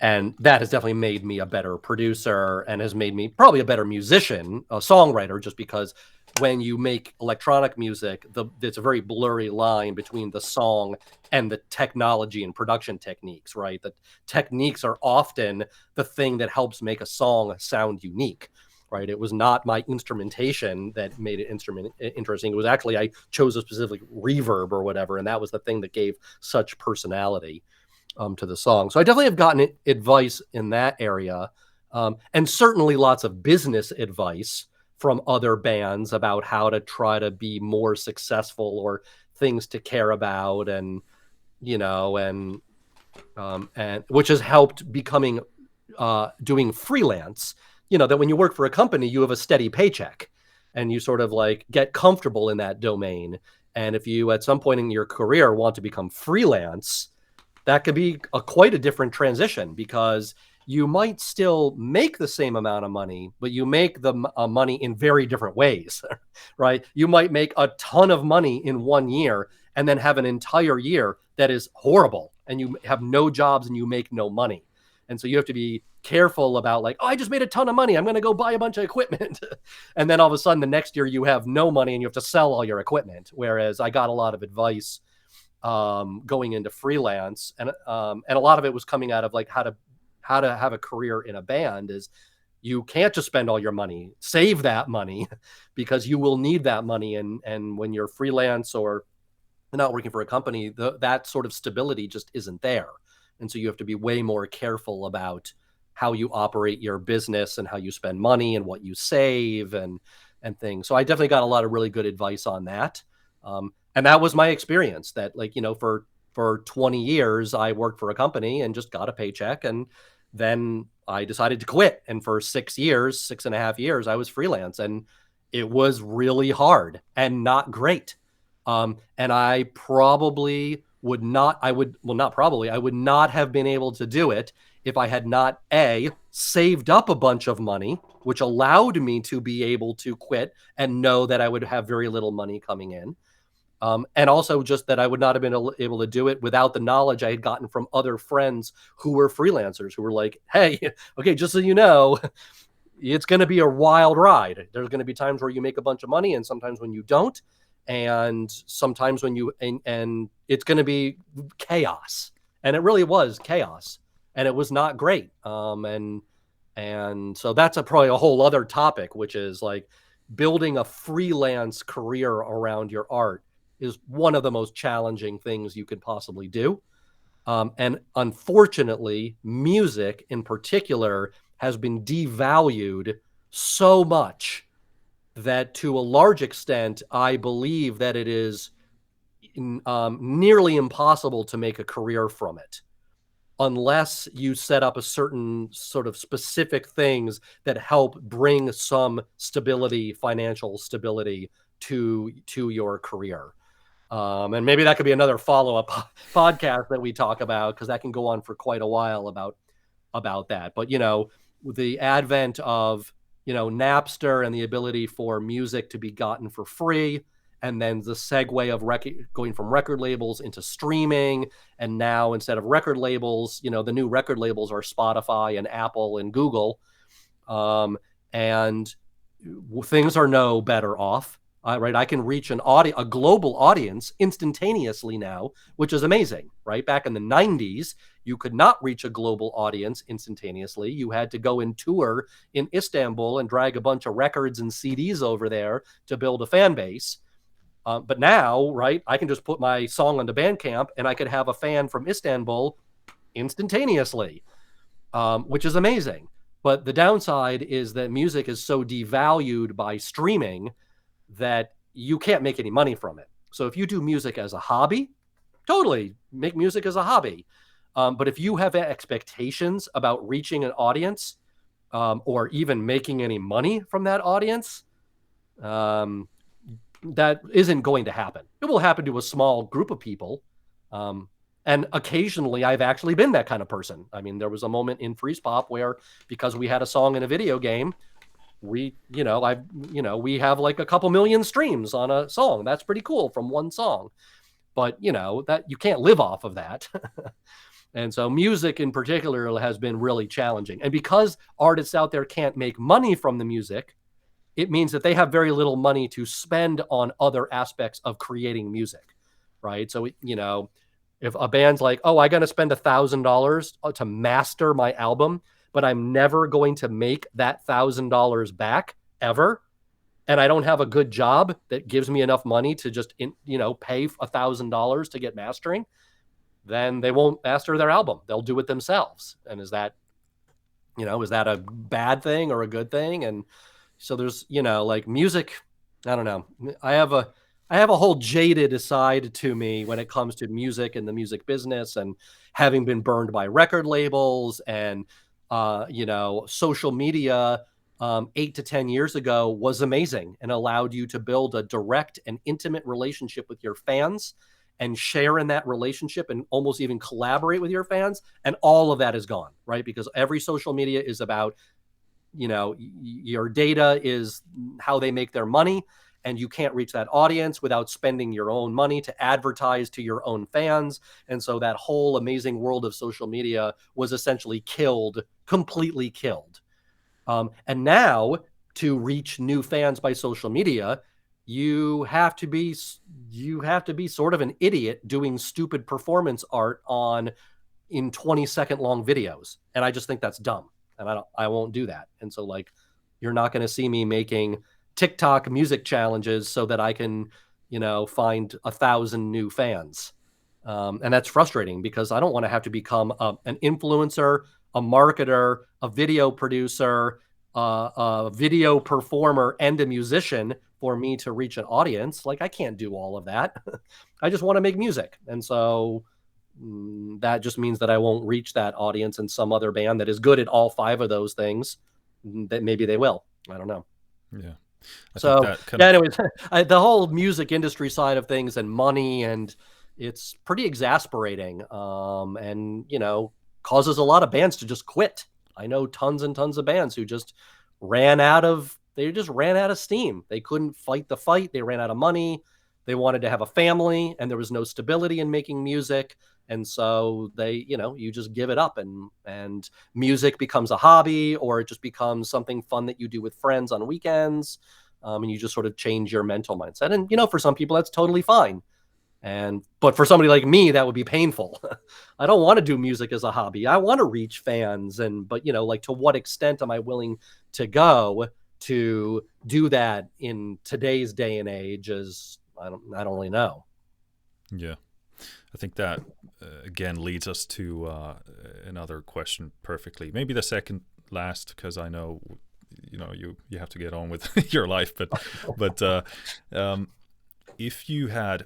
[SPEAKER 1] And that has definitely made me a better producer and has made me probably a better musician, a songwriter, just because when you make electronic music, it's a very blurry line between the song and the technology and production techniques, right? The techniques are often the thing that helps make a song sound unique, right? It was not my instrumentation that made it interesting. It was actually, I chose a specific reverb or whatever, and that was the thing that gave such personality to the song. So I definitely have gotten advice in that area, and certainly lots of business advice from other bands about how to try to be more successful or things to care about, and and which has helped becoming doing freelance. That when you work for a company, you have a steady paycheck, and you sort of like get comfortable in that domain. And if you at some point in your career want to become freelance, that could be quite a different transition, because you might still make the same amount of money, but you make the money in very different ways, right? You might make a ton of money in 1 year and then have an entire year that is horrible, and you have no jobs and you make no money. And so you have to be careful about like, oh, I just made a ton of money, I'm going to go buy a bunch of equipment. And then all of a sudden the next year you have no money and you have to sell all your equipment. Whereas I got a lot of advice going into freelance, and a lot of it was coming out of like how to have a career in a band. Is you can't just spend all your money, save that money, because you will need that money. And when you're freelance or not working for a company, that sort of stability just isn't there. And so you have to be way more careful about how you operate your business and how you spend money and what you save and things. So I definitely got a lot of really good advice on that. And that was my experience, that like, for 20 years, I worked for a company and just got a paycheck. And then I decided to quit. And for 6.5 years, I was freelance, and it was really hard and not great. And I probably would not, I would not have been able to do it if I had not saved up a bunch of money, which allowed me to be able to quit and know that I would have very little money coming in. And also just that I would not have been able to do it without the knowledge I had gotten from other friends who were freelancers, who were like, hey, okay, just so you know, it's going to be a wild ride. There's going to be times where you make a bunch of money and sometimes when you don't. And sometimes when and it's going to be chaos. And it really was chaos. And it was not great. And so that's probably a whole other topic, which is like building a freelance career around your art is one of the most challenging things you could possibly do. And unfortunately, music in particular has been devalued so much that to a large extent, I believe that it is nearly impossible to make a career from it unless you set up a certain sort of specific things that help bring some stability, financial stability to your career. And maybe that could be another follow-up podcast that we talk about, because that can go on for quite a while about that. But, with the advent of, Napster and the ability for music to be gotten for free, and then the segue of going from record labels into streaming, and now instead of record labels, the new record labels are Spotify and Apple and Google, and things are no better off. Right, I can reach a global audience instantaneously now, which is amazing. Right, back in the 90s, you could not reach a global audience instantaneously. You had to go and tour in Istanbul and drag a bunch of records and CDs over there to build a fan base. But now, right, I can just put my song onto Bandcamp and I could have a fan from Istanbul instantaneously, which is amazing. But the downside is that music is so devalued by streaming that you can't make any money from it. So if you do music as a hobby, totally make music as a hobby. But if you have expectations about reaching an audience, or even making any money from that audience, that isn't going to happen. It will happen to a small group of people. And occasionally I've actually been that kind of person. I mean, there was a moment in Freezepop where, because we had a song in a video game, we have like a couple million streams on a song. That's pretty cool from one song. But, that you can't live off of that. And so music in particular has been really challenging. And because artists out there can't make money from the music, it means that they have very little money to spend on other aspects of creating music, right? So, if a band's like, oh, I got to spend $1,000 to master my album, but I'm never going to make that $1,000 back ever, and I don't have a good job that gives me enough money to just, pay $1,000 to get mastering, then they won't master their album. They'll do it themselves. And is that a bad thing or a good thing? And so there's, like music, I don't know. I have a whole jaded side to me when it comes to music and the music business, and having been burned by record labels and, social media 8 to 10 years ago was amazing and allowed you to build a direct and intimate relationship with your fans and share in that relationship and almost even collaborate with your fans. And all of that is gone, right? Because every social media is about, your data is how they make their money, and you can't reach that audience without spending your own money to advertise to your own fans. And so that whole amazing world of social media was essentially completely killed. And now, to reach new fans by social media, you have to be sort of an idiot doing stupid performance art in 20-second long videos. And I just think that's dumb. And I won't do that. And so, like, you're not going to see me making TikTok music challenges so that I can, find 1,000 new fans. And that's frustrating, because I don't want to have to become an influencer, a marketer, a video producer, a video performer, and a musician for me to reach an audience. Like, I can't do all of that. I just want to make music. And so that just means that I won't reach that audience, and some other band that is good at all 5 of those things, that maybe they will. I don't know.
[SPEAKER 2] Yeah.
[SPEAKER 1] Anyways, the whole music industry side of things and money, and it's pretty exasperating, and, causes a lot of bands to just quit. I know tons and tons of bands who just ran out of steam. They couldn't fight the fight. They ran out of money. They wanted to have a family, and there was no stability in making music. And so they, you just give it up, and music becomes a hobby, or it just becomes something fun that you do with friends on weekends. And you just sort of change your mental mindset. And, for some people, that's totally fine. But for somebody like me, that would be painful. I don't want to do music as a hobby. I want to reach fans. But to what extent am I willing to go to do that in today's day and age is, I don't really know.
[SPEAKER 2] Yeah. I think that, again, leads us to another question perfectly. Maybe the second last, because I know, you have to get on with your life. But if you had,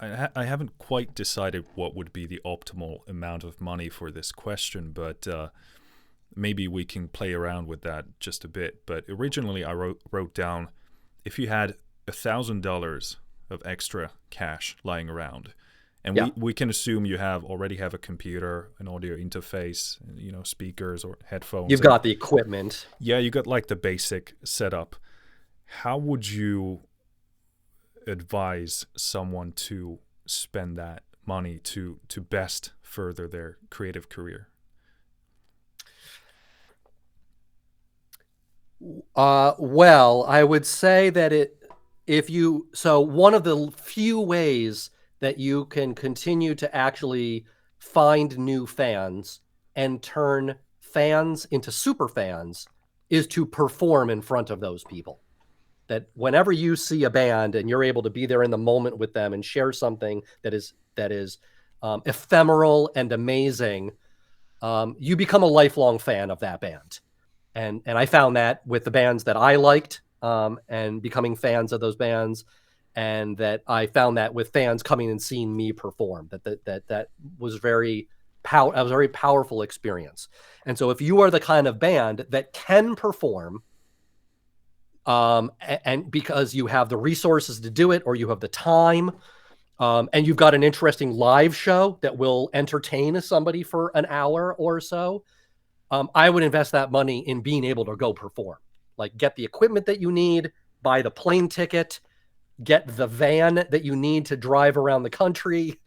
[SPEAKER 2] I haven't quite decided what would be the optimal amount of money for this question, but maybe we can play around with that just a bit. But originally I wrote down, if you had $1,000 of extra cash lying around, and
[SPEAKER 1] Yeah.
[SPEAKER 2] we can assume you already have a computer, an audio interface, speakers or headphones.
[SPEAKER 1] You've got the equipment.
[SPEAKER 2] Yeah, you got like the basic setup. How would you advise someone to spend that money to best further their creative career?
[SPEAKER 1] Well, I would say that one of the few ways that you can continue to actually find new fans and turn fans into super fans is to perform in front of those people. That whenever you see a band and you're able to be there in the moment with them and share something that is ephemeral and amazing, you become a lifelong fan of that band. And I found that with the bands that I liked, and becoming fans of those bands, and that I found that with fans coming and seeing me perform. That was a very powerful experience. And so if you are the kind of band that can perform, and because you have the resources to do it, or you have the time, and you've got an interesting live show that will entertain somebody for an hour or so, I would invest that money in being able to go perform. Like, get the equipment that you need, buy the plane ticket, get the van that you need to drive around the country,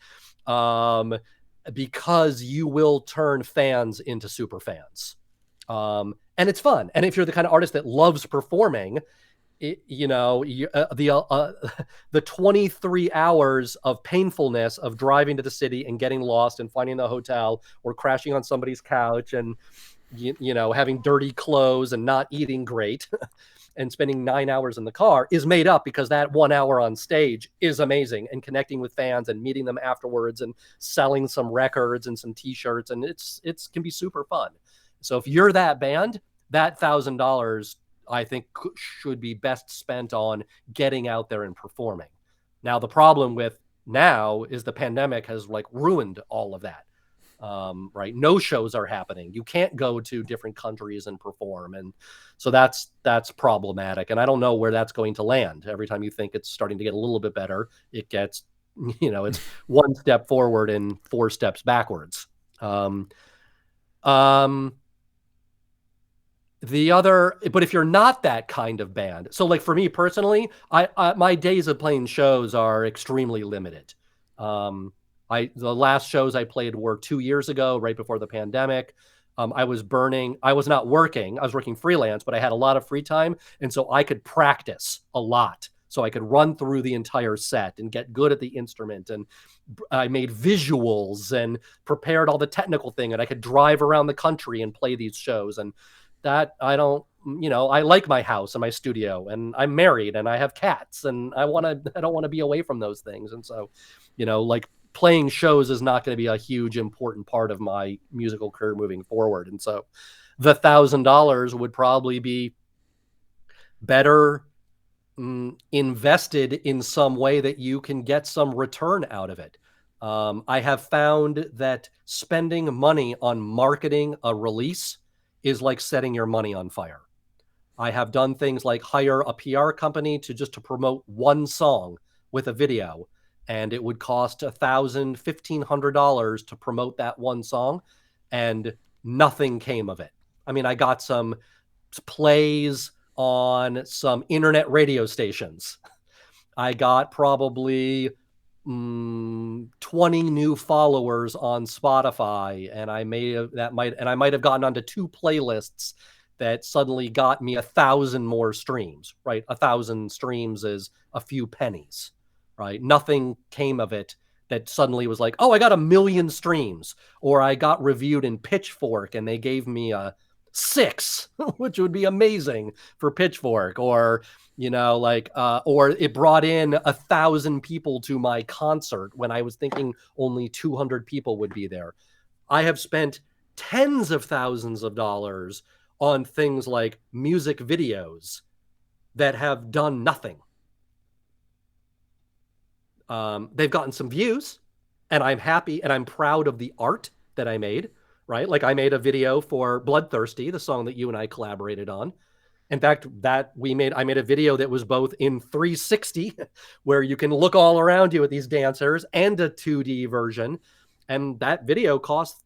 [SPEAKER 1] because you will turn fans into super fans. And it's fun. And if you're the kind of artist that loves performing, the 23 hours of painfulness of driving to the city and getting lost and finding the hotel or crashing on somebody's couch and, having dirty clothes and not eating great and spending 9 hours in the car is made up because that 1 hour on stage is amazing, and connecting with fans and meeting them afterwards and selling some records and some t-shirts. And it can be super fun. So if you're that band, that $1,000, I think, should be best spent on getting out there and performing. Now, the problem with now is the pandemic has ruined all of that. Right? No shows are happening. You can't go to different countries and perform. And so that's problematic. And I don't know where that's going to land. Every time you think it's starting to get a little bit better, it gets, it's one step forward and 4 steps backwards. But if you're not that kind of band, so for me personally, I my days of playing shows are extremely limited. The last shows I played were 2 years ago, right before the pandemic. I was not working. I was working freelance, but I had a lot of free time. And so I could practice a lot. So I could run through the entire set and get good at the instrument. And I made visuals and prepared all the technical thing. And I could drive around the country and play these shows. And that I like my house and my studio, and I'm married and I have cats, and I don't want to be away from those things. And so, playing shows is not going to be a huge important part of my musical career moving forward. And so the $1,000 would probably be better invested in some way that you can get some return out of it. I have found that spending money on marketing a release is like setting your money on fire. I have done things like hire a PR company to promote one song with a video, and it would cost $1,000, $1,500 to promote that one song, and nothing came of it. I mean, I got some plays on some internet radio stations. I got probably 20 new followers on Spotify, and I might have gotten onto 2 playlists that suddenly got me 1,000 more streams. Right, 1,000 streams is a few pennies. Right, nothing came of it that suddenly was like, oh, I got 1 million streams, or I got reviewed in Pitchfork and they gave me a 6, which would be amazing for Pitchfork, or or it brought in 1,000 people to my concert when I was thinking only 200 people would be there. I have spent tens of thousands of dollars on things like music videos that have done nothing. They've gotten some views, and I'm happy and I'm proud of the art that I made, right? Like, I made a video for Bloodthirsty, the song that you and I collaborated on. In fact, I made a video that was both in 360, where you can look all around you at these dancers, and a 2D version. And that video cost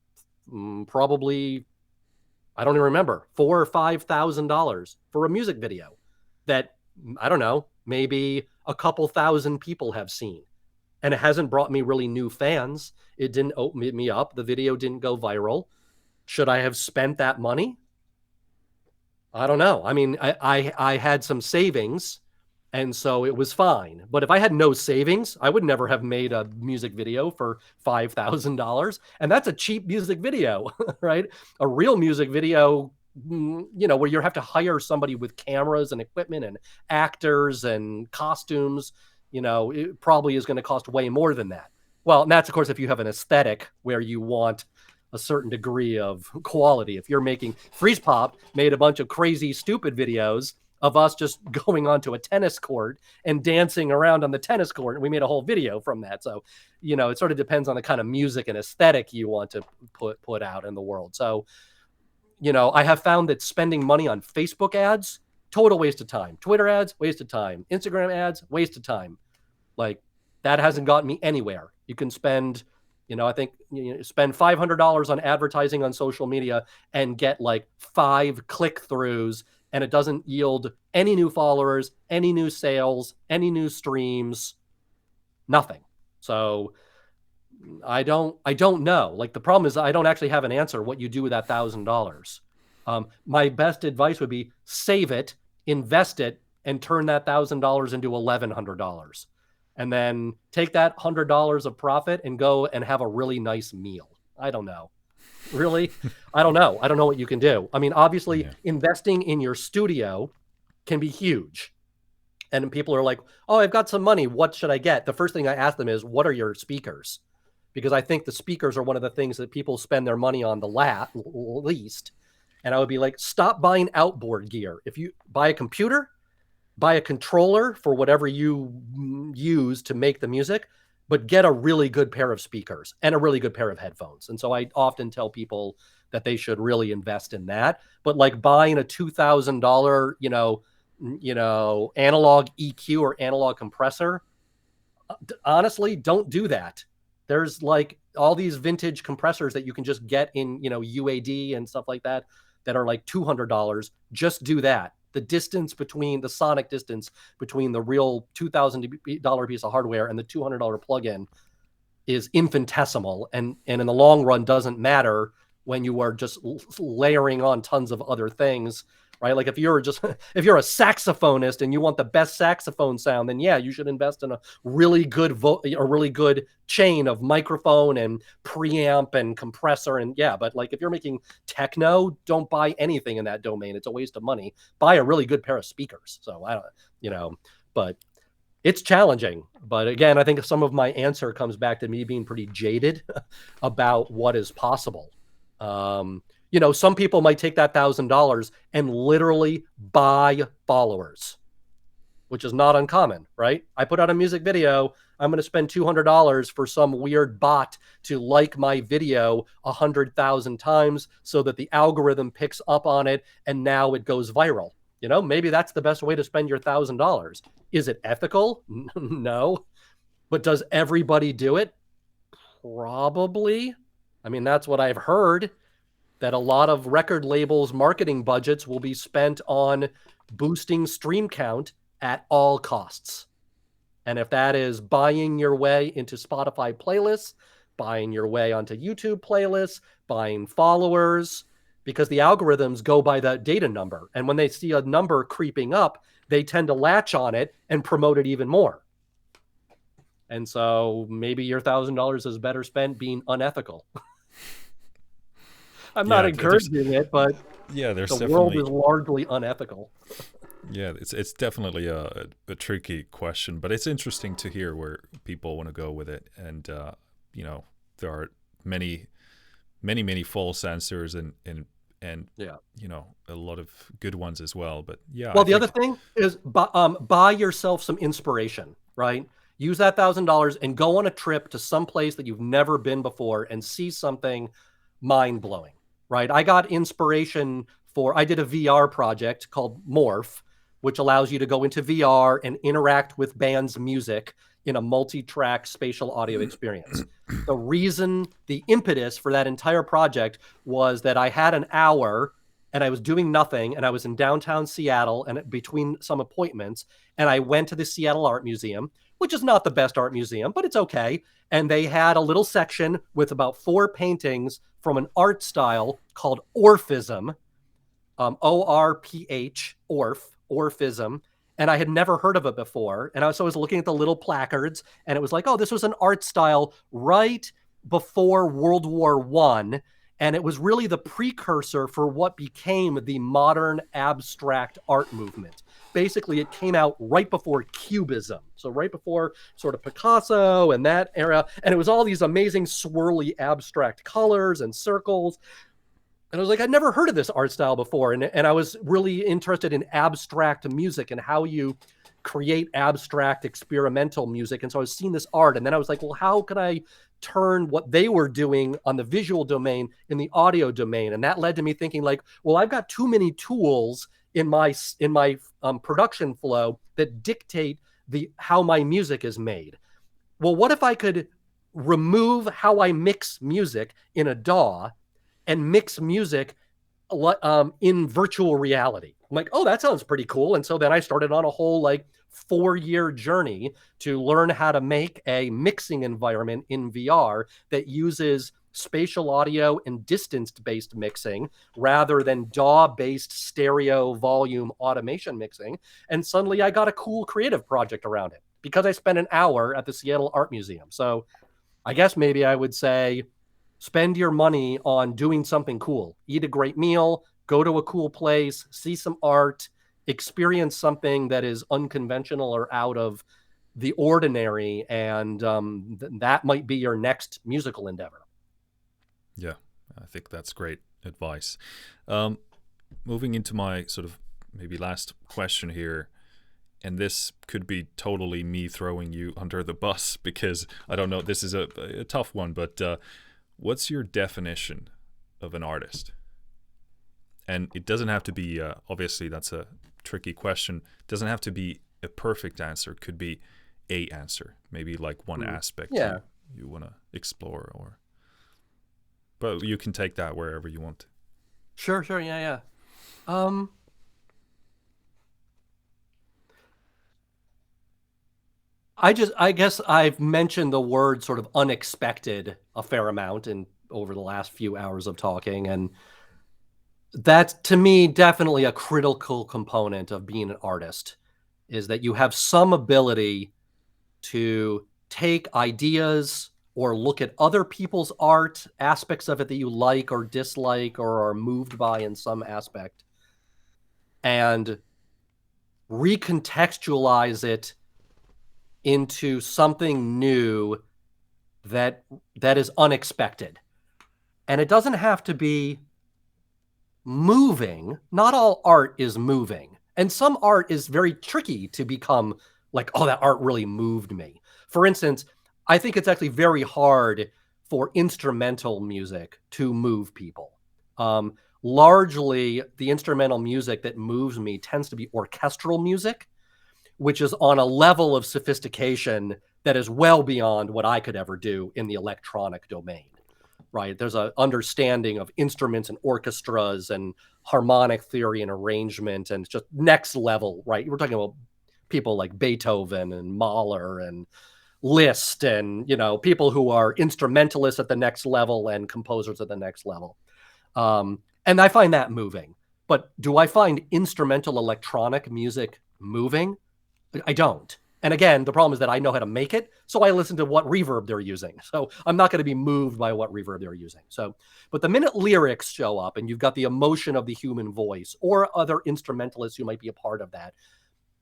[SPEAKER 1] probably, I don't even remember, $4,000 or $5,000 for a music video that, I don't know, maybe a couple thousand people have seen. And it hasn't brought me really new fans. It didn't open me up. The video didn't go viral. Should I have spent that money? I don't know. I mean, I had some savings, and so it was fine. But if I had no savings, I would never have made a music video for $5,000. And that's a cheap music video, right? A real music video, where you have to hire somebody with cameras and equipment and actors and costumes, it probably is going to cost way more than that. Well, and that's, of course, if you have an aesthetic where you want a certain degree of quality. If you're making Freezepop made a bunch of crazy, stupid videos of us just going onto a tennis court and dancing around on the tennis court, and we made a whole video from that. So, it sort of depends on the kind of music and aesthetic you want to put out in the world. So, I have found that spending money on Facebook ads, total waste of time. Twitter ads, waste of time. Instagram ads, waste of time. Like, that hasn't gotten me anywhere. You can spend, I think spend $500 on advertising on social media and get like 5 click-throughs, and it doesn't yield any new followers, any new sales, any new streams, nothing. So I don't know. Like, the problem is I don't actually have an answer what you do with that $1,000. My best advice would be save it, invest it, and turn that $1,000 into $1,100. And then take that $100 of profit and go and have a really nice meal. I don't know. Really? I don't know. I don't know what you can do. I mean, obviously, investing in your studio can be huge. And people are like, oh, I've got some money. What should I get? The first thing I ask them is, what are your speakers? Because I think the speakers are one of the things that people spend their money on the least. And I would be like, stop buying outboard gear. If you buy a computer, buy a controller for whatever you use to make the music, but get a really good pair of speakers and a really good pair of headphones. And so I often tell people that they should really invest in that. But like buying a $2,000, analog EQ or analog compressor, honestly, don't do that. There's like all these vintage compressors that you can just get in, UAD and stuff like that are like $200. Just do that. The sonic distance between the real $2,000 piece of hardware and the $200 plugin is infinitesimal, and in the long run doesn't matter when you are just layering on tons of other things, right? Like if you're a saxophonist and you want the best saxophone sound, then yeah, you should invest in a really good chain of microphone and preamp and compressor, and yeah. But like if you're making techno, don't buy anything in that domain. It's a waste of money. Buy a really good pair of speakers. So I don't, but it's challenging. But again, I think some of my answer comes back to me being pretty jaded about what is possible. Some people might take that $1,000 and literally buy followers, which is not uncommon, right? I put out a music video. I'm going to spend $200 for some weird bot to like my video 100,000 times so that the algorithm picks up on it and now it goes viral. Maybe that's the best way to spend your $1,000. Is it ethical? No. But does everybody do it? Probably. I mean, that's what I've heard, that a lot of record labels' marketing budgets will be spent on boosting stream count at all costs. And if that is buying your way into Spotify playlists, buying your way onto YouTube playlists, buying followers, because the algorithms go by that data number. And when they see a number creeping up, they tend to latch on it and promote it even more. And so maybe your $1,000 is better spent being unethical. I'm not encouraging it, but the world is largely unethical.
[SPEAKER 2] Yeah, it's definitely a tricky question, but it's interesting to hear where people want to go with it. And, there are many false answers and a lot of good ones as well. But yeah.
[SPEAKER 1] Well, the other thing is buy yourself some inspiration, right? Use that $1,000 and go on a trip to some place that you've never been before and see something mind-blowing. Right. I got inspiration I did a VR project called Morph, which allows you to go into VR and interact with bands' music in a multi-track spatial audio experience. The impetus for that entire project was that I had an hour and I was doing nothing, and I was in downtown Seattle and between some appointments, and I went to the Seattle Art Museum, which is not the best art museum, but it's okay. And they had a little section with about 4 paintings from an art style called Orphism, O-R-P-H, Orphism. And I had never heard of it before. And I was looking at the little placards, and it was like, oh, this was an art style right before World War I. And it was really the precursor for what became the modern abstract art movement. Basically, it came out right before Cubism. So right before sort of Picasso and that era. And it was all these amazing swirly abstract colors and circles. And I was like, I'd never heard of this art style before. And I was really interested in abstract music and how you create abstract experimental music. And so I was seeing this art. And then I was like, well, how could I turn what they were doing on the visual domain in the audio domain? And that led to me thinking like, well, I've got too many tools in my production flow that dictate how my music is made. Well, what if I could remove how I mix music in a DAW and mix music in virtual reality? I'm like, oh, that sounds pretty cool. And so then I started on a whole like 4-year journey to learn how to make a mixing environment in VR that uses spatial audio and distance-based mixing rather than DAW-based stereo volume automation mixing. And suddenly I got a cool creative project around it because I spent an hour at the Seattle Art Museum. So I guess maybe I would say spend your money on doing something cool. Eat a great meal, go to a cool place, see some art, experience something that is unconventional or out of the ordinary, and that might be your next musical endeavor.
[SPEAKER 2] Yeah, I think that's great advice. Moving into my sort of maybe last question here, and this could be totally me throwing you under the bus because I don't know, this is a tough one, but what's your definition of an artist? And it doesn't have to be, obviously that's a tricky question, it doesn't have to be a perfect answer, it could be a answer, maybe like one aspect you want to explore, or but you can take that wherever you want.
[SPEAKER 1] Sure, yeah. I guess I've mentioned the word sort of unexpected a fair amount over the last few hours of talking, and that's, to me, definitely a critical component of being an artist, is that you have some ability to take ideas or look at other people's art, aspects of it that you like or dislike or are moved by in some aspect, and recontextualize it into something new that is unexpected. And it doesn't have to be moving. Not all art is moving. And some art is very tricky to become like, oh, that art really moved me. For instance, I think it's actually very hard for instrumental music to move people. Largely, the instrumental music that moves me tends to be orchestral music, which is on a level of sophistication that is well beyond what I could ever do in the electronic domain, right? There's an understanding of instruments and orchestras and harmonic theory and arrangement, and it's just next level, right? We're talking about people like Beethoven and Mahler and Liszt and, people who are instrumentalists at the next level and composers at the next level. And I find that moving. But do I find instrumental electronic music moving? I don't. And again, the problem is that I know how to make it, so I listen to what reverb they're using. So I'm not going to be moved by what reverb they're using. But the minute lyrics show up and you've got the emotion of the human voice or other instrumentalists who might be a part of that,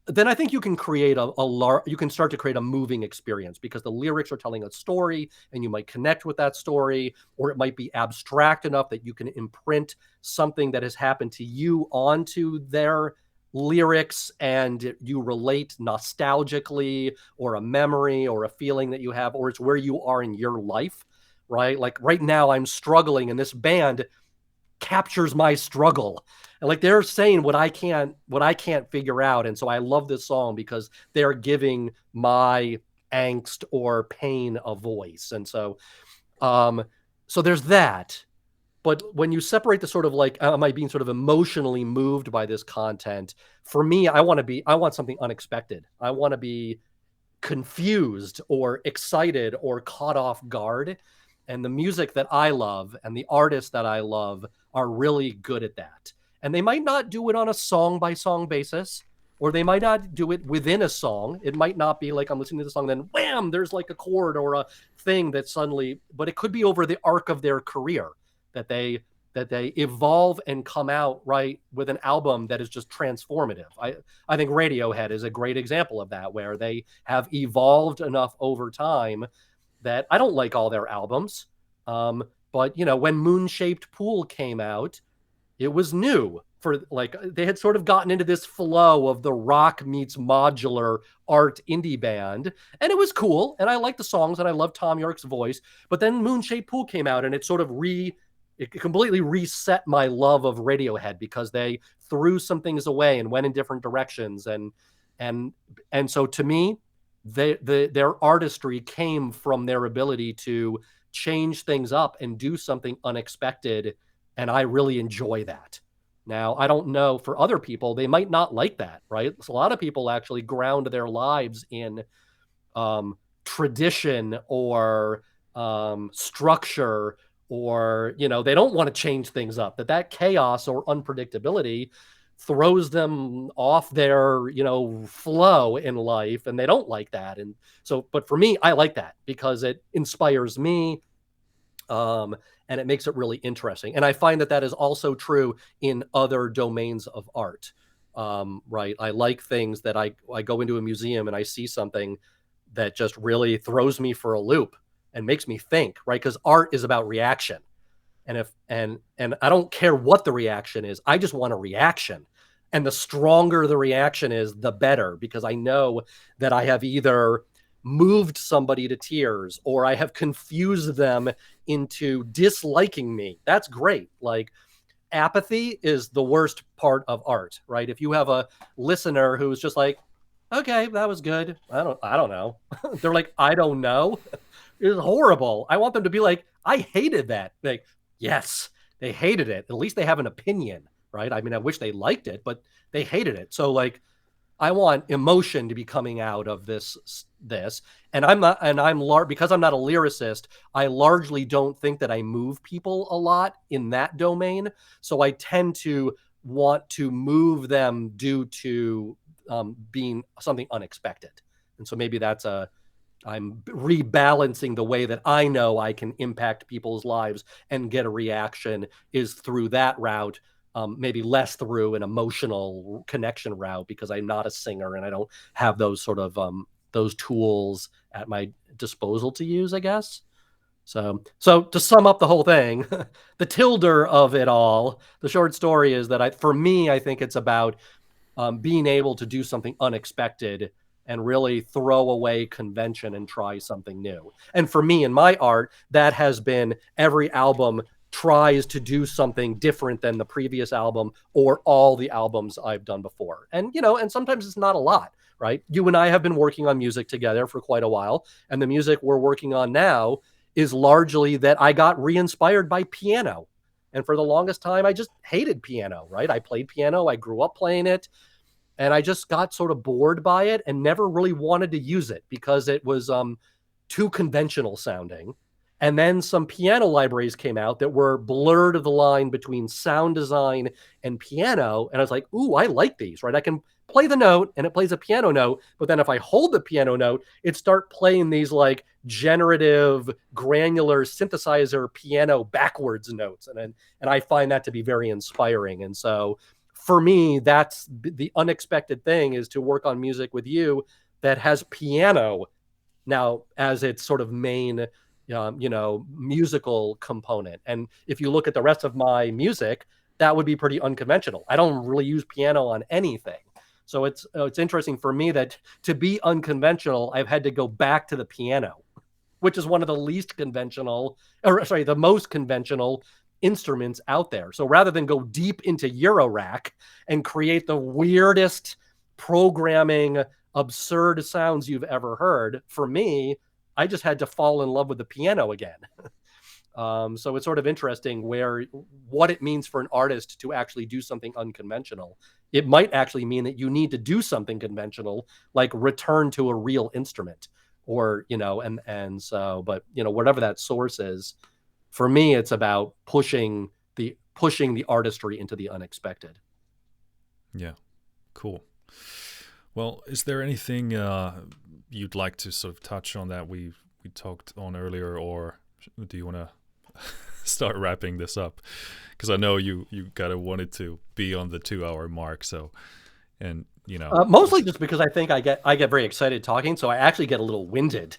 [SPEAKER 1] then I think you can create you can start to create a moving experience because the lyrics are telling a story and you might connect with that story, or it might be abstract enough that you can imprint something that has happened to you onto their lyrics and you relate nostalgically, or a memory or a feeling that you have, or it's where you are in your life, right? Like right now I'm struggling and this band captures my struggle. And like they're saying what I can't figure out. And so I love this song because they're giving my angst or pain a voice. And so there's that. But when you separate the sort of like, am I being sort of emotionally moved by this content? For me, I want something unexpected. I want to be confused or excited or caught off guard. And the music that I love and the artists that I love are really good at that. And they might not do it on a song by song basis, or they might not do it within a song. It might not be like I'm listening to the song, then wham, there's like a chord or a thing that suddenly, but it could be over the arc of their career that they evolve and come out right with an album that is just transformative. I think Radiohead is a great example of that, where they have evolved enough over time that I don't like all their albums. But you know, when Moon Shaped Pool came out, it was new for like, they had sort of gotten into this flow of the rock meets modular art indie band, and it was cool. And I liked the songs and I loved Tom York's voice, but then Moon Shaped Pool came out and it sort of it completely reset my love of Radiohead because they threw some things away and went in different directions. And so to me, their artistry came from their ability to change things up and do something unexpected. And I really enjoy that. Now, I don't know, for other people, they might not like that, right? So a lot of people actually ground their lives in tradition or structure, or, you know, they don't want to change things up, that chaos or unpredictability throws them off their, you know, flow in life, and they don't like that. And so, but for me, I like that because it inspires me, and it makes it really interesting. And I find that is also true in other domains of art. Right. I like things that I go into a museum and I see something that just really throws me for a loop and makes me think, right? Because art is about reaction. And I don't care what the reaction is. I just want a reaction. And the stronger the reaction is, the better, because I know that I have either moved somebody to tears or I have confused them into disliking me. That's great. Like, apathy is the worst part of art, right? If you have a listener who's just like, okay, that was good. I don't know. They're like, I don't know. It's horrible. I want them to be like, I hated that. Like, yes, they hated it. At least they have an opinion, right? I mean, I wish they liked it, but they hated it. So like, I want emotion to be coming out of this. And because I'm not a lyricist, I largely don't think that I move people a lot in that domain. So I tend to want to move them due to being something unexpected. And so maybe I'm rebalancing the way that I know I can impact people's lives and get a reaction is through that route. Maybe less through an emotional connection route, because I'm not a singer and I don't have those sort of those tools at my disposal to use, I guess. So to sum up the whole thing, the tilder of it all, the short story is that for me, I think it's about being able to do something unexpected and really throw away convention and try something new. And for me, in my art, that has been every album tries to do something different than the previous album or all the albums I've done before. And, you know, and sometimes it's not a lot, right? You and I have been working on music together for quite a while. And the music we're working on now is largely that I got re-inspired by piano. And for the longest time, I just hated piano, right? I played piano. I grew up playing it. And I just got sort of bored by it and never really wanted to use it because it was too conventional sounding. And then some piano libraries came out that were blurred of the line between sound design and piano. And I was like, ooh, I like these, right? I can play the note and it plays a piano note. But then if I hold the piano note, it start playing these like generative, granular synthesizer piano backwards notes. And I find that to be very inspiring. And so for me, that's the unexpected thing, is to work on music with you that has piano now as its sort of main musical component. And if you look at the rest of my music, that would be pretty unconventional. I don't really use piano on anything. So it's interesting for me that to be unconventional, I've had to go back to the piano, which is one of the least conventional, the most conventional instruments out there. So rather than go deep into Eurorack and create the weirdest programming, absurd sounds you've ever heard, for me, I just had to fall in love with the piano again. So it's sort of interesting what it means for an artist to actually do something unconventional. It might actually mean that you need to do something conventional, like return to a real instrument, or, and so, but, whatever that source is, for me, it's about pushing the artistry into the unexpected.
[SPEAKER 2] Yeah, cool. Well, is there anything you'd like to sort of touch on that we talked on earlier, or do you want to start wrapping this up? Because I know you kind of wanted to be on the 2-hour mark, so, and
[SPEAKER 1] mostly just because I think I get very excited talking, so I actually get a little winded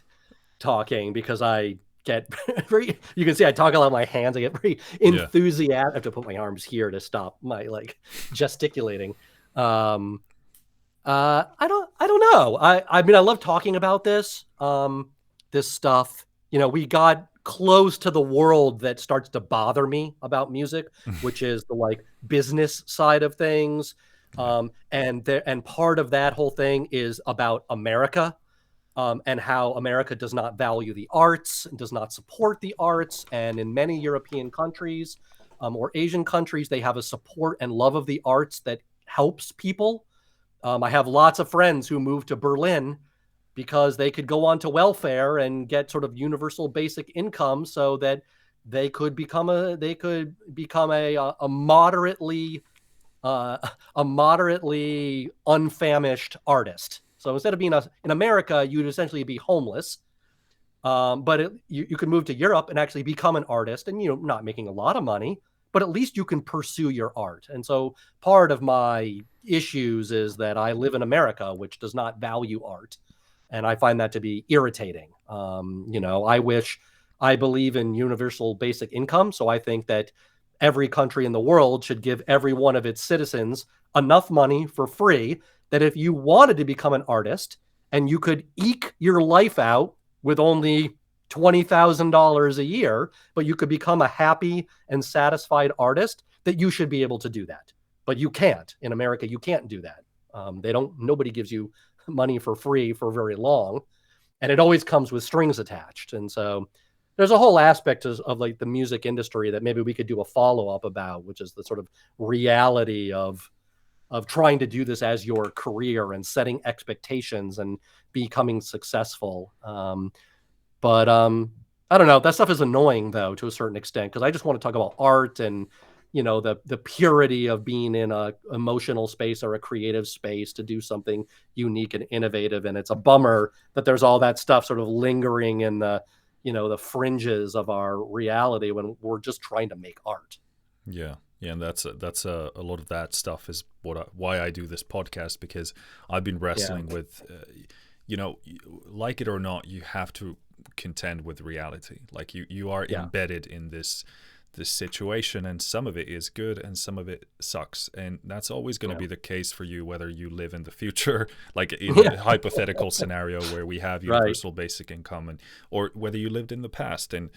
[SPEAKER 1] talking because I get very, you can see I talk a lot with my hands. I get very enthusiastic. I have to put my arms here to stop my gesticulating. I don't know. I mean, I love talking about this stuff. We got close to the world that starts to bother me about music, which is the business side of things. And part of that whole thing is about America, and how America does not value the arts and does not support the arts. And in many European countries, or Asian countries, they have a support and love of the arts that helps people. I have lots of friends who moved to Berlin because they could go on to welfare and get sort of universal basic income, so that they could become a moderately unfamished artist. So instead of being in America, you'd essentially be homeless. But you could move to Europe and actually become an artist, and not making a lot of money, but at least you can pursue your art. And so part of my issues is that I live in America, which does not value art. And I find that to be irritating. I believe in universal basic income. So I think that every country in the world should give every one of its citizens enough money for free that if you wanted to become an artist and you could eke your life out with only $20,000 a year, but you could become a happy and satisfied artist, that you should be able to do that. But you can't. In America, you can't do that. Nobody gives you money for free for very long, and it always comes with strings attached. And so there's a whole aspect of the music industry that maybe we could do a follow-up about, which is the sort of reality of trying to do this as your career and setting expectations and becoming successful. But I don't know. That stuff is annoying, though, to a certain extent, because I just want to talk about art and the purity of being in a emotional space or a creative space to do something unique and innovative. And it's a bummer that there's all that stuff sort of lingering in the fringes of our reality when we're just trying to make art.
[SPEAKER 2] Yeah. And that's a lot of that stuff is why I do this podcast, because I've been wrestling with, like it or not, you have to contend with reality. Like you are embedded in this situation, and some of it is good and some of it sucks, and that's always going to be the case for you, whether you live in the future, like in a hypothetical scenario where we have universal basic income, or whether you lived in the past, and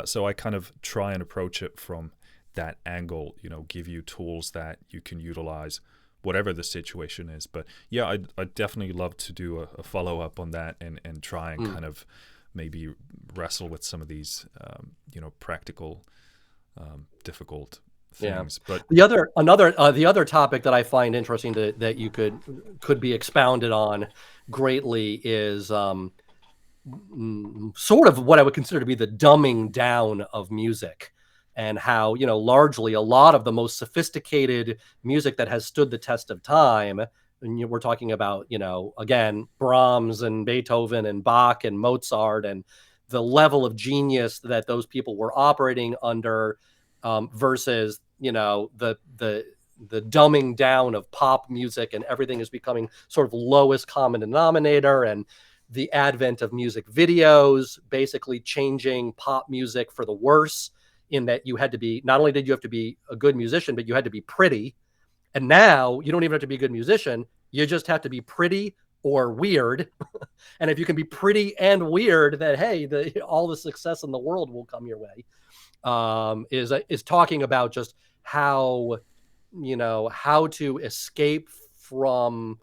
[SPEAKER 2] so I kind of try and approach it from that angle, give you tools that you can utilize whatever the situation is. But I'd definitely love to do a follow-up on that and try and kind of maybe wrestle with some of these practical difficult things. But the
[SPEAKER 1] other topic that I find interesting that you could be expounded on greatly is sort of what I would consider to be the dumbing down of music, and how largely a lot of the most sophisticated music that has stood the test of time, and we're talking about again Brahms and Beethoven and Bach and Mozart, and the level of genius that those people were operating under, versus the dumbing down of pop music, and everything is becoming sort of lowest common denominator, and the advent of music videos basically changing pop music for the worse, in that you had to be, not only did you have to be a good musician, but you had to be pretty. And now you don't even have to be a good musician. You just have to be pretty or weird. And if you can be pretty and weird, then hey, all the success in the world will come your way. Is talking about just how, how to escape from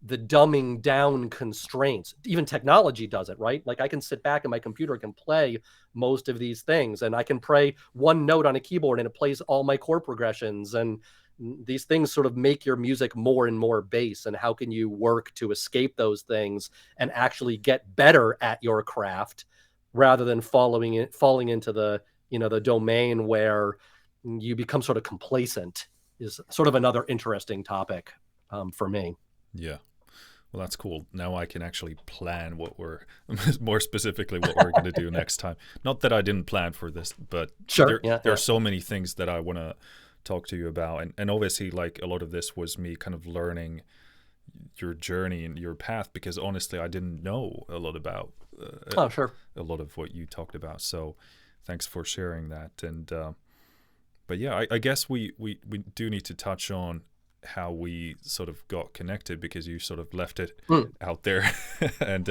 [SPEAKER 1] the dumbing down constraints. Even technology does it, right? Like I can sit back and my computer can play most of these things, and I can play one note on a keyboard and it plays all my chord progressions, and these things sort of make your music more and more bass. And how can you work to escape those things and actually get better at your craft rather than falling into the, the domain where you become sort of complacent, is sort of another interesting topic for me.
[SPEAKER 2] Yeah. Well, that's cool. Now I can actually plan what we're, more specifically, what we're going to do next time. Not that I didn't plan for this, but
[SPEAKER 1] sure,
[SPEAKER 2] there are so many things that I want to talk to you about. And obviously, like, a lot of this was me kind of learning your journey and your path, because honestly, I didn't know a lot about a lot of what you talked about. So thanks for sharing that. And but yeah, I guess we do need to touch on how we sort of got connected, because you sort of left it out there. And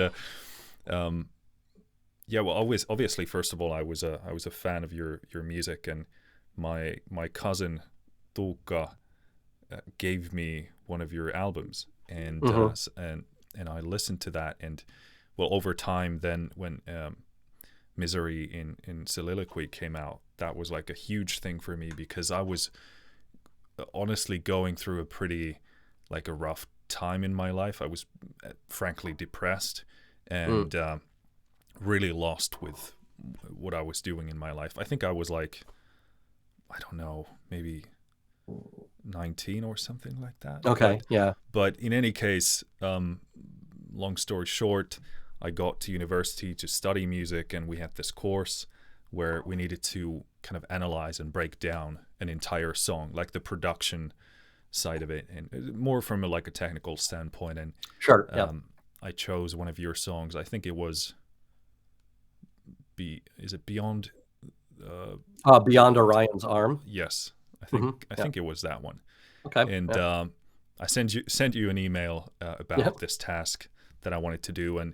[SPEAKER 2] yeah, well, obviously, first of all, I was a fan of your music, and my cousin Tuukka gave me one of your albums, and and I listened to that, and well, over time, then when Misery in Soliloquy came out, that was like a huge thing for me, because I was honestly going through a pretty, like, a rough time in my life. I was frankly depressed and really lost with what I was doing in my life. I think I was like, I don't know, maybe 19 or something like that.
[SPEAKER 1] Okay,
[SPEAKER 2] But in any case, long story short, I got to university to study music, and we had this course where we needed to kind of analyze and break down an entire song, like the production side of it, and more from a technical standpoint. And I chose one of your songs. I think it was is it Beyond
[SPEAKER 1] Beyond Orion's Arm?
[SPEAKER 2] Yes, I think it was that one.
[SPEAKER 1] Okay.
[SPEAKER 2] And I sent you an email about this task that I wanted to do, and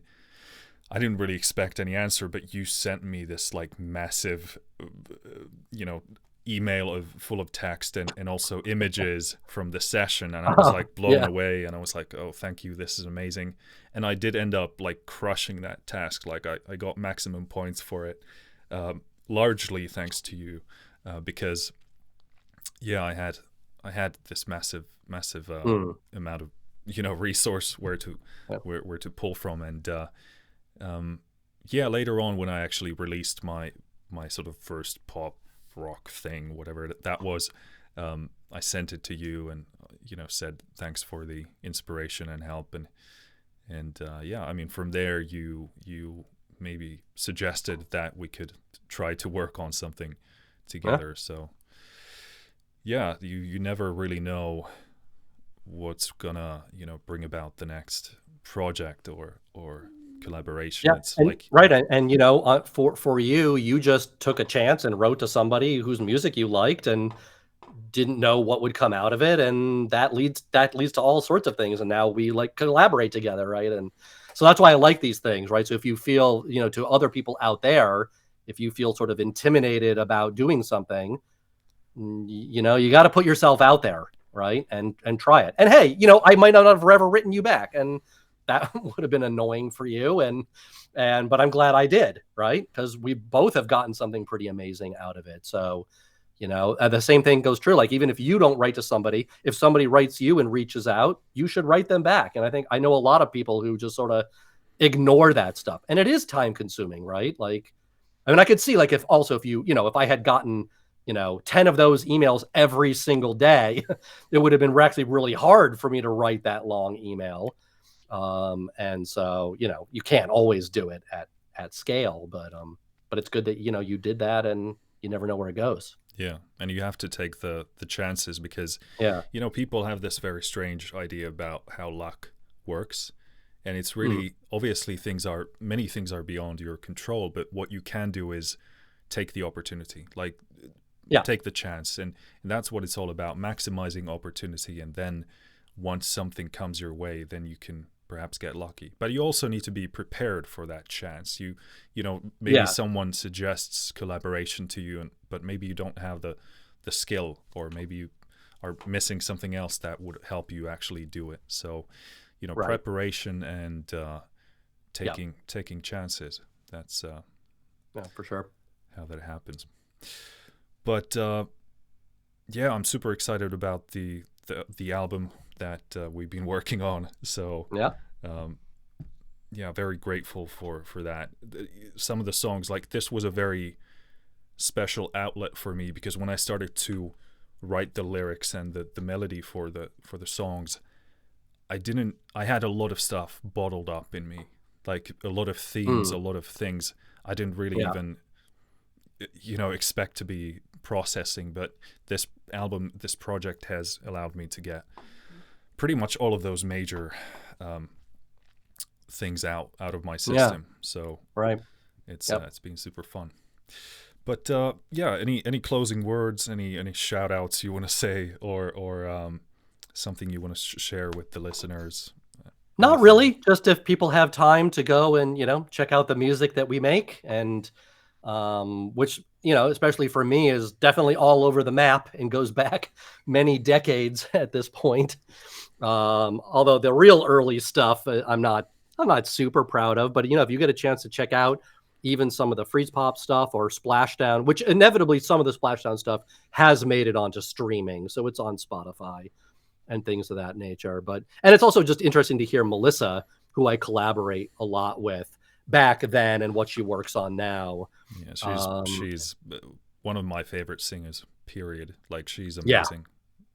[SPEAKER 2] I didn't really expect any answer, but you sent me this like massive, email full of text and also images from the session, and I was like blown away, and I was like, oh, thank you, this is amazing. And I did end up like crushing that task. Like I got maximum points for it, largely thanks to you, because I had this massive amount of resource where to pull from. And later on, when I actually released my sort of first pop rock thing, whatever that was, I sent it to you and said thanks for the inspiration and help, and I mean, from there you maybe suggested that we could try to work on something together. So you never really know what's gonna bring about the next project or collaboration. It's
[SPEAKER 1] right. And for you just took a chance and wrote to somebody whose music you liked and didn't know what would come out of it, and that leads to all sorts of things, and now we collaborate together, right? And so that's why I like these things, right? So if you feel, to other people out there, if you feel sort of intimidated about doing something, you got to put yourself out there, right? And try it. And hey, I might not have ever written you back, and that would have been annoying for you. But I'm glad I did, right? Because we both have gotten something pretty amazing out of it. So, the same thing goes true. Like, even if you don't write to somebody, if somebody writes you and reaches out, you should write them back. And I know a lot of people who just sort of ignore that stuff. And it is time consuming, right? Like, I mean, I could see if you, if I had gotten, 10 of those emails every single day, it would have been actually really hard for me to write that long email. And so, you can't always do it at scale, but it's good that, you did that, and you never know where it goes.
[SPEAKER 2] Yeah. And you have to take the chances, because, people have this very strange idea about how luck works. And it's really, obviously many things are beyond your control, but what you can do is take the opportunity, take the chance. And that's what it's all about, maximizing opportunity. And then once something comes your way, then you can perhaps get lucky. But you also need to be prepared for that chance. You know, maybe someone suggests collaboration to you, but maybe you don't have the skill, or maybe you are missing something else that would help you actually do it. So, you know, preparation and taking chances. That's
[SPEAKER 1] for sure
[SPEAKER 2] how that happens. But yeah, I'm super excited about the album that we've been working on. So yeah, very grateful for that. Some of the songs, like this, was a very special outlet for me, because when I started to write the lyrics and the melody for the songs, I had a lot of stuff bottled up in me, like a lot of themes, a lot of things I didn't really even, you know, expect to be processing. But this album, this project, has allowed me to get pretty much all of those major things out of my system. So it's been super fun. But yeah, any closing words, any shout outs you want to say, or something you want to share with the listeners?
[SPEAKER 1] Not really. Just if people have time to go and, you know, check out the music that we make, and which, you know, especially for me, is definitely all over the map and goes back many decades at this point. Although the real early stuff, I'm not super proud of. But, you know, if you get a chance to check out even some of the Freezepop stuff or Splashdown, which inevitably some of the Splashdown stuff has made it onto streaming, so it's on Spotify and things of that nature. And it's also just interesting to hear Melissa, who I collaborate a lot with, back then and what she works on now.
[SPEAKER 2] Yeah, she's one of my favorite singers, period. Like, she's amazing.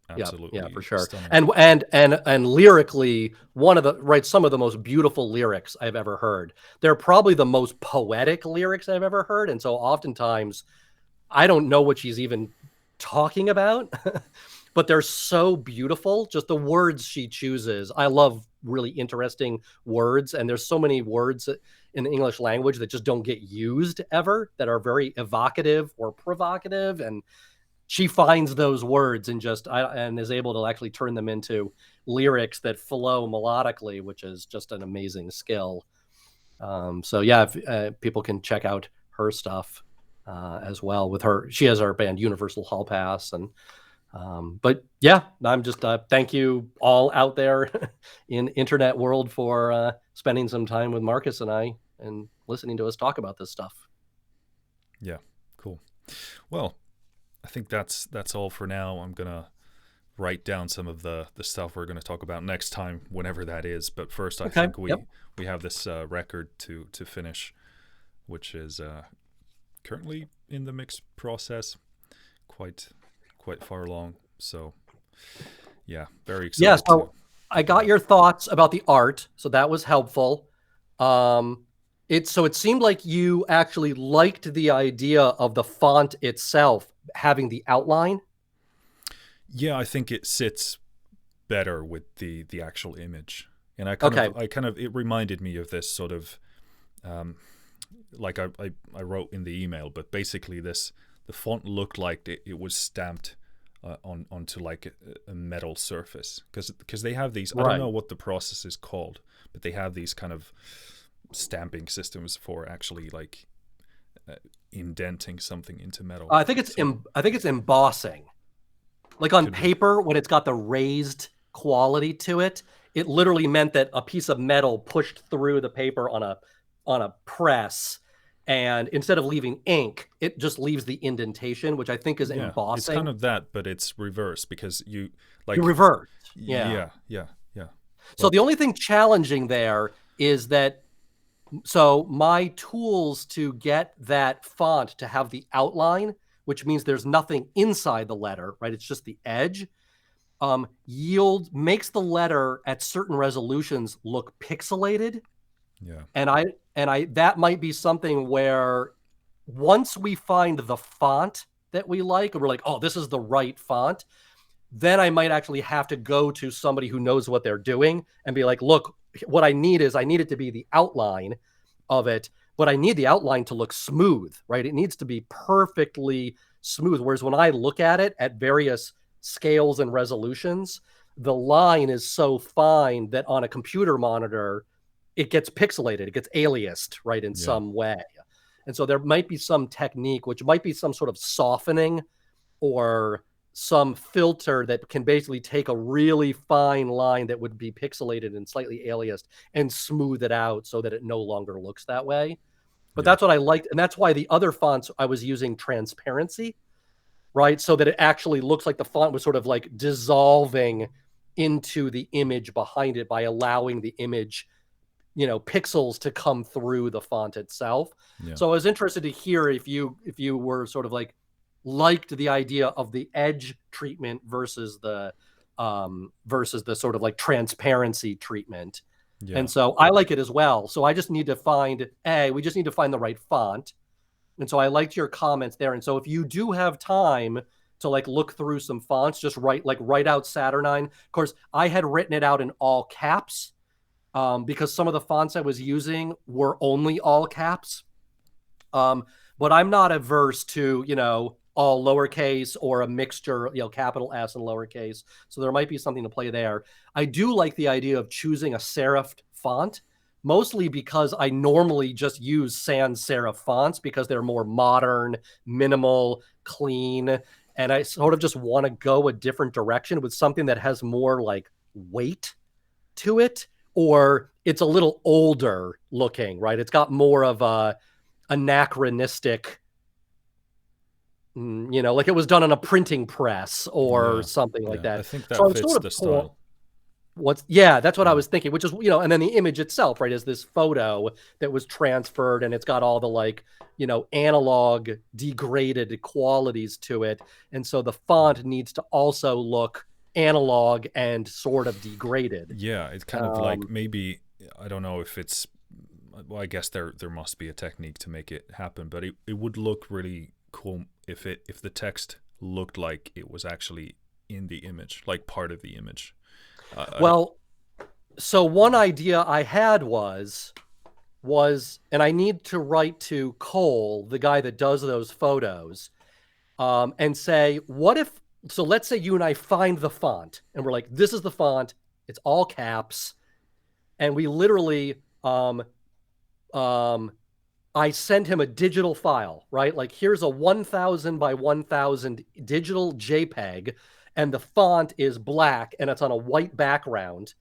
[SPEAKER 2] Absolutely.
[SPEAKER 1] Yeah, for sure. And lyrically, some of the most beautiful lyrics I've ever heard. They're probably the most poetic lyrics I've ever heard. And so oftentimes I don't know what she's even talking about, but they're so beautiful. Just the words she chooses. I love really interesting words. And there's so many words in the English language that just don't get used ever, that are very evocative or provocative. And she finds those words and is able to actually turn them into lyrics that flow melodically, which is just an amazing skill. So yeah, if people can check out her stuff as well. With her, she has our band Universal Hall Pass, and but yeah, I'm just thank you all out there in internet world for spending some time with Markus and I and listening to us talk about this stuff.
[SPEAKER 2] Yeah, cool. Well, I think that's all for now. I'm gonna write down some of the stuff we're gonna talk about next time, whenever that is. But first, I think we have this record to finish, which is currently in the mix process, quite far along. So yeah, very excited.
[SPEAKER 1] Yeah, so I got your thoughts about the art, so that was helpful. It seemed like you actually liked the idea of the font itself having the outline.
[SPEAKER 2] Yeah, I think it sits better with the actual image, and I kind of it reminded me of this sort of like I wrote in the email, but basically the font looked like it was stamped onto like a metal surface, because they have these, I don't know what the process is called, but they have these kind of stamping systems for actually like indenting something into metal.
[SPEAKER 1] I think it's embossing. Like on paper, when it's got the raised quality to it, it literally meant that a piece of metal pushed through the paper on a press, and instead of leaving ink, it just leaves the indentation, which I think is embossing.
[SPEAKER 2] It's kind of that, but it's reverse, because you
[SPEAKER 1] reverse.
[SPEAKER 2] Yeah.
[SPEAKER 1] So the only thing challenging there is that, so my tools to get that font to have the outline, which means there's nothing inside the letter, right? It's just the edge. Makes the letter at certain resolutions look pixelated.
[SPEAKER 2] Yeah.
[SPEAKER 1] And I that might be something where once we find the font that we like, and we're like, oh, this is the right font, then I might actually have to go to somebody who knows what they're doing and be like, look, what I need it to be the outline of it, but I need the outline to look smooth, right? It needs to be perfectly smooth. Whereas when I look at it at various scales and resolutions, the line is so fine that on a computer monitor, it gets pixelated, it gets aliased, right, in some way. And so there might be some technique, which might be some sort of softening or some filter that can basically take a really fine line that would be pixelated and slightly aliased and smooth it out so that it no longer looks that way. But that's what I liked. And that's why the other fonts I was using transparency, right? So that it actually looks like the font was sort of like dissolving into the image behind it by allowing the image, you know, pixels to come through the font itself. So I was interested to hear if you were sort of like liked the idea of the edge treatment versus the sort of like transparency treatment. And so I like it as well. So I just need to find we just need to find the right font. And so I liked your comments there. And so if you do have time to like look through some fonts, just write out Saturnine. Of course, I had written it out in all caps because some of the fonts I was using were only all caps. But I'm not averse to, you know, all lowercase or a mixture, you know, capital S and lowercase. So there might be something to play there. I do like the idea of choosing a serif font, mostly because I normally just use sans serif fonts because they're more modern, minimal, clean. And I sort of just want to go a different direction with something that has more like weight to it, or it's a little older looking, right? It's got more of a anachronistic, you know, like it was done on a printing press or something like that.
[SPEAKER 2] I think that
[SPEAKER 1] so
[SPEAKER 2] fits sort of the style.
[SPEAKER 1] That's what I was thinking, which is, you know, and then the image itself, right, is this photo that was transferred and it's got all the like, you know, analog degraded qualities to it. And so the font needs to also look analog and sort of degraded.
[SPEAKER 2] Yeah, it's kind of like maybe, I don't know if it's, well, I guess there must be a technique to make it happen, but it would look really cool if the text looked like it was actually in the image, like part of the image.
[SPEAKER 1] So one idea I had was, and I need to write to Cole, the guy that does those photos, and say, what if, so let's say you and I find the font and we're like, this is the font, it's all caps. And we literally, I send him a digital file, right? Like here's a 1000 by 1000 digital JPEG, and the font is black and it's on a white background.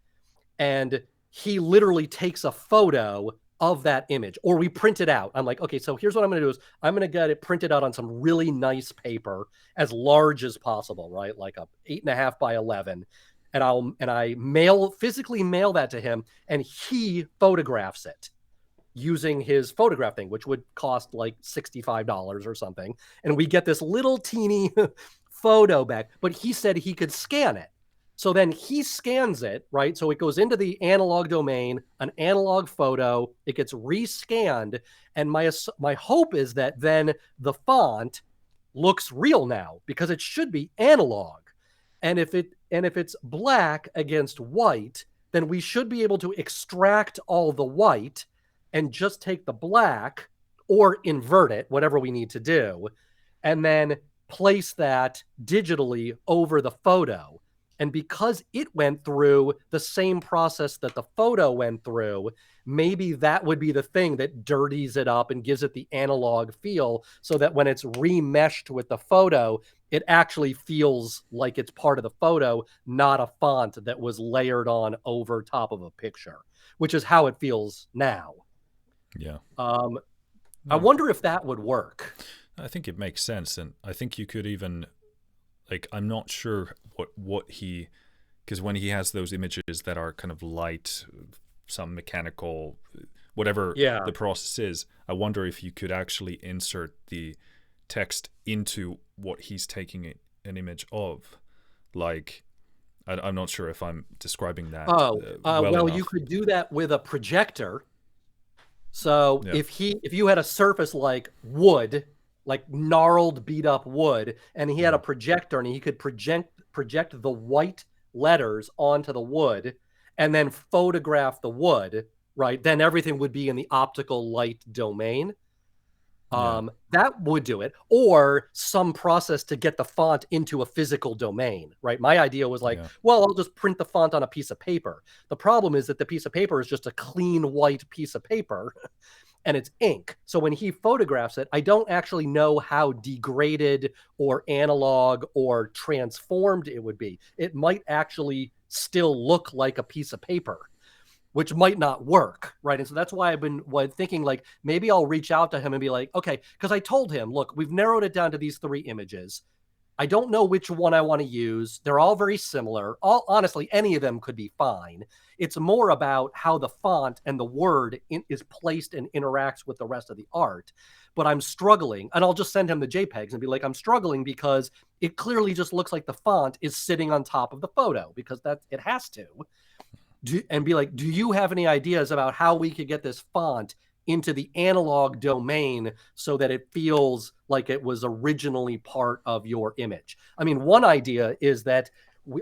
[SPEAKER 1] And he literally takes a photo of that image, or we print it out. I'm like, okay, so here's what I'm going to do is I'm going to get it printed out on some really nice paper, as large as possible, right? Like a 8.5 by 11. And I physically mail that to him, and he photographs it using his photograph thing, which would cost like $65 or something. And we get this little teeny photo back, but he said he could scan it. So then he scans it, right? So it goes into the analog domain, an analog photo, it gets rescanned. And my hope is that then the font looks real now, because it should be analog. And if it's black against white, then we should be able to extract all the white and just take the black, or invert it, whatever we need to do, and then place that digitally over the photo. And because it went through the same process that the photo went through, maybe that would be the thing that dirties it up and gives it the analog feel, so that when it's remeshed with the photo, it actually feels like it's part of the photo, not a font that was layered on over top of a picture, which is how it feels now.
[SPEAKER 2] Yeah.
[SPEAKER 1] I wonder if that would work.
[SPEAKER 2] I think it makes sense. And I think you could even, like, I'm not sure what he, because when he has those images that are kind of light, some mechanical, whatever the process is, I wonder if you could actually insert the text into what he's taking an image of. Like, I'm not sure if I'm describing that well enough.
[SPEAKER 1] You could do that with a projector. So if you had a surface like wood, like gnarled, beat up wood, and he had a projector, and he could project the white letters onto the wood and then photograph the wood, right? Then everything would be in the optical light domain. That would do it, or some process to get the font into a physical domain, right? My idea was like, well, I'll just print the font on a piece of paper. The problem is that the piece of paper is just a clean white piece of paper and it's ink. So when he photographs it, I don't actually know how degraded or analog or transformed it would be. It might actually still look like a piece of paper, which might not work, right? And so that's why I've been thinking, like, maybe I'll reach out to him and be like, okay, because I told him, look, we've narrowed it down to these 3 images. I don't know which one I want to use. They're all very similar. Honestly, any of them could be fine. It's more about how the font and the word is placed and interacts with the rest of the art. But I'm struggling, and I'll just send him the JPEGs and be like, I'm struggling because it clearly just looks like the font is sitting on top of the photo, because it has to. And be like, do you have any ideas about how we could get this font into the analog domain so that it feels like it was originally part of your image? I mean, one idea is that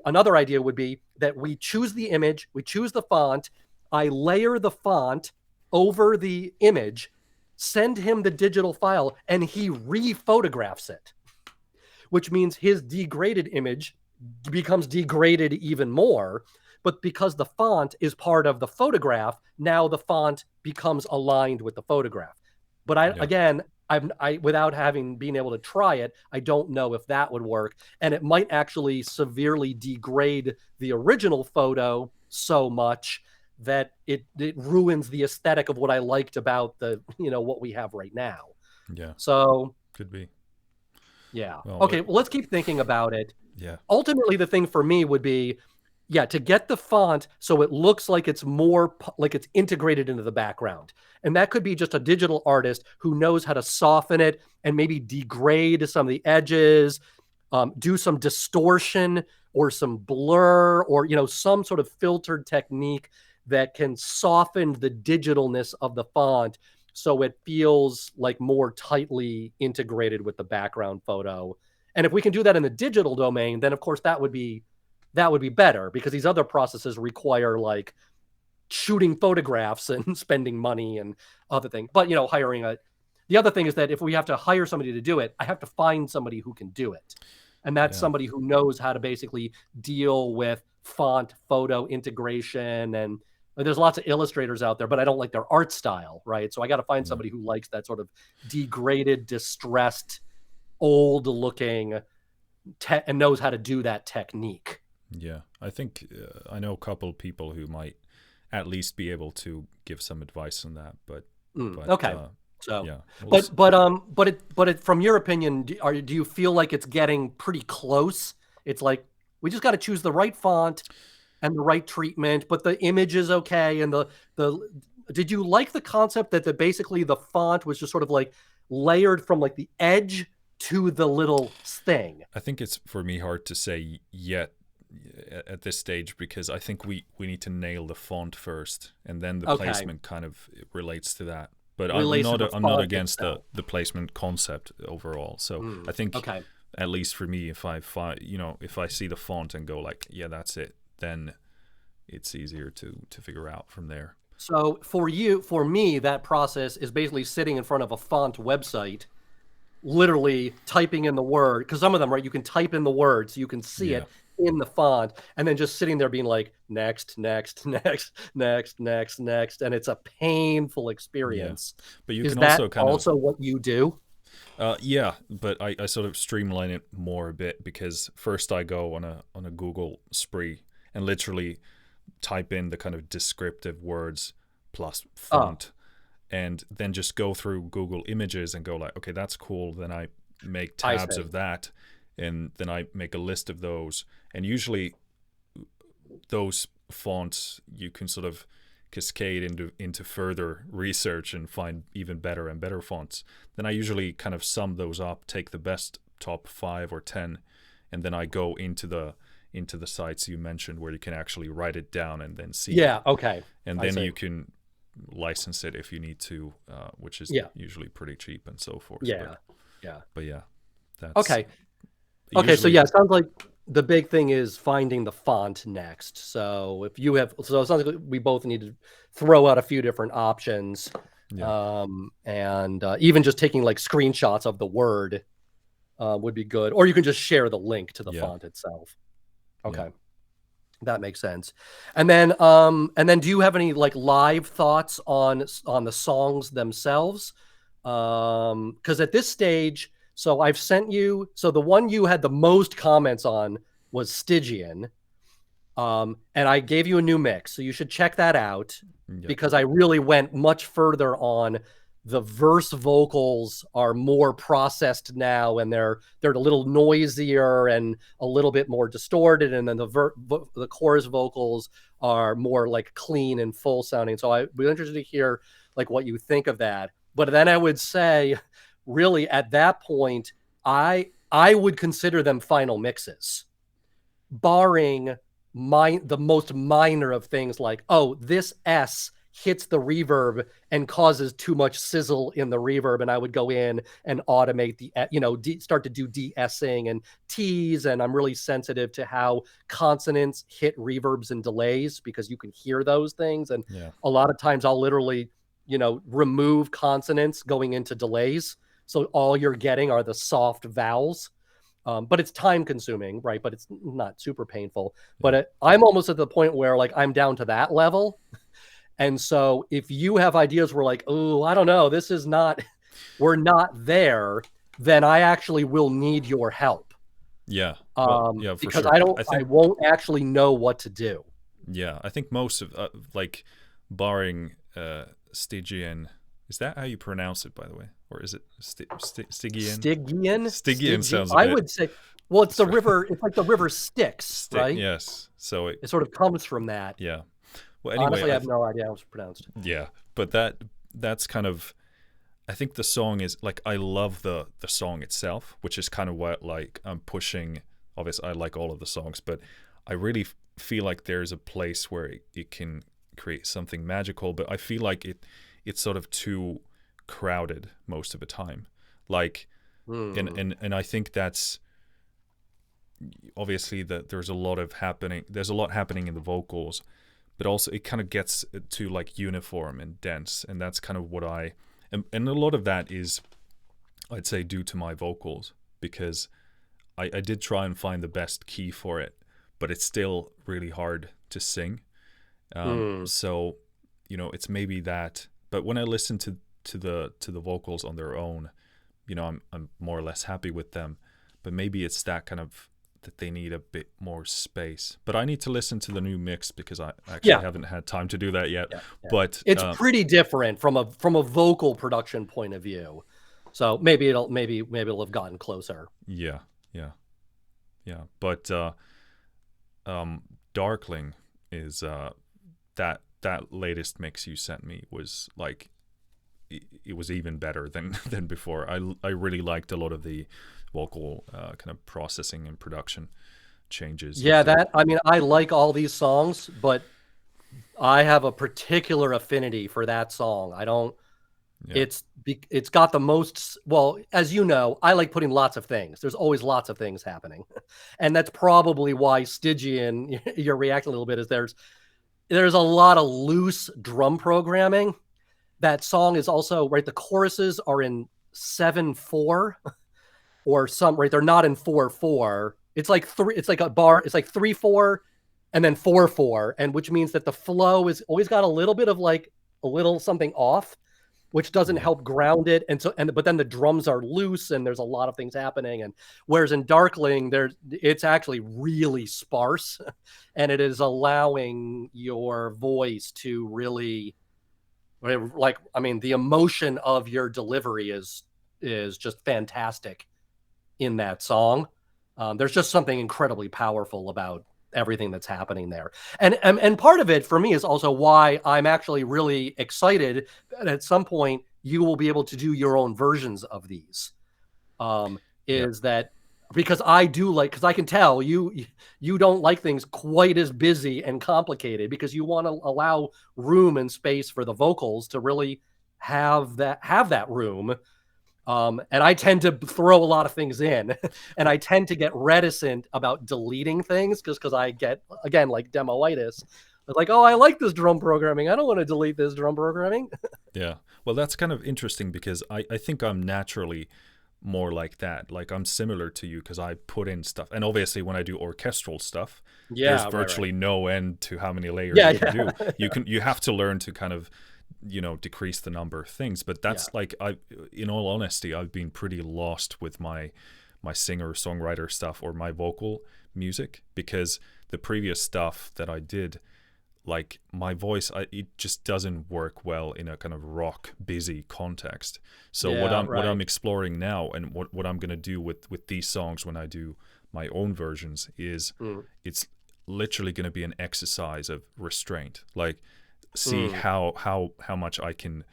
[SPEAKER 1] another idea would be that we choose the image, we choose the font, I layer the font over the image, send him the digital file, and he re-photographs it, which means his degraded image becomes degraded even more. But because the font is part of the photograph, now the font becomes aligned with the photograph. But again, without being able to try it, I don't know if that would work. And it might actually severely degrade the original photo so much that it ruins the aesthetic of what I liked about what we have right now.
[SPEAKER 2] Yeah.
[SPEAKER 1] So
[SPEAKER 2] could be.
[SPEAKER 1] Yeah. Well, okay. Well, let's keep thinking about it.
[SPEAKER 2] Yeah.
[SPEAKER 1] Ultimately, the thing for me would be, to get the font so it looks like it's more like it's integrated into the background. And that could be just a digital artist who knows how to soften it and maybe degrade some of the edges, do some distortion or some blur, or, some sort of filtered technique that can soften the digitalness of the font so it feels like more tightly integrated with the background photo. And if we can do that in the digital domain, then of course that would be better, because these other processes require like shooting photographs and spending money and other things. But, the other thing is that if we have to hire somebody to do it, I have to find somebody who can do it. And that's somebody who knows how to basically deal with font photo integration. And there's lots of illustrators out there, but I don't like their art style, right? So I got to find somebody who likes that sort of degraded, distressed, old looking and knows how to do that technique.
[SPEAKER 2] Yeah, I think I know a couple people who might at least be able to give some advice on that. But
[SPEAKER 1] okay, so
[SPEAKER 2] yeah,
[SPEAKER 1] but from your opinion, do you feel like it's getting pretty close? It's like we just got to choose the right font and the right treatment, but the image is okay. And did you like the concept that basically the font was just sort of like layered from like the edge to the little thing?
[SPEAKER 2] I think it's, for me, hard to say yet at this stage, because I think we need to nail the font first, and then the placement kind of relates to that. But I'm not against the placement concept overall. So I think at least for me, if I see the font and go like, yeah, that's it, then it's easier to figure out from there.
[SPEAKER 1] So for me, that process is basically sitting in front of a font website, literally typing in the word, because some of them, right, you can type in the word so you can see it in the font, and then just sitting there being like, next, next, next, next, next, next, and it's a painful experience.
[SPEAKER 2] Yeah. But you can also
[SPEAKER 1] also what you do?
[SPEAKER 2] Yeah, but I sort of streamline it more a bit, because first I go on a Google spree and literally type in the kind of descriptive words plus font, and then just go through Google Images and go like, okay, that's cool. Then I make tabs of that, and then I make a list of those. And usually those fonts you can sort of cascade into further research and find even better and better fonts. Then I usually kind of sum those up, take the best top 5 or 10, and then I go into the sites you mentioned where you can actually write it down and then see it.
[SPEAKER 1] Okay.
[SPEAKER 2] And then you can license it if you need to, which is usually pretty cheap and so forth. But yeah, that's
[SPEAKER 1] okay. So it sounds like the big thing is finding the font next. So it sounds like we both need to throw out a few different options.
[SPEAKER 2] Yeah.
[SPEAKER 1] And even just taking like screenshots of the word would be good, or you can just share the link to the
[SPEAKER 2] Yeah.
[SPEAKER 1] font itself.
[SPEAKER 2] Yeah.
[SPEAKER 1] Okay. That makes sense. And then do you have any like live thoughts on the songs themselves? Because at this stage, so I've sent you, so the one you had the most comments on was Stygian. And I gave you a new mix, so you should check that out
[SPEAKER 2] Yeah.
[SPEAKER 1] because I really went much further on the verse vocals are more processed now, and they're a little noisier and a little bit more distorted, and then the chorus vocals are more like clean and full sounding. So I'd be interested to hear like what you think of that. But then I would say, really, at that point, I would consider them final mixes, barring the most minor of things like, oh, this S hits the reverb and causes too much sizzle in the reverb, and I would go in and automate the, start to do de-essing and T's, and I'm really sensitive to how consonants hit reverbs and delays because you can hear those things, and a lot of times I'll literally, remove consonants going into delays, so all you're getting are the soft vowels. But it's time consuming, right? But it's not super painful. But I'm almost at the point where like I'm down to that level. And so if you have ideas where like, oh, I don't know, this is not, we're not there, then I actually will need your help.
[SPEAKER 2] Yeah. Well, yeah, for
[SPEAKER 1] because
[SPEAKER 2] sure.
[SPEAKER 1] I won't actually know what to do.
[SPEAKER 2] Yeah, I think most of like barring Stygian, is that how you pronounce it, by the way? Or is it Stygian? Stygian sounds a bit...
[SPEAKER 1] I would say, well, it's the river. It's like the river Styx, right?
[SPEAKER 2] Yes. So
[SPEAKER 1] it sort of comes from that.
[SPEAKER 2] Yeah. Well, anyway,
[SPEAKER 1] honestly, I have no idea how it's pronounced.
[SPEAKER 2] Yeah, but that's kind of... I think the song is like, I love the song itself, which is kind of what like I'm pushing. Obviously, I like all of the songs, but I really feel like there's a place where it can create something magical. But I feel like it's sort of too crowded most of the time, like and I think that's obviously that there's a lot happening in the vocals, but also it kind of gets to like uniform and dense, and that's kind of what and a lot of that is, I'd say, due to my vocals, because I did try and find the best key for it, but it's still really hard to sing. So it's maybe that, but when I listen to the vocals on their own, I'm more or less happy with them. But maybe it's that kind of that they need a bit more space. But I need to listen to the new mix because I actually haven't had time to do that yet. Yeah. But
[SPEAKER 1] it's pretty different from a vocal production point of view. So maybe it'll have gotten closer.
[SPEAKER 2] Yeah. But Darkling is that latest mix you sent me was like, it was even better than before. I really liked a lot of the vocal kind of processing and production changes.
[SPEAKER 1] Yeah, I like all these songs, but I have a particular affinity for that song. I don't. Yeah. It's got the most. Well, as you know, I like putting lots of things. There's always lots of things happening, and that's probably why Stygian, you're reacting a little bit. Is there's a lot of loose drum programming. That song is also, right, the choruses are in 7/4 or some, right, they're not in 4/4. It's like a bar, it's like 3/4 and then 4/4, and which means that the flow is always got a little bit of like a little something off, which doesn't help ground it. But then the drums are loose and there's a lot of things happening. And whereas in Darkling, it's actually really sparse and it is allowing your voice to really, like, I mean, the emotion of your delivery is just fantastic in that song. There's just something incredibly powerful about everything that's happening there. And part of it for me is also why I'm actually really excited that at some point you will be able to do your own versions of these. That because I do like, because I can tell you don't like things quite as busy and complicated, because you want to allow room and space for the vocals to really have that room. And I tend to throw a lot of things in, and I tend to get reticent about deleting things because I get, again, like demoitis. Like, oh, I like this drum programming. I don't want to delete this drum programming.
[SPEAKER 2] Yeah. Well, that's kind of interesting because I think I'm naturally more like that. Like I'm similar to you because I put in stuff. And obviously when I do orchestral stuff, there's
[SPEAKER 1] Yeah,
[SPEAKER 2] virtually
[SPEAKER 1] right.
[SPEAKER 2] no end to how many layers
[SPEAKER 1] Yeah,
[SPEAKER 2] you can do.
[SPEAKER 1] yeah.
[SPEAKER 2] You have to learn to kind of, decrease the number of things. But
[SPEAKER 1] Yeah.
[SPEAKER 2] that's like in all honesty, I've been pretty lost with my singer songwriter stuff or my vocal music because the previous stuff that I did, like my voice, it just doesn't work well in a kind of rock busy context. So
[SPEAKER 1] Yeah,
[SPEAKER 2] what
[SPEAKER 1] right.
[SPEAKER 2] I'm exploring now and what I'm gonna do with these songs when I do my own versions is
[SPEAKER 1] Mm,
[SPEAKER 2] it's literally gonna be an exercise of restraint. Like see
[SPEAKER 1] mm.
[SPEAKER 2] how much I can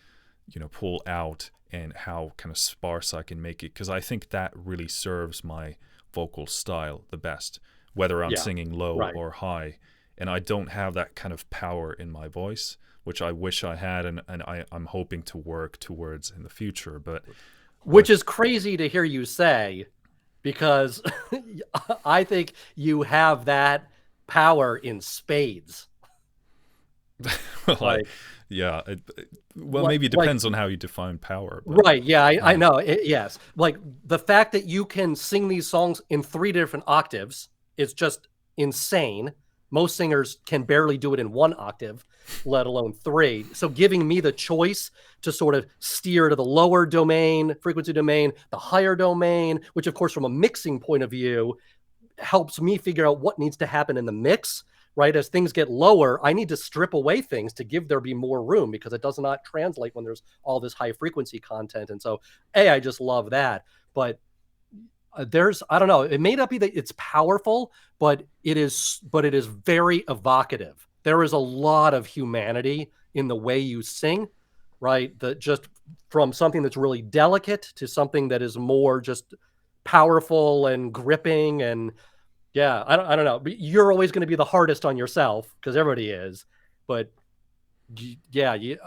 [SPEAKER 2] pull out and how kind of sparse I can make it because I think that really serves my vocal style the best, whether I'm
[SPEAKER 1] Yeah,
[SPEAKER 2] singing low
[SPEAKER 1] right.
[SPEAKER 2] or high. And I don't have that kind of power in my voice, which I wish I had, and I'm hoping to work towards in the future.
[SPEAKER 1] Which
[SPEAKER 2] But
[SPEAKER 1] is crazy to hear you say, because I think you have that power in spades.
[SPEAKER 2] well,
[SPEAKER 1] Like,
[SPEAKER 2] yeah, well, maybe it
[SPEAKER 1] like
[SPEAKER 2] depends on how you define power, but
[SPEAKER 1] right, yeah, I
[SPEAKER 2] yeah,
[SPEAKER 1] know. Yes. Like the fact that you can sing these songs in 3 different octaves is just insane. Most singers can barely do it in 1 octave, let alone 3. So giving me the choice to sort of steer to the lower domain, frequency domain, the higher domain, which of course from a mixing point of view helps me figure out what needs to happen in the mix, right? As things get lower, I need to strip away things to give there be more room because it does not translate when there's all this high frequency content. And so, I just love that. But there's, I don't know, it may not be that it's powerful, but it is very evocative. There is a lot of humanity in the way you sing, right? That just from something that's really delicate to something that is more just powerful and gripping and yeah, I don't know. You're always going to be the hardest on yourself because everybody is, but yeah, you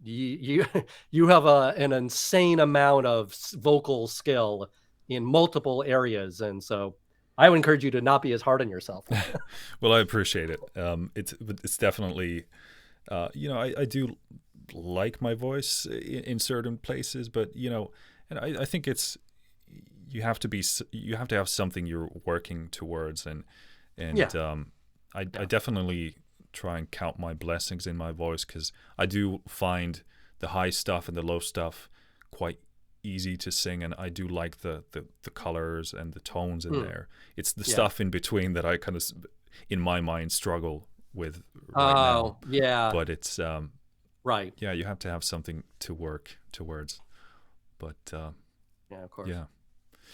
[SPEAKER 1] you have an insane amount of vocal skill in multiple areas, and so I would encourage you to not be as hard on yourself.
[SPEAKER 2] well, I appreciate it. It's definitely, I do like my voice in certain places, but and I think it's you have to have something you're working towards, and
[SPEAKER 1] Yeah,
[SPEAKER 2] I
[SPEAKER 1] yeah,
[SPEAKER 2] definitely try and count my blessings in my voice because I do find the high stuff and the low stuff quite easy to sing, and I do like the colors and the tones in
[SPEAKER 1] mm,
[SPEAKER 2] there. It's the
[SPEAKER 1] yeah.
[SPEAKER 2] stuff in between that I kind of in my mind struggle with right now,
[SPEAKER 1] Oh, yeah,
[SPEAKER 2] but it's
[SPEAKER 1] right.
[SPEAKER 2] yeah, you have to have something to work towards, but
[SPEAKER 1] Yeah, of course.
[SPEAKER 2] yeah.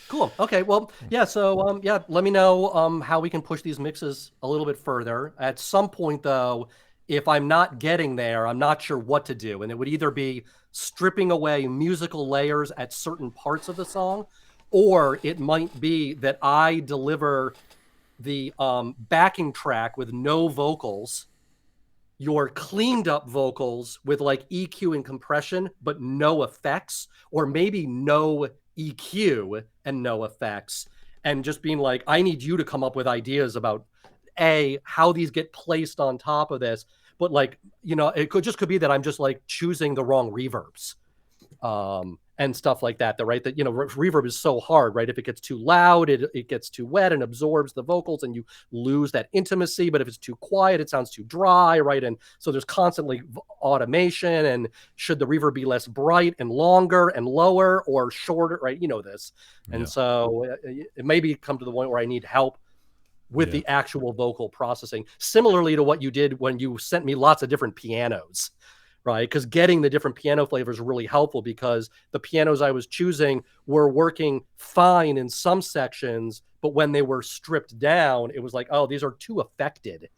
[SPEAKER 1] Cool. Okay. Well,
[SPEAKER 2] Cool.
[SPEAKER 1] yeah. So, yeah, let me know how we can push these mixes a little bit further. At some point, though, if I'm not getting there, I'm not sure what to do, and it would either be stripping away musical layers at certain parts of the song, or it might be that I deliver the backing track with no vocals, your cleaned up vocals with like EQ and compression, but no effects, or maybe no EQ and no effects, and just being like, I need you to come up with ideas about how these get placed on top of this. But like, it could be that I'm just like choosing the wrong reverbs and stuff like that. The right that reverb is so hard, right? If it gets too loud, it gets too wet and absorbs the vocals, and you lose that intimacy. But if it's too quiet, it sounds too dry, right? And so there's constantly automation. And should the reverb be less bright and longer and lower or shorter, right? You know this, and
[SPEAKER 2] Yeah,
[SPEAKER 1] so it maybe come to the point where I need help with
[SPEAKER 2] yeah,
[SPEAKER 1] the actual vocal processing, similarly to what you did when you sent me lots of different pianos, right? Because getting the different piano flavors is really helpful because the pianos I was choosing were working fine in some sections, but when they were stripped down, it was like, oh, these are too affected,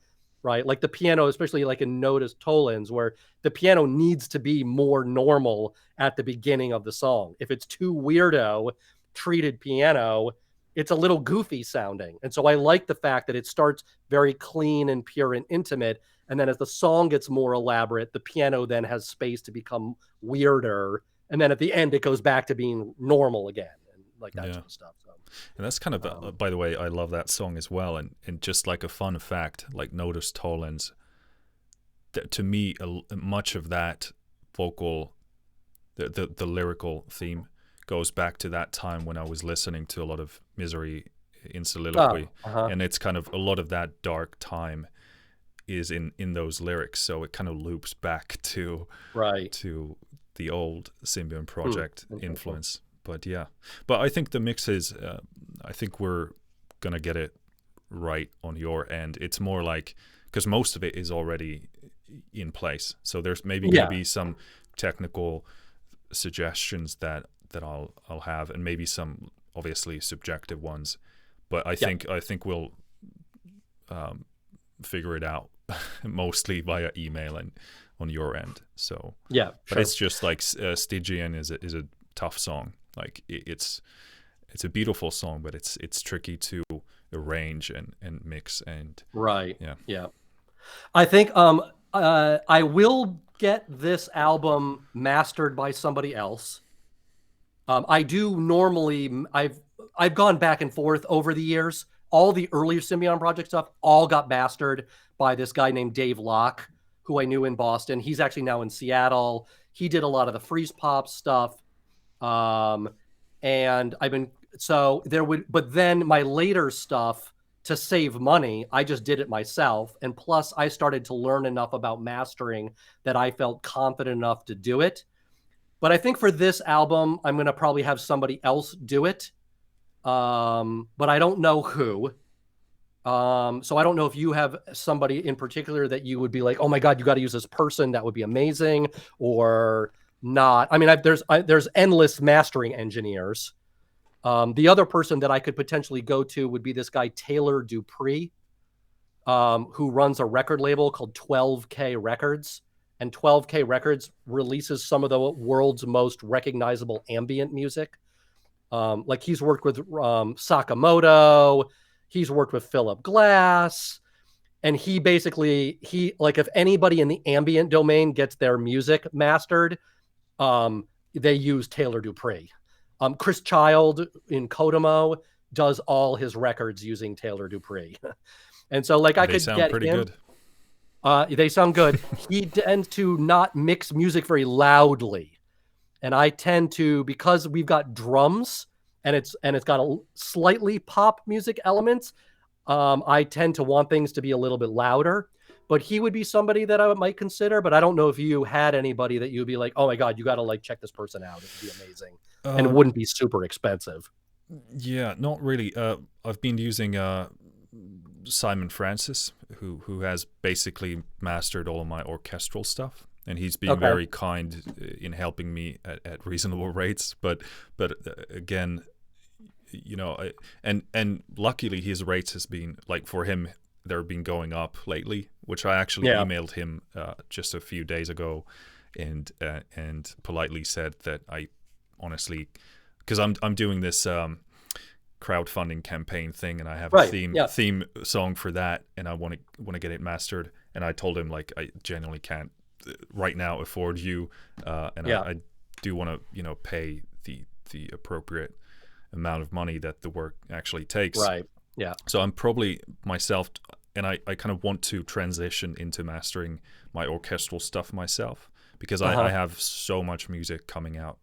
[SPEAKER 1] right? Like the piano, especially like in Notice Tollens, where the piano needs to be more normal at the beginning of the song. If it's too weirdo treated piano, it's a little goofy sounding. And so I like the fact that it starts very clean and pure and intimate. And then as the song gets more elaborate, the piano then has space to become weirder. And then at the end, it goes back to being normal again and like that
[SPEAKER 2] yeah.
[SPEAKER 1] sort of stuff. So,
[SPEAKER 2] And that's kind of,
[SPEAKER 1] um,
[SPEAKER 2] by the way, I love that song as well. And just like a fun fact, like Notice Tollens, to me, much of that vocal, the lyrical theme goes back to that time when I was listening to a lot of Misery in soliloquy, and it's kind of a lot of that dark time is in those lyrics, so it kind of loops back to the old Symbion Project influence. But I think the mix is, I think we're gonna get it right on your end. It's more like, because most of it is already in place, so there's maybe gonna be some technical suggestions that I'll have, and maybe some obviously subjective ones, but I think we'll figure it out mostly via email and on your end. So but it's just like Stygian is a tough song. Like it's a beautiful song, but it's tricky to arrange and mix and
[SPEAKER 1] I think I will get this album mastered by somebody else. I do normally, I've gone back and forth over the years. All the earlier Symbion Project stuff all got mastered by this guy named Dave Locke, who I knew in Boston. He's actually now in Seattle. He did a lot of the Freezepop stuff. And but then my later stuff, to save money, I just did it myself. And plus I started to learn enough about mastering that I felt confident enough to do it. But I think for this album, I'm going to probably have somebody else do it. But I don't know who. So I don't know if you have somebody in particular that you would be like, oh my God, you got to use this person. That would be amazing, or not. I mean, there's endless mastering engineers. The other person that I could potentially go to would be this guy, Taylor Dupree, who runs a record label called 12K Records. And 12K Records releases some of the world's most recognizable ambient music. Like he's worked with Sakamoto, he's worked with Philip Glass, and he like if anybody in the ambient domain gets their music mastered, they use Taylor Dupree. Chris Child in Kodomo does all his records using Taylor Dupree. And so like I could get pretty him. Good. They sound good. He tends to not mix music very loudly. And I tend to, because we've got drums and it's got a slightly pop music elements, I tend to want things to be a little bit louder. But he would be somebody that I might consider, but I don't know if you had anybody that you'd be like, oh my God, you got to like check this person out. It would be amazing. And it wouldn't be super expensive.
[SPEAKER 2] Yeah, not really. I've been using Simon Francis, who has basically mastered all of my orchestral stuff, and he's been very kind in helping me at reasonable rates. But again, you know, and luckily his rates has been, like, for him, they've been going up lately, which I actually emailed him just a few days ago, and politely said that I honestly, because I'm doing this crowdfunding campaign thing, and I have a theme song for that, and I want to get it mastered. And I told him, like, I genuinely can't right now afford you, and I do want to, you know, pay the appropriate amount of money that the work actually takes.
[SPEAKER 1] Right. Yeah.
[SPEAKER 2] So I'm probably myself, and I kind of want to transition into mastering my orchestral stuff myself, because I have so much music coming out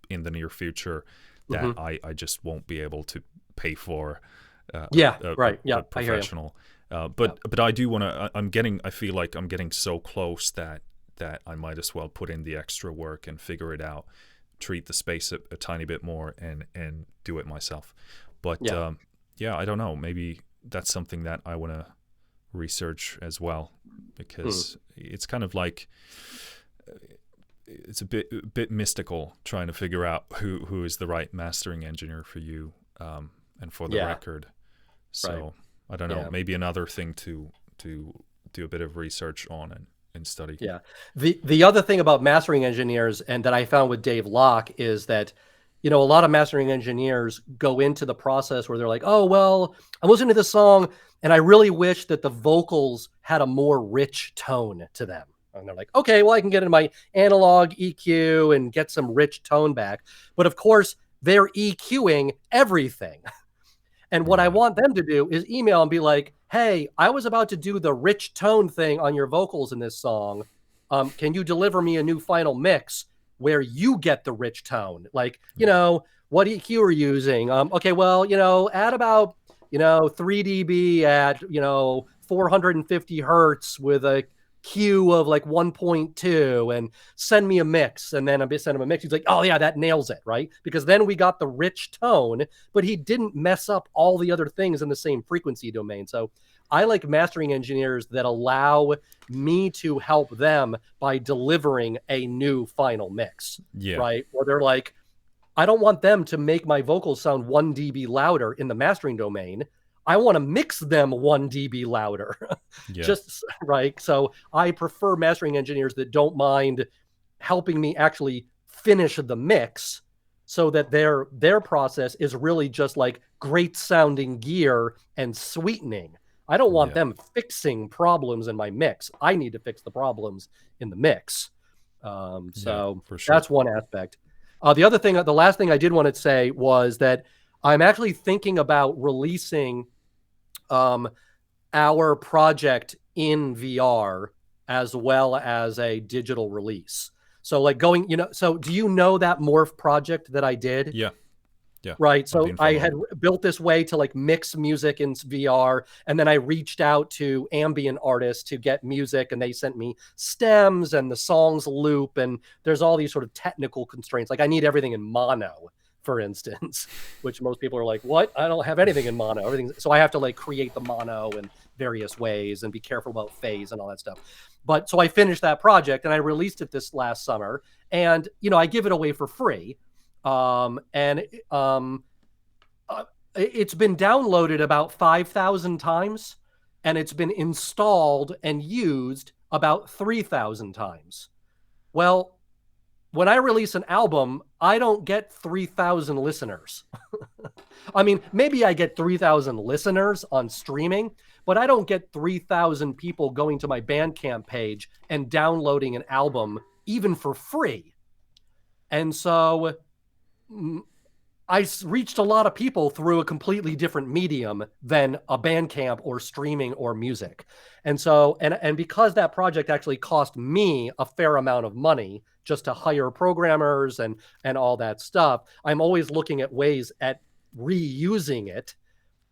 [SPEAKER 2] in the near future that I just won't be able to pay for a professional. But I do want to, I feel like I'm getting so close that I might as well put in the extra work and figure it out, treat the space a tiny bit more, and do it myself. But I don't know, maybe that's something that I want to research as well, because it's kind of like, it's a bit mystical trying to figure out who is the right mastering engineer for you, and for the record. So I don't know, maybe another thing to do a bit of research on and study.
[SPEAKER 1] Yeah. The other thing about mastering engineers, and that I found with Dave Locke, is that, you know, a lot of mastering engineers go into the process where they're like, oh, well, I'm listening to this song and I really wish that the vocals had a more rich tone to them. And they're like, okay, well, I can get in my analog EQ and get some rich tone back. But of course, they're EQing everything. And what I
[SPEAKER 2] Yeah.
[SPEAKER 1] want them to do is email and be like, hey, I was about to do the rich tone thing on your vocals in this song. Can you deliver me a new final mix where you get the rich tone? Like, what EQ are you using? Okay, well, add about, 3 dB at, 450 hertz with a Q of like 1.2 and send me a mix. And then I send him a mix. He's like, oh yeah, that nails it, right? Because then we got the rich tone, but he didn't mess up all the other things in the same frequency domain. So I like mastering engineers that allow me to help them by delivering a new final mix, right? Or they're like, I don't want them to make my vocals sound 1 dB louder in the mastering domain. I want to mix them 1 dB louder. Just right. So I prefer mastering engineers that don't mind helping me actually finish the mix so that their process is really just like great sounding gear and sweetening. I don't want them fixing problems in my mix. I need to fix the problems in the mix. So
[SPEAKER 2] for sure.
[SPEAKER 1] That's one aspect. The last thing I did want to say was that I'm actually thinking about releasing our project in VR as well as a digital release. So like so do you know that Morph project that I did?
[SPEAKER 2] Yeah.
[SPEAKER 1] Right. So I had built this way to like mix music in VR. And then I reached out to ambient artists to get music, and they sent me stems and the songs loop. And there's all these sort of technical constraints. Like I need everything in mono, for instance, which most people are like, what? I don't have anything in mono. Everything. So I have to like create the mono in various ways and be careful about phase and all that stuff. But so I finished that project and I released it this last summer, and, I give it away for free. It's been downloaded about 5,000 times, and it's been installed and used about 3,000 times. Well, when I release an album, I don't get 3,000 listeners. I mean, maybe I get 3,000 listeners on streaming, but I don't get 3,000 people going to my Bandcamp page and downloading an album even for free. And so I reached a lot of people through a completely different medium than a Bandcamp or streaming or music. And so, and because that project actually cost me a fair amount of money just to hire programmers and all that stuff, I'm always looking at ways at reusing it.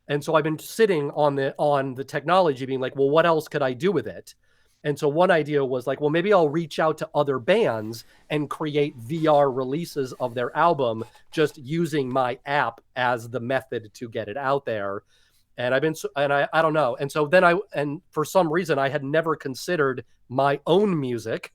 [SPEAKER 1] And so I've been sitting on the technology being like, well, what else could I do with it? And so one idea was like, well, maybe I'll reach out to other bands and create VR releases of their album just using my app as the method to get it out there. And I don't know. And so then for some reason I had never considered my own music.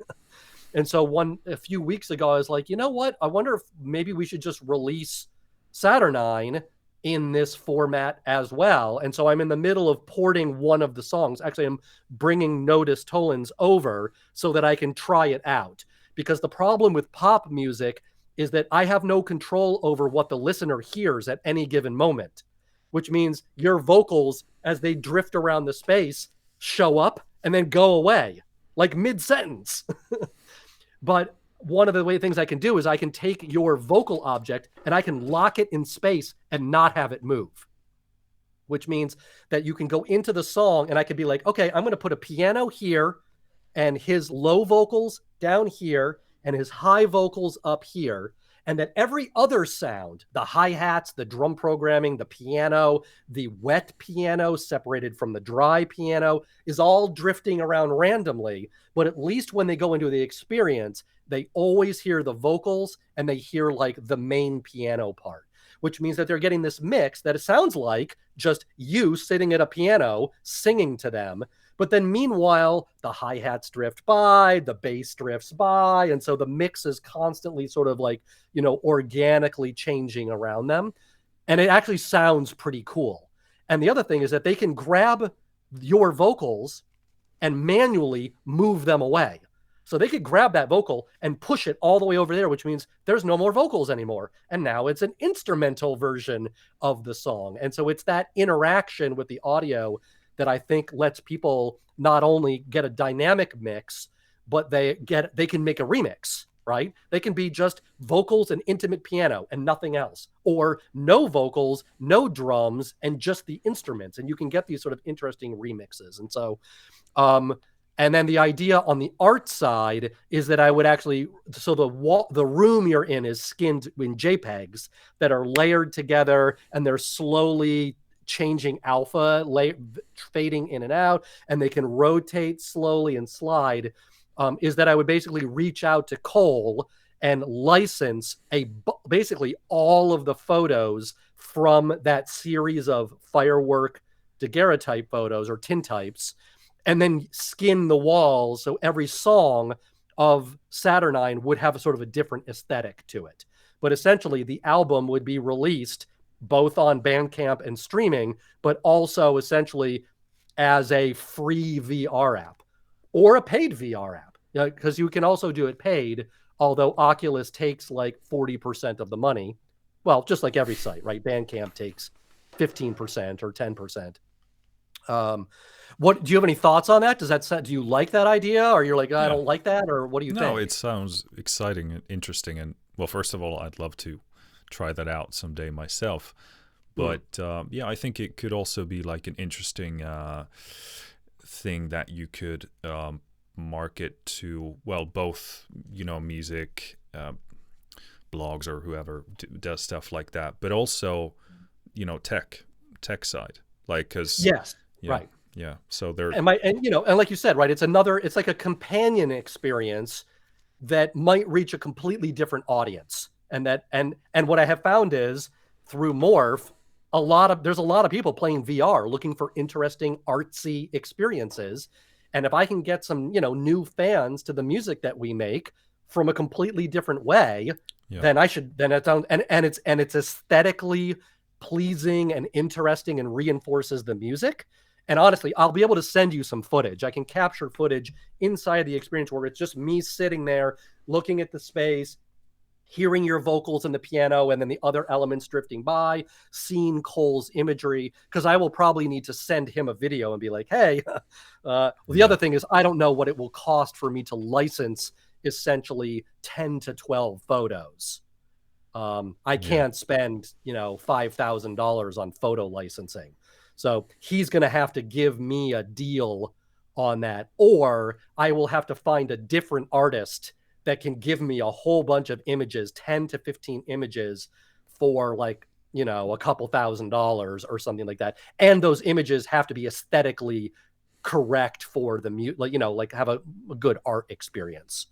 [SPEAKER 1] And so a few weeks ago, I was like, you know what? I wonder if maybe we should just release Saturnine in this format as well. And so I'm in the middle of porting one of the songs. Actually, I'm bringing Notice Tollens over so that I can try it out. Because the problem with pop music is that I have no control over what the listener hears at any given moment, which means your vocals, as they drift around the space, show up and then go away, like mid-sentence. But one of the things I can do is I can take your vocal object and I can lock it in space and not have it move, which means that you can go into the song and I could be like, okay, I'm going to put a piano here and his low vocals down here and his high vocals up here. And that every other sound, the hi-hats, the drum programming, the piano, the wet piano separated from the dry piano is all drifting around randomly. But at least when they go into the experience, they always hear the vocals and they hear like the main piano part, which means that they're getting this mix that it sounds like just you sitting at a piano singing to them. But then meanwhile, the hi-hats drift by, the bass drifts by. And so the mix is constantly sort of like, organically changing around them. And it actually sounds pretty cool. And the other thing is that they can grab your vocals and manually move them away. So they could grab that vocal and push it all the way over there, which means there's no more vocals anymore. And now it's an instrumental version of the song. And so it's that interaction with the audio that I think lets people not only get a dynamic mix, but they can make a remix, right? They can be just vocals and intimate piano and nothing else, or no vocals, no drums, and just the instruments. And you can get these sort of interesting remixes. And so, and then the idea on the art side is that I would actually, so the room you're in is skinned in JPEGs that are layered together, and they're slowly changing alpha, fading in and out, and they can rotate slowly and slide. Is that I would basically reach out to Cole and license basically all of the photos from that series of firework daguerreotype photos or tintypes, and then skin the walls so every song of Saturnine would have a sort of a different aesthetic to it. But essentially, the album would be released both on Bandcamp and streaming, but also essentially as a free VR app or a paid VR app, because you can also do it paid, although Oculus takes like 40% of the money. Well, just like every site, right? Bandcamp takes 15% or 10%. What do you have any thoughts on that? Do you like that idea, or you're like, I don't like that, or what do you think?
[SPEAKER 2] No, it sounds exciting and interesting. And well, first of all, I'd love to try that out someday myself. But yeah, I think it could also be like an interesting thing that you could market to, well, both, you know, music blogs or whoever does stuff like that, but also, you know, tech side, like, because
[SPEAKER 1] right.
[SPEAKER 2] Yeah. So there,
[SPEAKER 1] and you know, and like you said, right, it's like a companion experience that might reach a completely different audience. And what I have found is through Morph, there's a lot of people playing VR looking for interesting artsy experiences. And if I can get some, you know, new fans to the music that we make from a completely different way, then it's aesthetically pleasing and interesting and reinforces the music. And honestly, I'll be able to send you some footage. I can capture footage inside the experience where it's just me sitting there looking at the space, hearing your vocals and the piano, and then the other elements drifting by, seeing Cole's imagery, because I will probably need to send him a video and be like, hey, the other thing is I don't know what it will cost for me to license essentially 10 to 12 photos. I can't spend, you know, $5,000 on photo licensing. So he's going to have to give me a deal on that, or I will have to find a different artist that can give me a whole bunch of images, 10 to 15 images for like, you know, a couple $1,000s or something like that. And those images have to be aesthetically correct for the like, you know, like have a good art experience.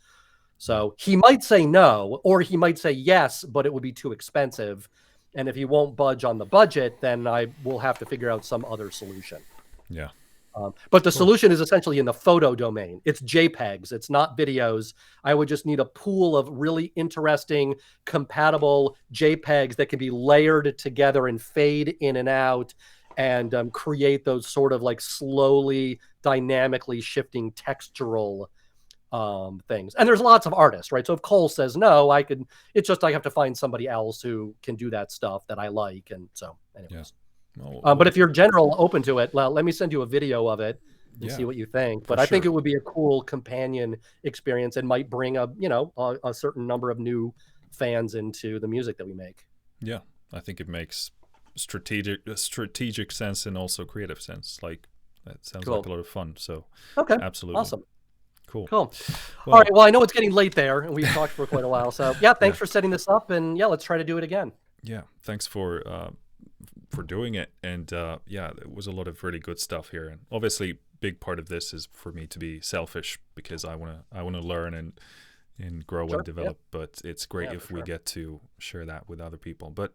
[SPEAKER 1] So he might say no, or he might say yes, but it would be too expensive. And if he won't budge on the budget, then I will have to figure out some other solution.
[SPEAKER 2] Yeah.
[SPEAKER 1] But the solution is essentially in the photo domain. It's JPEGs. It's not videos. I would just need a pool of really interesting, compatible JPEGs that can be layered together and fade in and out and create those sort of like slowly, dynamically shifting textural things. And there's lots of artists, right? So if Cole says no, I have to find somebody else who can do that stuff that I like. And so anyways. But if you're open to it, let me send you a video of it and see what you think. But I think it would be a cool companion experience and might bring a certain number of new fans into the music that we make.
[SPEAKER 2] Yeah, I think it makes strategic sense and also creative sense. Like that sounds like a lot of fun. So absolutely.
[SPEAKER 1] Awesome.
[SPEAKER 2] Cool.
[SPEAKER 1] Well, all right. Well, I know it's getting late there, and we've talked for quite a while. So thanks for setting this up, and let's try to do it again. Yeah,
[SPEAKER 2] thanks for doing it, and it was a lot of really good stuff here. And obviously, big part of this is for me to be selfish because I wanna learn and grow and develop. But it's great if we get to share that with other people. But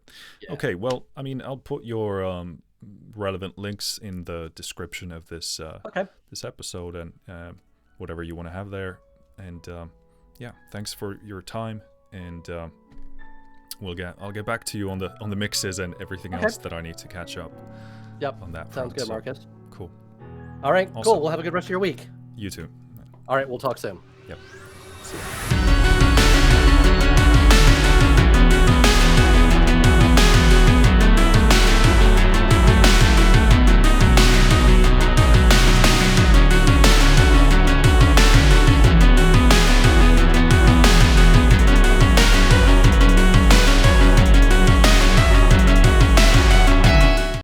[SPEAKER 2] okay, well, I mean, I'll put your relevant links in the description of this this episode and whatever you want to have there. And thanks for your time, and I'll get back to you on the mixes and everything else that I need to catch up. On that
[SPEAKER 1] sounds good, Marcus.
[SPEAKER 2] Cool.
[SPEAKER 1] All right, cool. We'll have a good rest of your week.
[SPEAKER 2] You too.
[SPEAKER 1] All right, we'll talk soon.
[SPEAKER 2] Yep. See you.